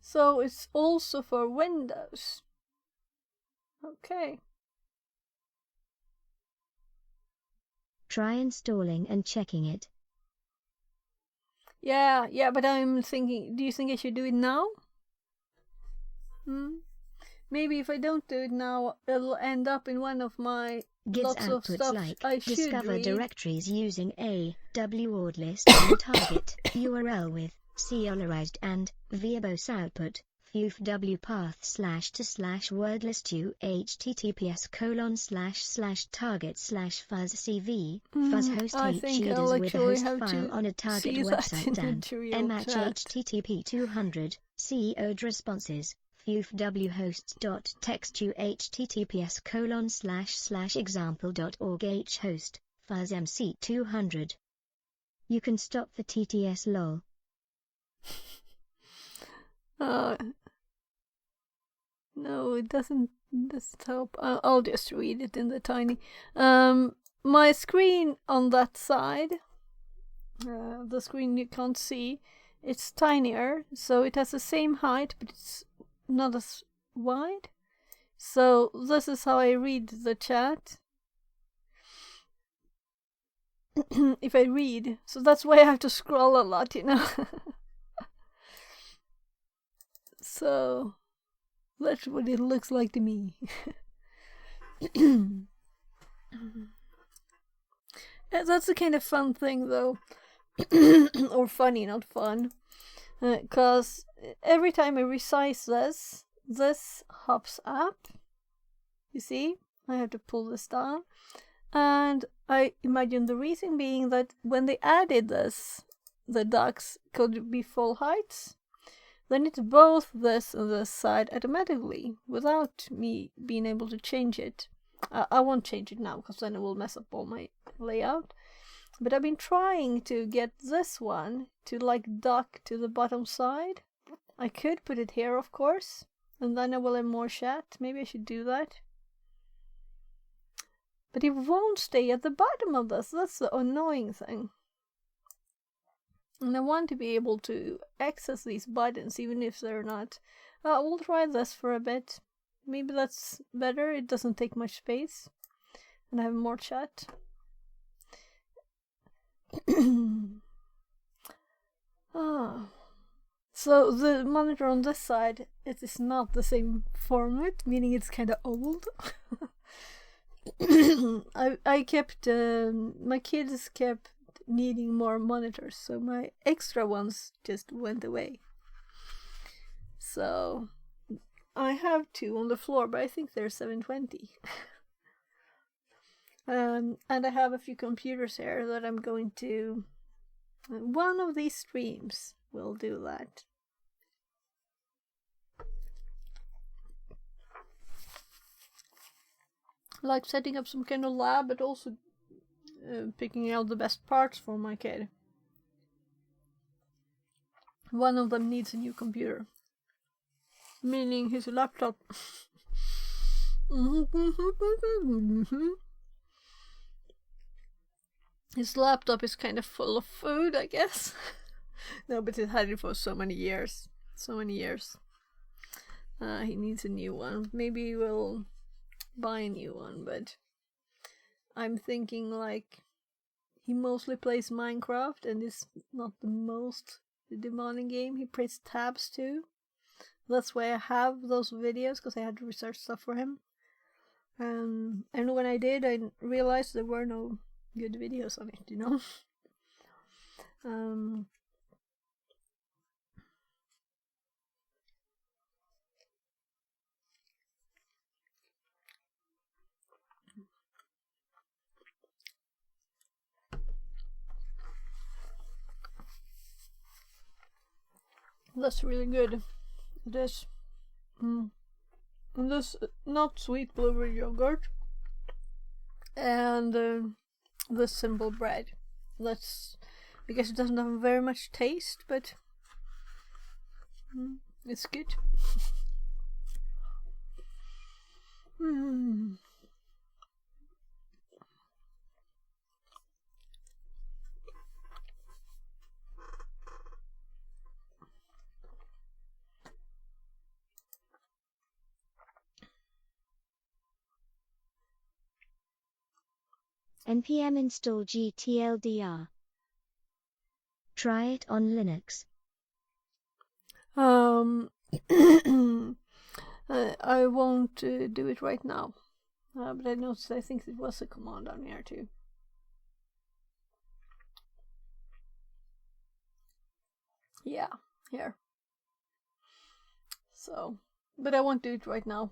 [SPEAKER 1] So it's also for Windows. Okay.
[SPEAKER 8] Try installing and checking it.
[SPEAKER 1] Yeah, but I'm thinking, do you think I should do it now? Maybe if I don't do it now, it'll end up in one of my
[SPEAKER 8] Gives
[SPEAKER 1] lots of
[SPEAKER 8] outputs
[SPEAKER 1] stuff
[SPEAKER 8] like
[SPEAKER 1] I should
[SPEAKER 8] discover
[SPEAKER 1] read.
[SPEAKER 8] directories using a word list and target URL with serialized and verbose output. FUFW path /to/wordlist to https://target/fuzz-cv fuzz-host
[SPEAKER 1] I
[SPEAKER 8] H
[SPEAKER 1] think
[SPEAKER 8] readers
[SPEAKER 1] I'll
[SPEAKER 8] with a
[SPEAKER 1] actually
[SPEAKER 8] host
[SPEAKER 1] have
[SPEAKER 8] file
[SPEAKER 1] to
[SPEAKER 8] on a target
[SPEAKER 1] see that
[SPEAKER 8] website
[SPEAKER 1] in the
[SPEAKER 8] and
[SPEAKER 1] tutorial
[SPEAKER 8] match
[SPEAKER 1] chat.
[SPEAKER 8] http 200 COD responses. FUFWhosts.txt to https://example.org host fuzz MC 200. You can stop the TTS lol.
[SPEAKER 1] No, it doesn't help. I'll just read it in the tiny. My screen on that side, the screen you can't see, it's tinier, so it has the same height, but it's not as wide. So this is how I read the chat. If I read, so that's why I have to scroll a lot, you know. So that's what it looks like to me. That's a kind of fun thing, though. Or funny, not fun. Because every time I resize this hops up. You see? I have to pull this down. And I imagine the reason being that when they added this, the ducks could be full heights. Then it's both this and this side automatically, without me being able to change it. I won't change it now, because then it will mess up all my layout. But I've been trying to get this one to like duck to the bottom side. I could put it here, of course, and then I will have more chat. Maybe I should do that. But it won't stay at the bottom of this. That's the annoying thing. And I want to be able to access these buttons even if they're not. We'll try this for a bit. Maybe that's better. It doesn't take much space. And I have more chat. So the monitor on this side, it is not the same format, meaning it's kind of old. I kept, my kids kept needing more monitors, so my extra ones just went away. So I have two on the floor, but I think they're 720. And I have a few computers here that I'm going to, one of these streams will do that. Like setting up some kind of lab, but also picking out the best parts for my kid. One of them needs a new computer, meaning his laptop. His laptop is kind of full of food, I guess. No, but he had it for so many years. He needs a new one. Maybe we'll buy a new one, but I'm thinking like he mostly plays Minecraft and is not the most the demonic game. He pressed tabs too. That's why I have those videos, because I had to research stuff for him. And when I did, I realized there were no good videos on it, you know. That's really good. It is. And this not sweet blueberry yogurt, and the simple bread. That's because it doesn't have very much taste, but it's good.
[SPEAKER 8] npm install GTLDR. Try it on Linux.
[SPEAKER 1] I won't do it right now, but I noticed, I think it was a command down here too. Yeah, here. So, but I won't do it right now.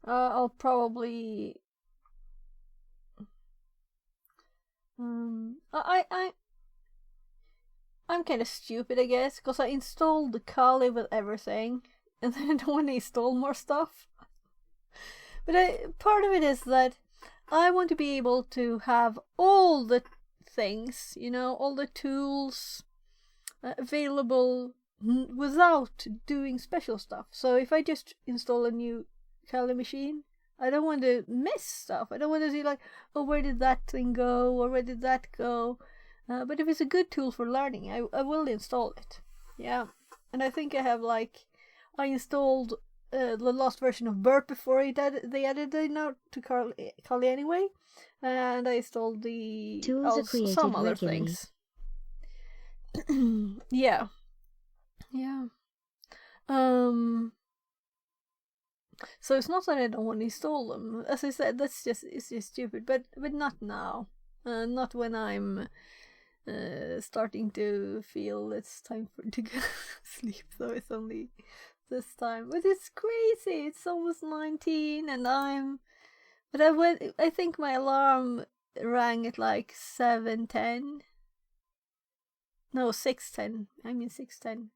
[SPEAKER 1] I'll probably I'm kind of stupid, I guess, because I installed the Kali with everything, and then I don't want to install more stuff. But part of it is that I want to be able to have all the things, you know, all the tools available without doing special stuff. So if I just install a new Kali machine, I don't want to miss stuff. I don't want to see like, oh, where did that thing go, or where did that go? But if it's a good tool for learning, I will install it. Yeah, and I think I have I installed the last version of Burp before they added it now to Kali anyway, and I installed the
[SPEAKER 8] Tools are created
[SPEAKER 1] some other
[SPEAKER 8] regularly.
[SPEAKER 1] things. Yeah. So it's not that I don't want to install them. As I said, it's just stupid. But not now. Not when I'm starting to feel it's time to go sleep. So it's only this time. But it's crazy. It's almost 19, and But I think my alarm rang at 7:10. No, 6:10. I mean 6:10.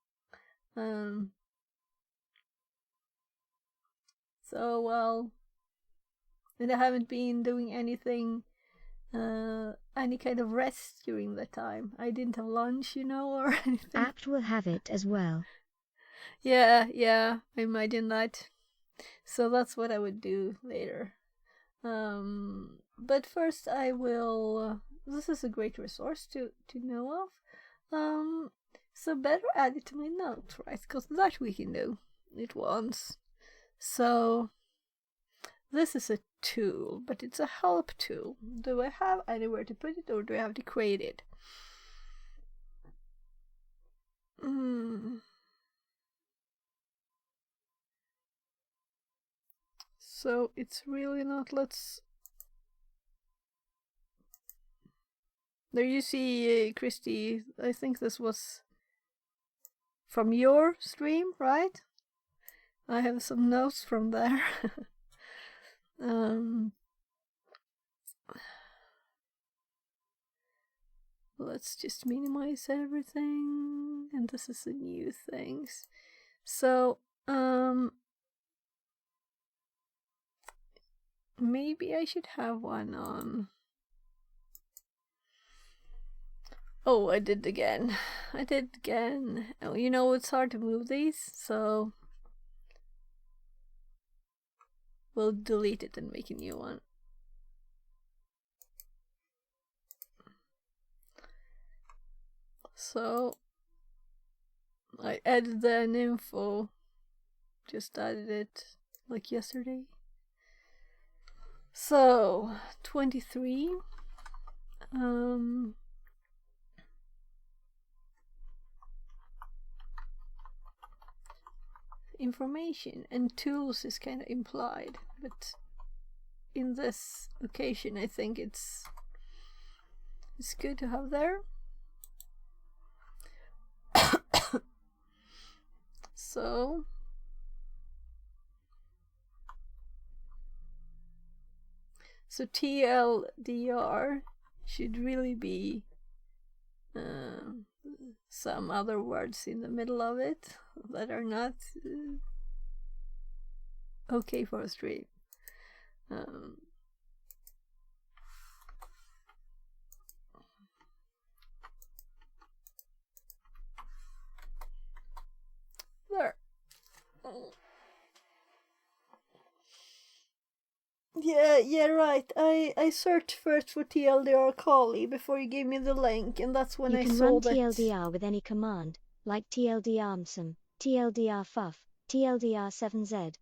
[SPEAKER 1] So, well, and I haven't been doing anything, any kind of rest during that time. I didn't have lunch, or anything.
[SPEAKER 8] Apt will have it as well.
[SPEAKER 1] Yeah, I imagine that. So that's what I would do later. But first I will, this is a great resource to know of. So better add it to my notes, right? Because that we can do it once. So this is a tool, but it's a help tool. Do I have anywhere to put it, or do I have to create it? So it's really not, there you see, Christy, I think this was from your stream, right? I have some notes from there. Let's just minimize everything, and this is the new things. So, maybe I should have one on. Oh, I did again. Oh, it's hard to move these, so we'll delete it and make a new one. So I added the info, just added it yesterday. So 23. information, and tools is kind of implied, but in this occasion I think it's good to have there. So TLDR should really be some other words in the middle of it that are not okay for a stream. There. Yeah, right. I searched first for TLDR Kali before you gave me the link, and that's when I saw that.
[SPEAKER 8] You can run TLDR with any command, like TLDR TLDR FUF, TLDR 7Z.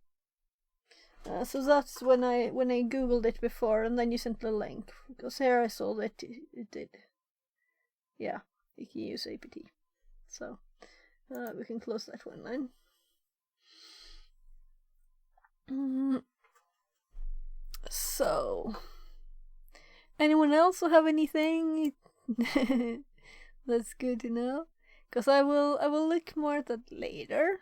[SPEAKER 1] So that's when I googled it before, and then you sent the link, because here I saw that it did. Yeah, you can use APT. So we can close that one then. So, anyone else have anything? That's good to know, because I will look more at that later.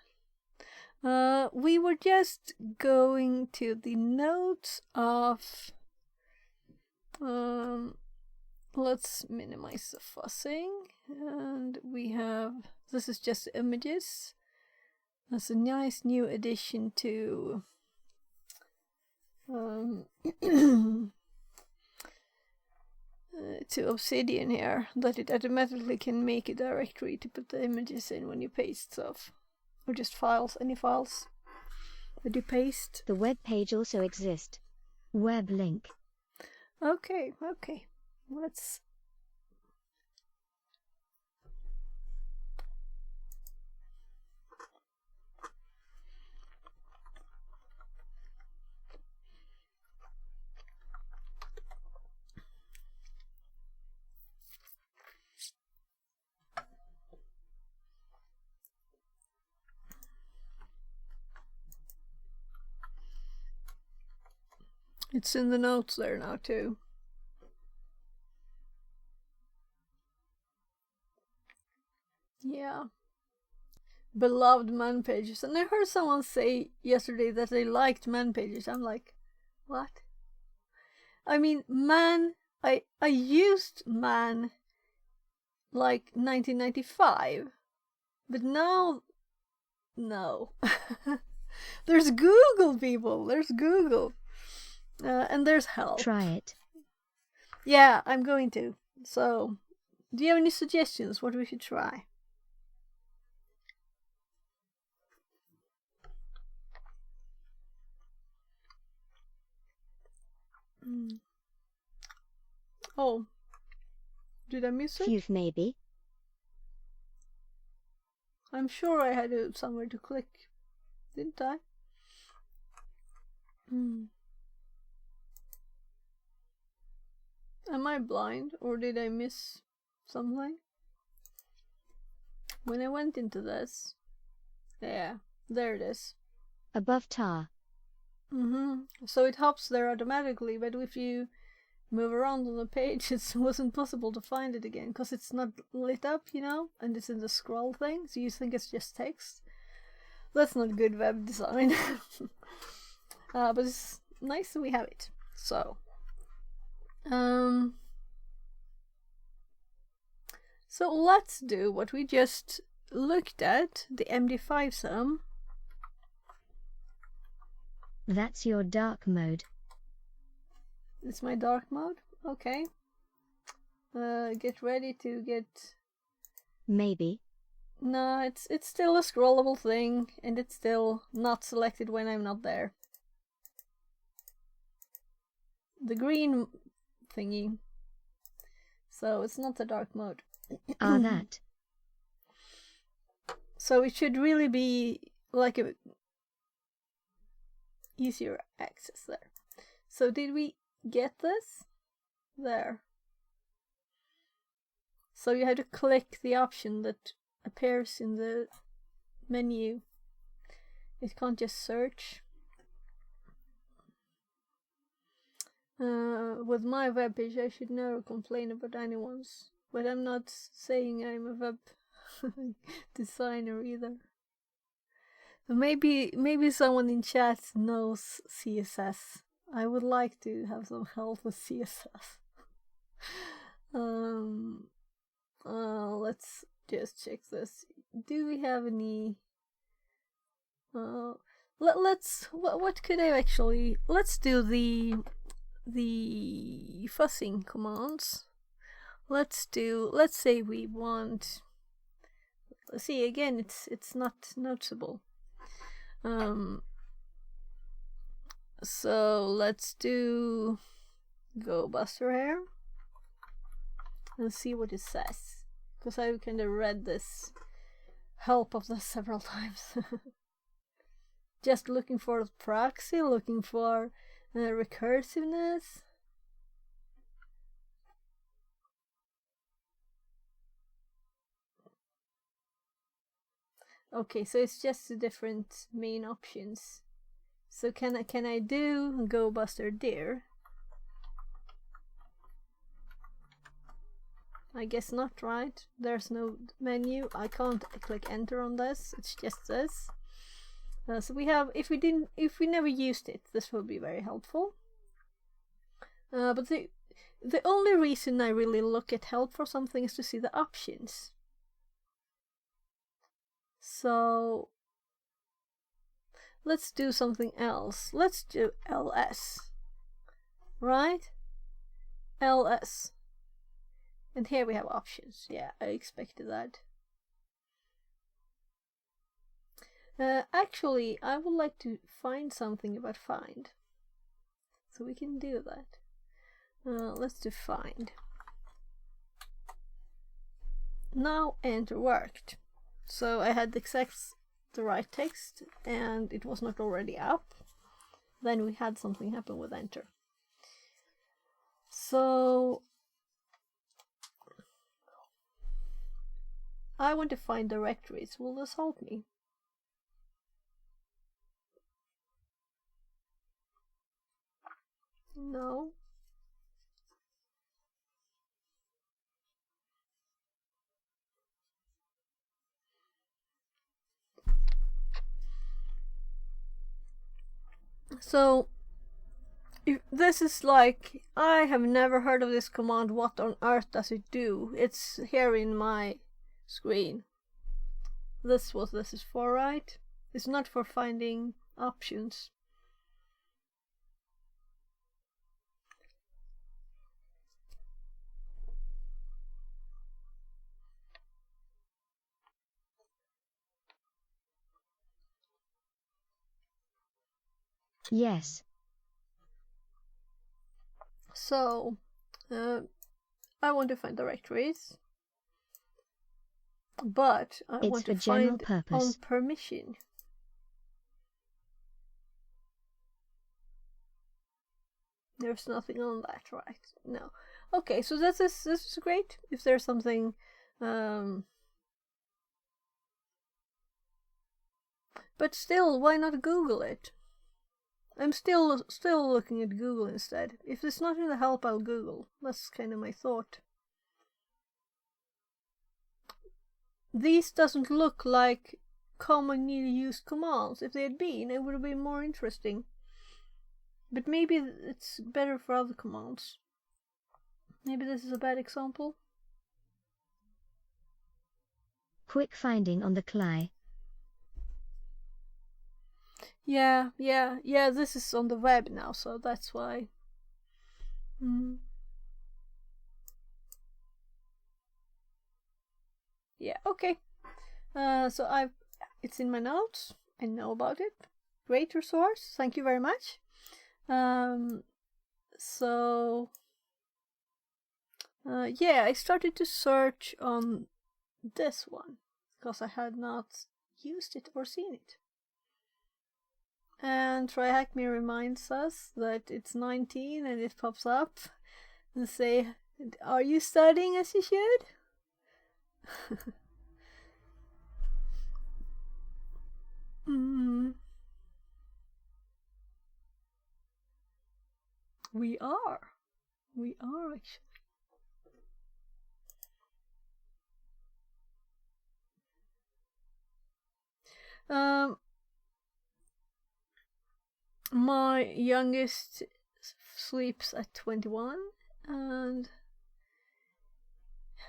[SPEAKER 1] We were just going to the notes of. Let's minimize the fuzzing, and we have. This is just images. That's a nice new addition to. To Obsidian here, that it automatically can make a directory to put the images in when you paste stuff, or just files, any files that you paste.
[SPEAKER 8] The web page also exists. Web link.
[SPEAKER 1] Okay, let's. It's in the notes there now too. Yeah. Beloved man pages. And I heard someone say yesterday that they liked man pages. I'm like, what? I mean, man, I used man like 1995. But now, no. There's Google, people. There's Google. And there's help.
[SPEAKER 8] Try it.
[SPEAKER 1] Yeah, I'm going to. So, do you have any suggestions what we should try? Oh, did I miss it?
[SPEAKER 8] Phew, maybe.
[SPEAKER 1] I'm sure I had it somewhere to click, didn't I? Am I blind, or did I miss something? When I went into this, yeah, there it is.
[SPEAKER 8] Above tar.
[SPEAKER 1] So it hops there automatically, but if you move around on the page, it wasn't possible to find it again, because it's not lit up, you know, and it's in the scroll thing, so you think it's just text. That's not good web design. But it's nice that we have it. So, so let's do what we just looked at, the MD5 sum.
[SPEAKER 8] That's your dark mode.
[SPEAKER 1] It's my dark mode? Okay. Get ready to get...
[SPEAKER 8] Maybe.
[SPEAKER 1] No, it's still a scrollable thing, and it's still not selected when I'm not there. The green thingy. So it's not the dark mode.
[SPEAKER 8] That.
[SPEAKER 1] So it should really be like a easier access there. So did we get this? There. So you have to click the option that appears in the menu It can't just search. With my web page, I should never complain about anyone's. But I'm not saying I'm a web designer either. Maybe someone in chat knows CSS. I would like to have some help with CSS. Let's just check this. Do we have any? What could I actually? Let's do the fuzzing commands. Let's say we want. Let's see again. It's not noticeable. So let's do GoBuster here and see what it says, because I kind of read this help of this several times. Just looking for proxy, looking for recursiveness. Okay, so it's just the different main options. So can I do GoBuster dir? I guess not, right? There's no menu. I can't click enter on this. It's just this. So we have, if we never used it, this will be very helpful. But the only reason I really look at help for something is to see the options. So let's do something else. Let's do ls, right? ls. And here we have options. Yeah, I expected that. Actually, I would like to find something about find. So we can do that. Let's do find. Now enter worked. So I had the right text and it was not already up. Then we had something happen with enter. So I want to find directories. Will this help me? No. So if this is like, I have never heard of this command, what on earth does it do? It's here in my screen. This is what this is for, right? It's not for finding options.
[SPEAKER 8] Yes.
[SPEAKER 1] So, I want to find directories, but I want to find on permission. There's nothing on that, right? No. Okay, so this is great. If there's something, but still, why not Google it? I'm still looking at Google instead. If it's not in the help, I'll Google. That's kind of my thought. These doesn't look like commonly used commands. If they had been, it would have been more interesting. But maybe it's better for other commands. Maybe this is a bad example.
[SPEAKER 8] Quick finding on the CLI.
[SPEAKER 1] Yeah, this is on the web now, so that's why. Yeah, okay. So it's in my notes. I know about it. Great resource. Thank you very much. Yeah, I started to search on this one because I had not used it or seen it. And TryHackMe reminds us that it's 19 and it pops up and say, are you studying as you should? We are. We are actually. My youngest sleeps at 21, and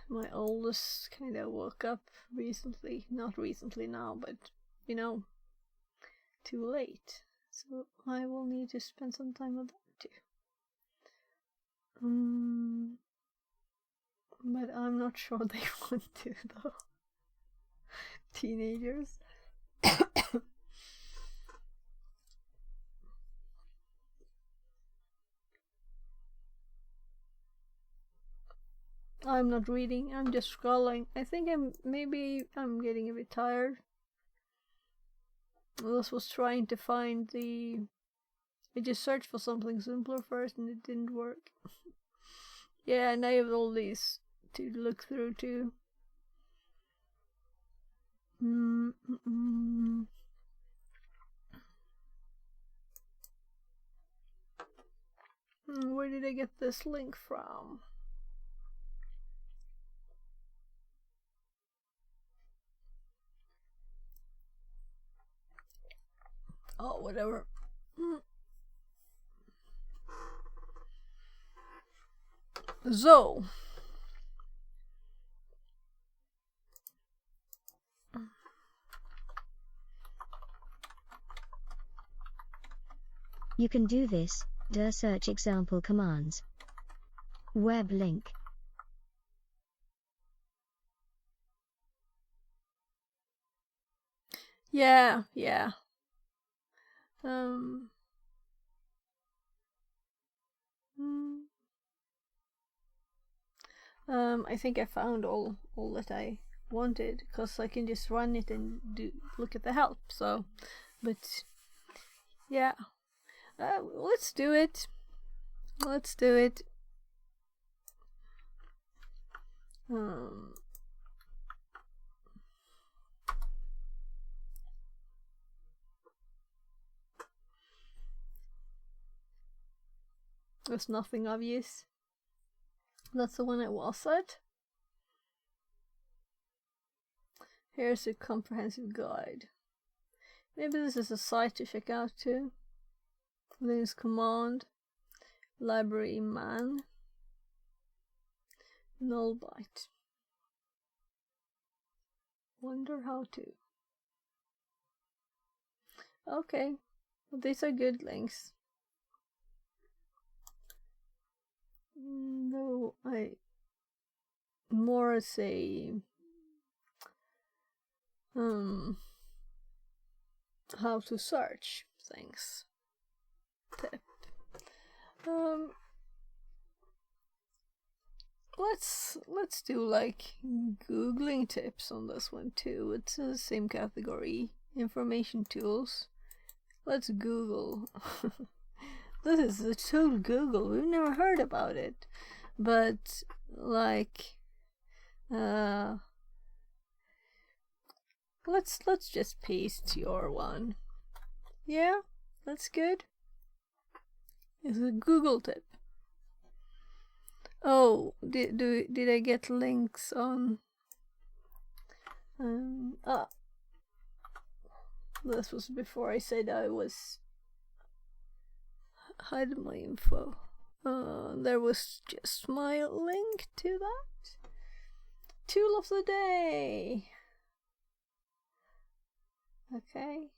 [SPEAKER 1] my oldest kind of woke up recently. Not recently now, but you know, too late. So I will need to spend some time with them too. But I'm not sure they want to though. Teenagers. I'm not reading, I'm just scrolling. I think maybe I'm getting a bit tired. I was trying to find I just searched for something simpler first and it didn't work. Yeah, and I have all these to look through too. Where did I get this link from? Oh, whatever. So,
[SPEAKER 8] You can do this, search example commands. Web link.
[SPEAKER 1] yeah. I think I found all that I wanted, because I can just run it and look at the help. So, but yeah, let's do it. Let's do it. There's nothing obvious. That's the one I was at. Here's a comprehensive guide. Maybe this is a site to check out too. Linux command, library man, nullbyte. Wonder how to. Okay, well, these are good links. No, I more say how to search things tip. Let's do like Googling tips on this one too. It's the same category, information tools. Let's Google. This is a tool Google. We've never heard about it, but like, let's just paste your one. Yeah, that's good. It's a Google tip. Oh, did I get links on? This was before I said I was hide my info. There was just my link to that. Tool of the day. Okay.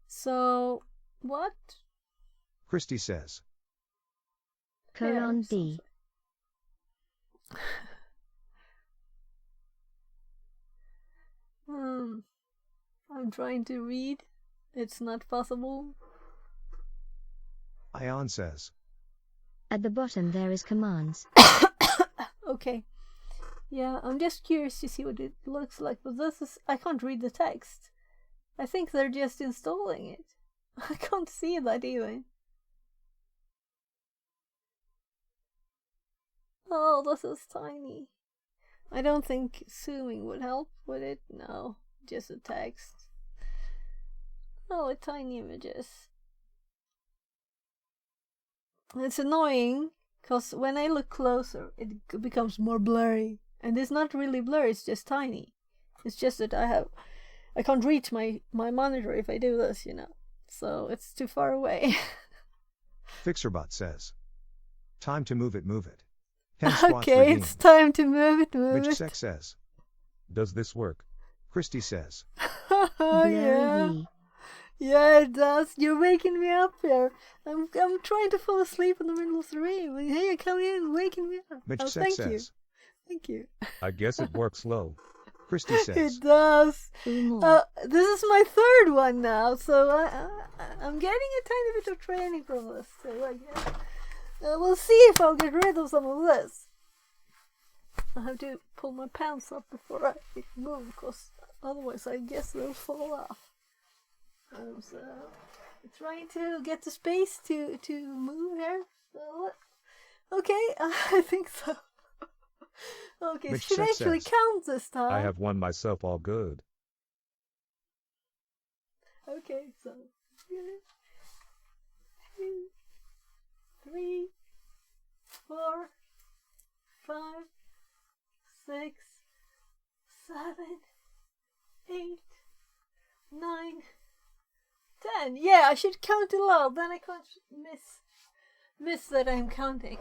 [SPEAKER 1] So, what?
[SPEAKER 4] Christy says.
[SPEAKER 8] Colon D.
[SPEAKER 1] I'm trying to read. It's not possible.
[SPEAKER 4] Ion says.
[SPEAKER 8] At the bottom there is commands.
[SPEAKER 1] Okay. Yeah, I'm just curious to see what it looks like, but I can't read the text. I think they're just installing it. I can't see that even. Oh, this is tiny. I don't think zooming would help with it. No, just the text. Oh, tiny images. It's annoying because when I look closer, it becomes more blurry, and it's not really blurry. It's just tiny. It's just that I can't reach my monitor if I do this, so it's too far away.
[SPEAKER 4] Fixerbot says. Time to move it, move it. Hen squats
[SPEAKER 1] Okay,
[SPEAKER 4] redeemed.
[SPEAKER 1] it's time to move it, move
[SPEAKER 4] Mitch
[SPEAKER 1] it.
[SPEAKER 4] Sex says.
[SPEAKER 2] Does this work?
[SPEAKER 4] Christy says.
[SPEAKER 1] Oh, yeah.
[SPEAKER 5] Blurry.
[SPEAKER 1] Yeah, it does. You're waking me up here. I'm trying to fall asleep in the middle of the stream. Hey, you're coming in and waking me up.
[SPEAKER 4] Mitch
[SPEAKER 1] Oh,
[SPEAKER 4] Sex
[SPEAKER 1] thank you.
[SPEAKER 4] says.
[SPEAKER 1] Thank you.
[SPEAKER 2] I guess it works low.
[SPEAKER 4] Christy says.
[SPEAKER 1] It does.
[SPEAKER 8] 2 more.
[SPEAKER 1] This is my third one now, so I'm getting a tiny bit of training from this. So I guess we'll see if I'll get rid of some of this. I have to pull my pants up before I move, because otherwise I guess they'll fall off. So I'm trying to get the space to move here. So, okay, I think so. Okay,
[SPEAKER 4] Mitch
[SPEAKER 1] should I
[SPEAKER 4] Sex
[SPEAKER 1] actually
[SPEAKER 4] says.
[SPEAKER 1] count this time?
[SPEAKER 2] I have won myself all good.
[SPEAKER 1] Okay, so 2, 3, 4, 5, 6, 7, 8, 9, 10. Yeah, I should count it loud, then I can't miss that I'm counting.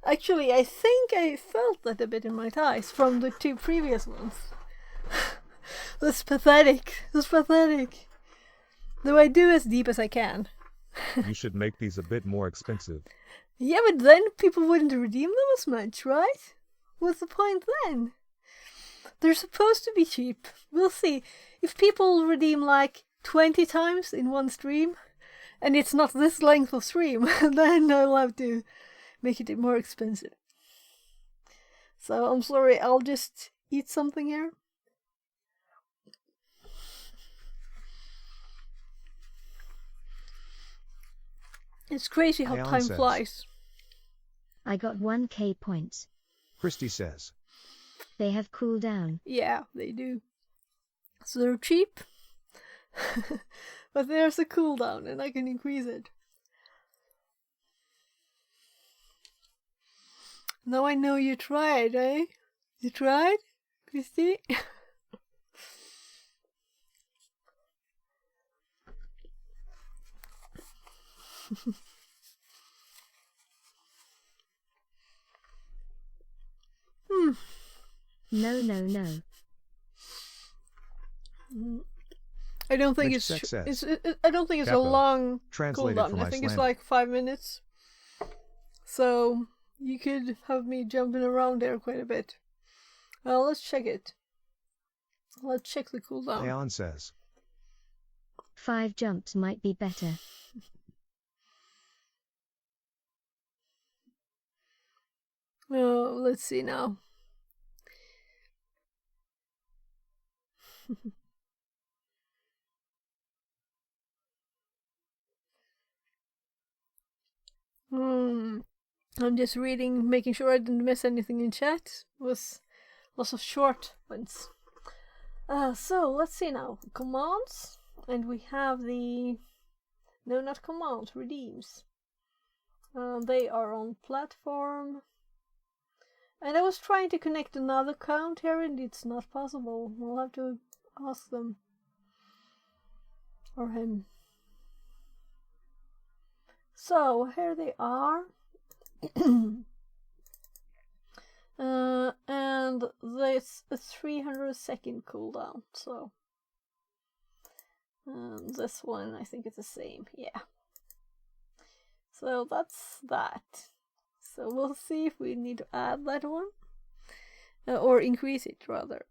[SPEAKER 1] Actually, I think I felt that a bit in my thighs from the 2 previous ones. That's pathetic. That's pathetic. Though I do as deep as I can.
[SPEAKER 2] You should make these a bit more expensive.
[SPEAKER 1] Yeah, but then people wouldn't redeem them as much, right? What's the point then? They're supposed to be cheap. We'll see. If people redeem like 20 times in one stream, and it's not this length of stream, then I'll have to make it more expensive. So I'm sorry, I'll just eat something here. It's crazy how
[SPEAKER 4] Aeon
[SPEAKER 1] time
[SPEAKER 4] says.
[SPEAKER 1] flies.
[SPEAKER 8] I got 1k points.
[SPEAKER 4] Christy says.
[SPEAKER 8] They have cooldown.
[SPEAKER 1] Yeah, they do. So they're cheap, but there's a cooldown and I can increase it. Now I know you tried, eh? You tried, Christy?
[SPEAKER 8] No.
[SPEAKER 1] I don't think
[SPEAKER 4] Mitch
[SPEAKER 1] it's.
[SPEAKER 4] Sex says.
[SPEAKER 1] I don't think it's a
[SPEAKER 2] Kappa.
[SPEAKER 1] long
[SPEAKER 4] Translated
[SPEAKER 1] cooldown.
[SPEAKER 4] from
[SPEAKER 1] I think it's
[SPEAKER 4] Icelandic.
[SPEAKER 1] like 5 minutes. So you could have me jumping around there quite a bit. Well, let's check it. Let's check the cooldown.
[SPEAKER 4] Aeon says.
[SPEAKER 8] 5 jumps might be better.
[SPEAKER 1] Oh, let's see now. I'm just reading, making sure I didn't miss anything in chat. It was lots of short ones. So let's see now. Commands, and we have the no, not commands, redeems. They are on platform. And I was trying to connect another account here, and it's not possible. We'll have to ask them or him. So here they are. And there's a 300-second cooldown. So this one, I think it's the same. Yeah. So that's that. So we'll see if we need to add that one. Or increase it, rather.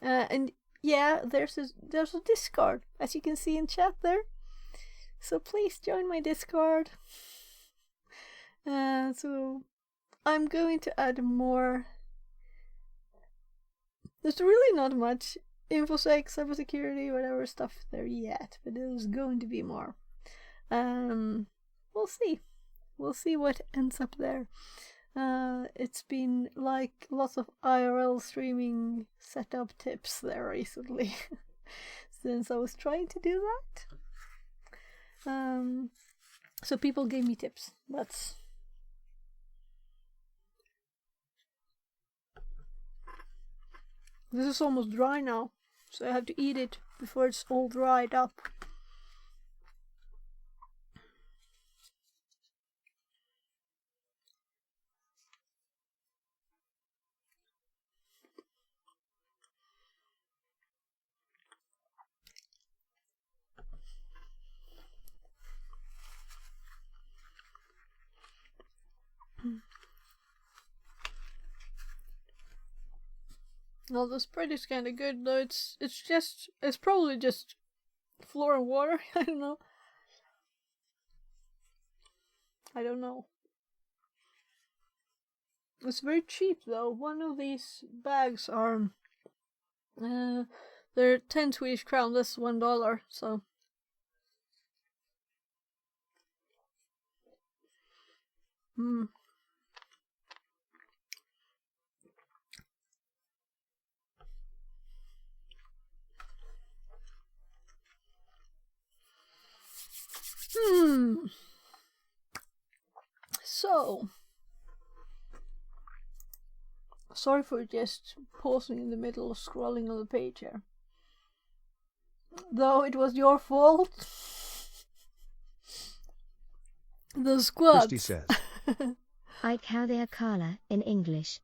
[SPEAKER 1] And yeah, there's a Discord, as you can see in chat there. So please join my Discord. So I'm going to add more. There's really not much InfoSec, cybersecurity, whatever stuff there yet, but there's going to be more. We'll see. We'll see what ends up there. It's been like lots of IRL streaming setup tips there recently, since I was trying to do that. So people gave me tips. This is almost dry now, so I have to eat it before it's all dried up. Well, the spread is kind of good, though. It's probably just flour and water. I don't know. It's very cheap, though. One of these bags are they're 10 Swedish crown. That's $1. So. So, sorry for just pausing in the middle of scrolling on the page here. Though it was your fault. The squads.
[SPEAKER 4] Christy says.
[SPEAKER 8] Ike how they are Carla in English.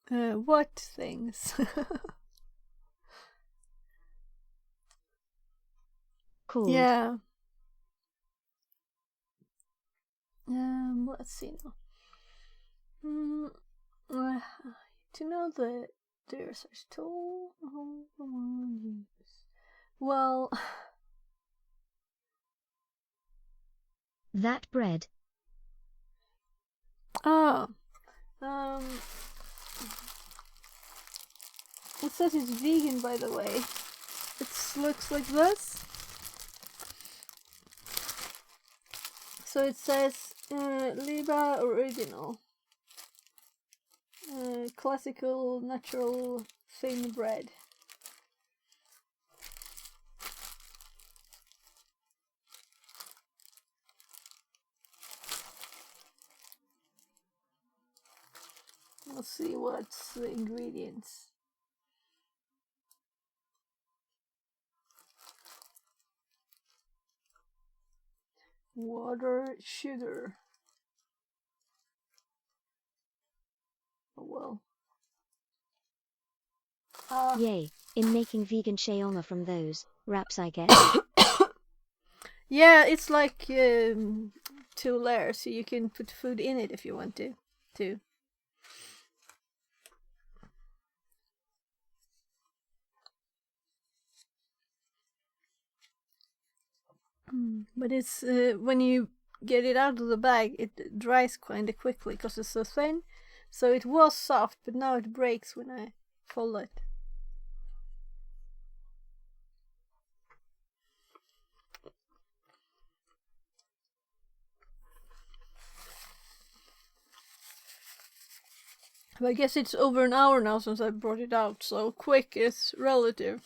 [SPEAKER 1] What things?
[SPEAKER 8] Called.
[SPEAKER 1] Yeah. Let's see now. To know the research tool. Well.
[SPEAKER 8] That bread.
[SPEAKER 1] It says it's vegan, by the way. It looks like this. So it says Liba Original. Classical, natural, thin bread. Let's see what's the ingredients. Water, sugar. Oh well.
[SPEAKER 8] Yay, in making vegan shawarma from those wraps, I guess.
[SPEAKER 1] Yeah, it's like 2 layers, so you can put food in it if you want to. But it's when you get it out of the bag, it dries kind of quickly because it's so thin. So it was soft, but now it breaks when I fold it. But I guess it's over an hour now since I brought it out, so quick is relative.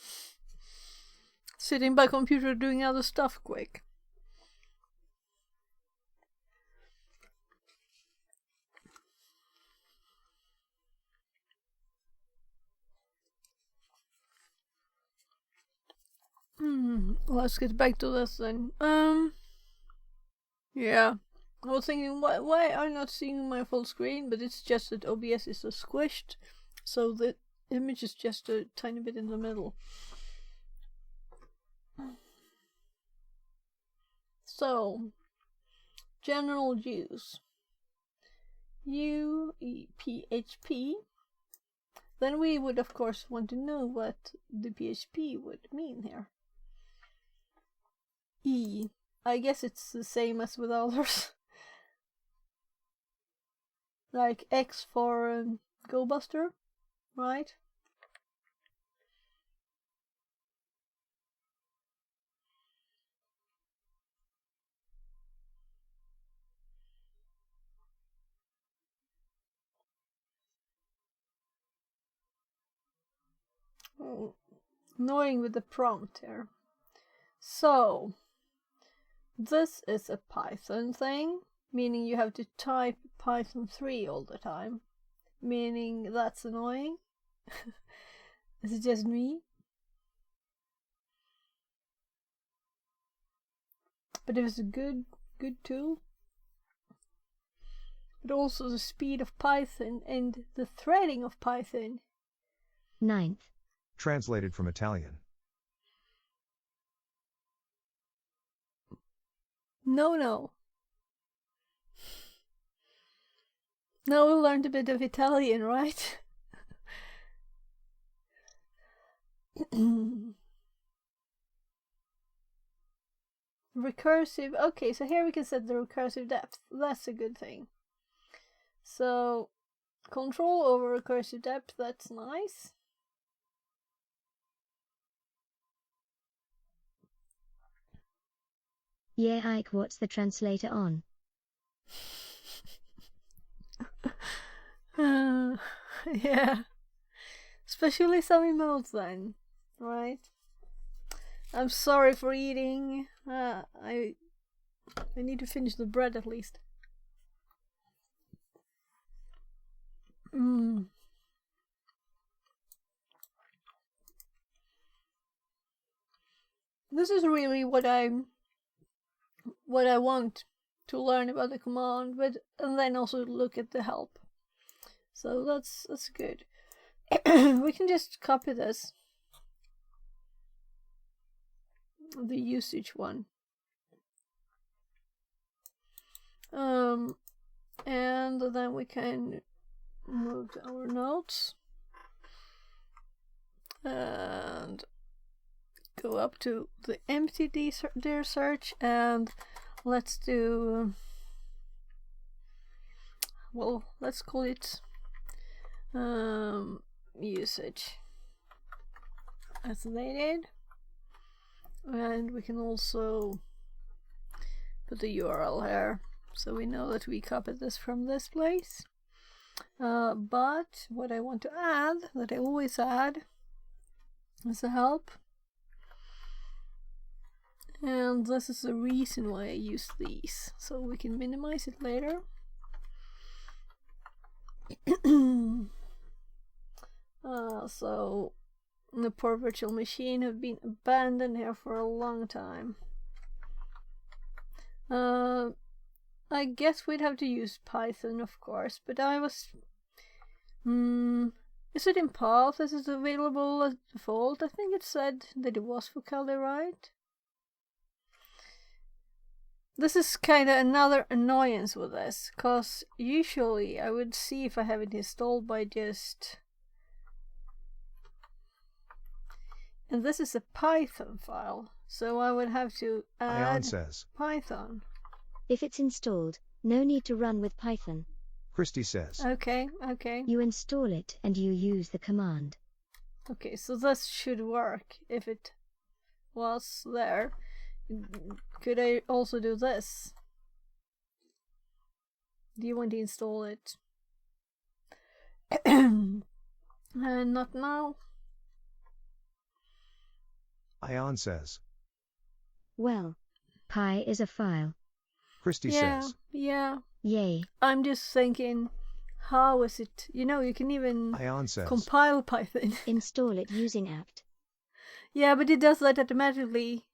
[SPEAKER 1] Sitting by computer doing other stuff quick. Let's get back to this then. Yeah. I was thinking, why are you not seeing my full screen? But it's just that OBS is so squished, so the image is just a tiny bit in the middle. So, general use. UEPHP. Then we would of course want to know what the PHP would mean here. E. I guess it's the same as with others. Like X for GoBuster, right? annoying with the prompt here. So, this is a Python thing, meaning you have to type Python 3 all the time, meaning that's annoying. Is it just me? But it was a good tool. But also the speed of Python and the threading of Python.
[SPEAKER 8] 9th.
[SPEAKER 4] Translated from Italian.
[SPEAKER 1] No. Now we learned a bit of Italian, right? Recursive. Okay, so here we can set the recursive depth. That's a good thing. So, control over recursive depth, that's nice.
[SPEAKER 8] Yeah, Ike, what's the translator on?
[SPEAKER 1] Yeah. Especially some emotes then, right? I'm sorry for eating. I need to finish the bread at least. This is really what I want to learn about the command, and then also look at the help. So that's good. We can just copy this, the usage one, and then we can move to our notes and go up to the empty dir search, and let's do, well, let's call it usage isolated, and we can also put the URL here so we know that we copied this from this place. But what I want to add, that I always add, is a help. And this is the reason why I use these, so we can minimize it later. So the poor virtual machine have been abandoned here for a long time. I guess we'd have to use Python, of course, but I was... is it in Path? Is it available as default? I think it said that it was for Kali, right? This is kind of another annoyance with this, because usually I would see if I have it installed by just... And this is a Python file, so I would have to add Python.
[SPEAKER 8] If it's installed, no need to run with Python.
[SPEAKER 4] Christy says.
[SPEAKER 1] Okay.
[SPEAKER 8] You install it and you use the command.
[SPEAKER 1] Okay, so this should work if it was there. Could I also do this? Do you want to install it? Not now.
[SPEAKER 4] Ion says.
[SPEAKER 8] Well, Pi is a file.
[SPEAKER 4] Christy says.
[SPEAKER 1] Yeah.
[SPEAKER 8] Yay.
[SPEAKER 1] I'm just thinking, how is it? You know, you can even
[SPEAKER 4] Ion says.
[SPEAKER 1] compile Python.
[SPEAKER 8] Install it using apt.
[SPEAKER 1] Yeah, but it does that automatically.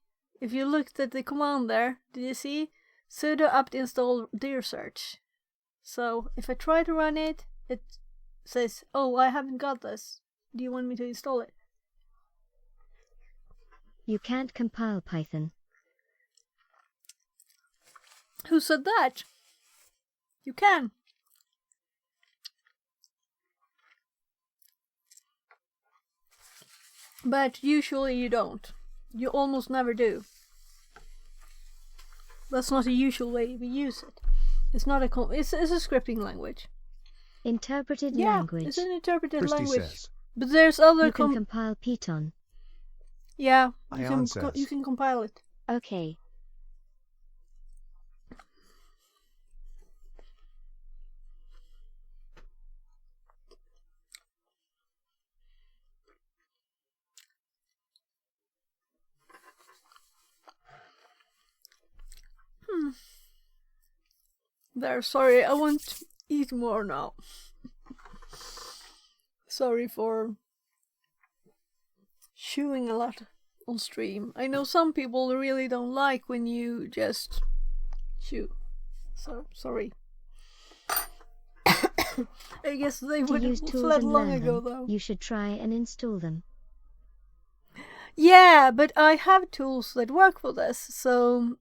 [SPEAKER 1] If you looked at the command there, did you see? Sudo apt install dir search. So if I try to run it, it says, oh, I haven't got this. Do you want me to install it?
[SPEAKER 8] You can't compile Python.
[SPEAKER 1] Who said that? You can. But usually you don't. You almost never do. That's not a usual way we use it. It's not a it's a scripting language.
[SPEAKER 8] Interpreted language.
[SPEAKER 1] It's an interpreted
[SPEAKER 4] Christy
[SPEAKER 1] language.
[SPEAKER 4] Says.
[SPEAKER 1] But there's other
[SPEAKER 8] you can compile Python.
[SPEAKER 1] Yeah,
[SPEAKER 4] Ion
[SPEAKER 1] you can compile it.
[SPEAKER 8] Okay.
[SPEAKER 1] There, sorry, I won't eat more now. Sorry for chewing a lot on stream. I know some people really don't like when you just chew. So, sorry. I guess they
[SPEAKER 8] To
[SPEAKER 1] would
[SPEAKER 8] use
[SPEAKER 1] have
[SPEAKER 8] tools
[SPEAKER 1] fled
[SPEAKER 8] and
[SPEAKER 1] long
[SPEAKER 8] learn
[SPEAKER 1] ago,
[SPEAKER 8] them,
[SPEAKER 1] though.
[SPEAKER 8] you should try and install them.
[SPEAKER 1] Yeah, but I have tools that work for this, so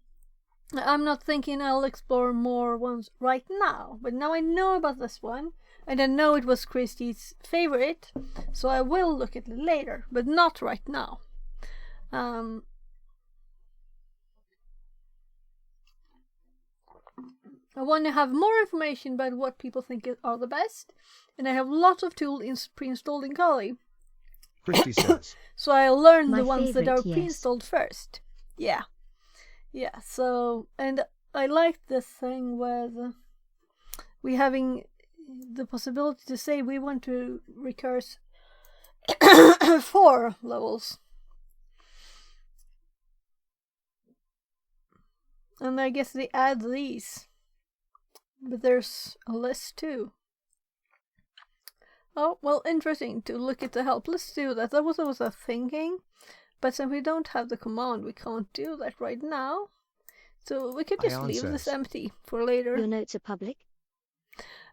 [SPEAKER 1] I'm not thinking I'll explore more ones right now. But now I know about this one, and I know it was Christie's favorite, so I will look at it later, but not right now. I want to have more information about what people think are the best, and I have lots of tools pre-installed in Kali.
[SPEAKER 4] Christy says.
[SPEAKER 1] So I learned
[SPEAKER 8] My
[SPEAKER 1] the ones that
[SPEAKER 8] favorite,
[SPEAKER 1] are
[SPEAKER 8] yes.
[SPEAKER 1] pre-installed first. Yeah. Yeah, so, and I like this thing with we having the possibility to say we want to recurse 4 levels. And I guess they add these. But there's a list too. Oh, well, interesting to look at the help. Let's do that. That was what I was thinking. But since we don't have the command, we can't do that right now. So we could just
[SPEAKER 4] Ion
[SPEAKER 1] leave this
[SPEAKER 4] says.
[SPEAKER 1] empty for later.
[SPEAKER 8] Your notes are public?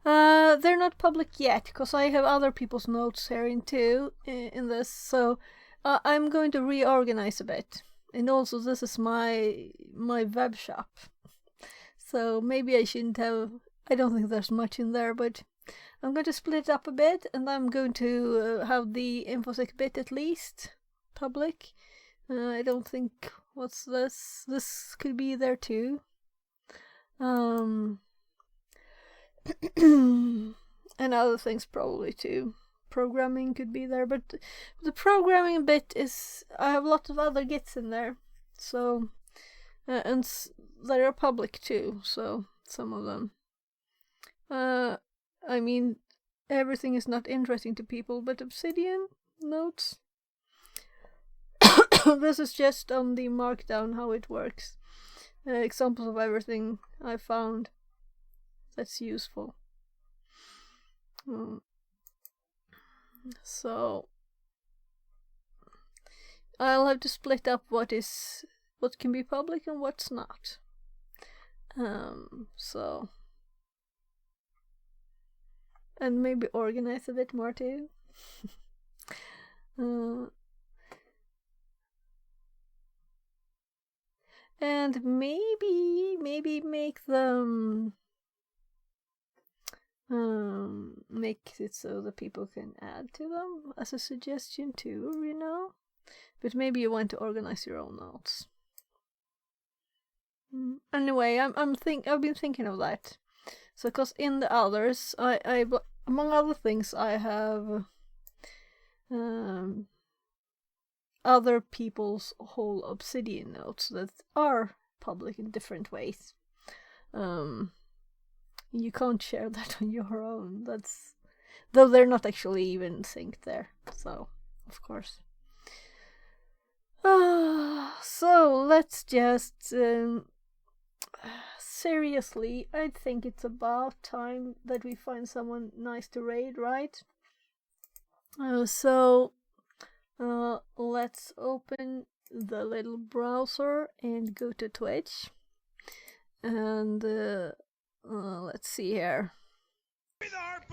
[SPEAKER 1] They're not public yet, because I have other people's notes here in this. So I'm going to reorganize a bit. And also, this is my web shop. So maybe I shouldn't have... I don't think there's much in there, but I'm going to split it up a bit, and I'm going to have the InfoSec bit at least public. I don't think... What's this? This could be there too. And other things probably too. Programming could be there, but the programming bit is... I have lots of other Gits in there. So... and they are public too, so some of them. I mean, everything is not interesting to people, but Obsidian notes. This is just on the markdown how it works. Examples of everything I found that's useful. So I'll have to split up what can be public and what's not. So, and maybe organize a bit more too. And maybe make them make it so that people can add to them as a suggestion too, you know. But maybe you want to organize your own notes. Anyway, I've been thinking of that. So, cause in the others, I among other things, I have other people's whole Obsidian notes that are public in different ways. You can't share that on your own. Though they're not actually even synced there. So, of course. So let's just seriously, I think it's about time that we find someone nice to raid, right? So let's open the little browser and go to Twitch. And let's see here.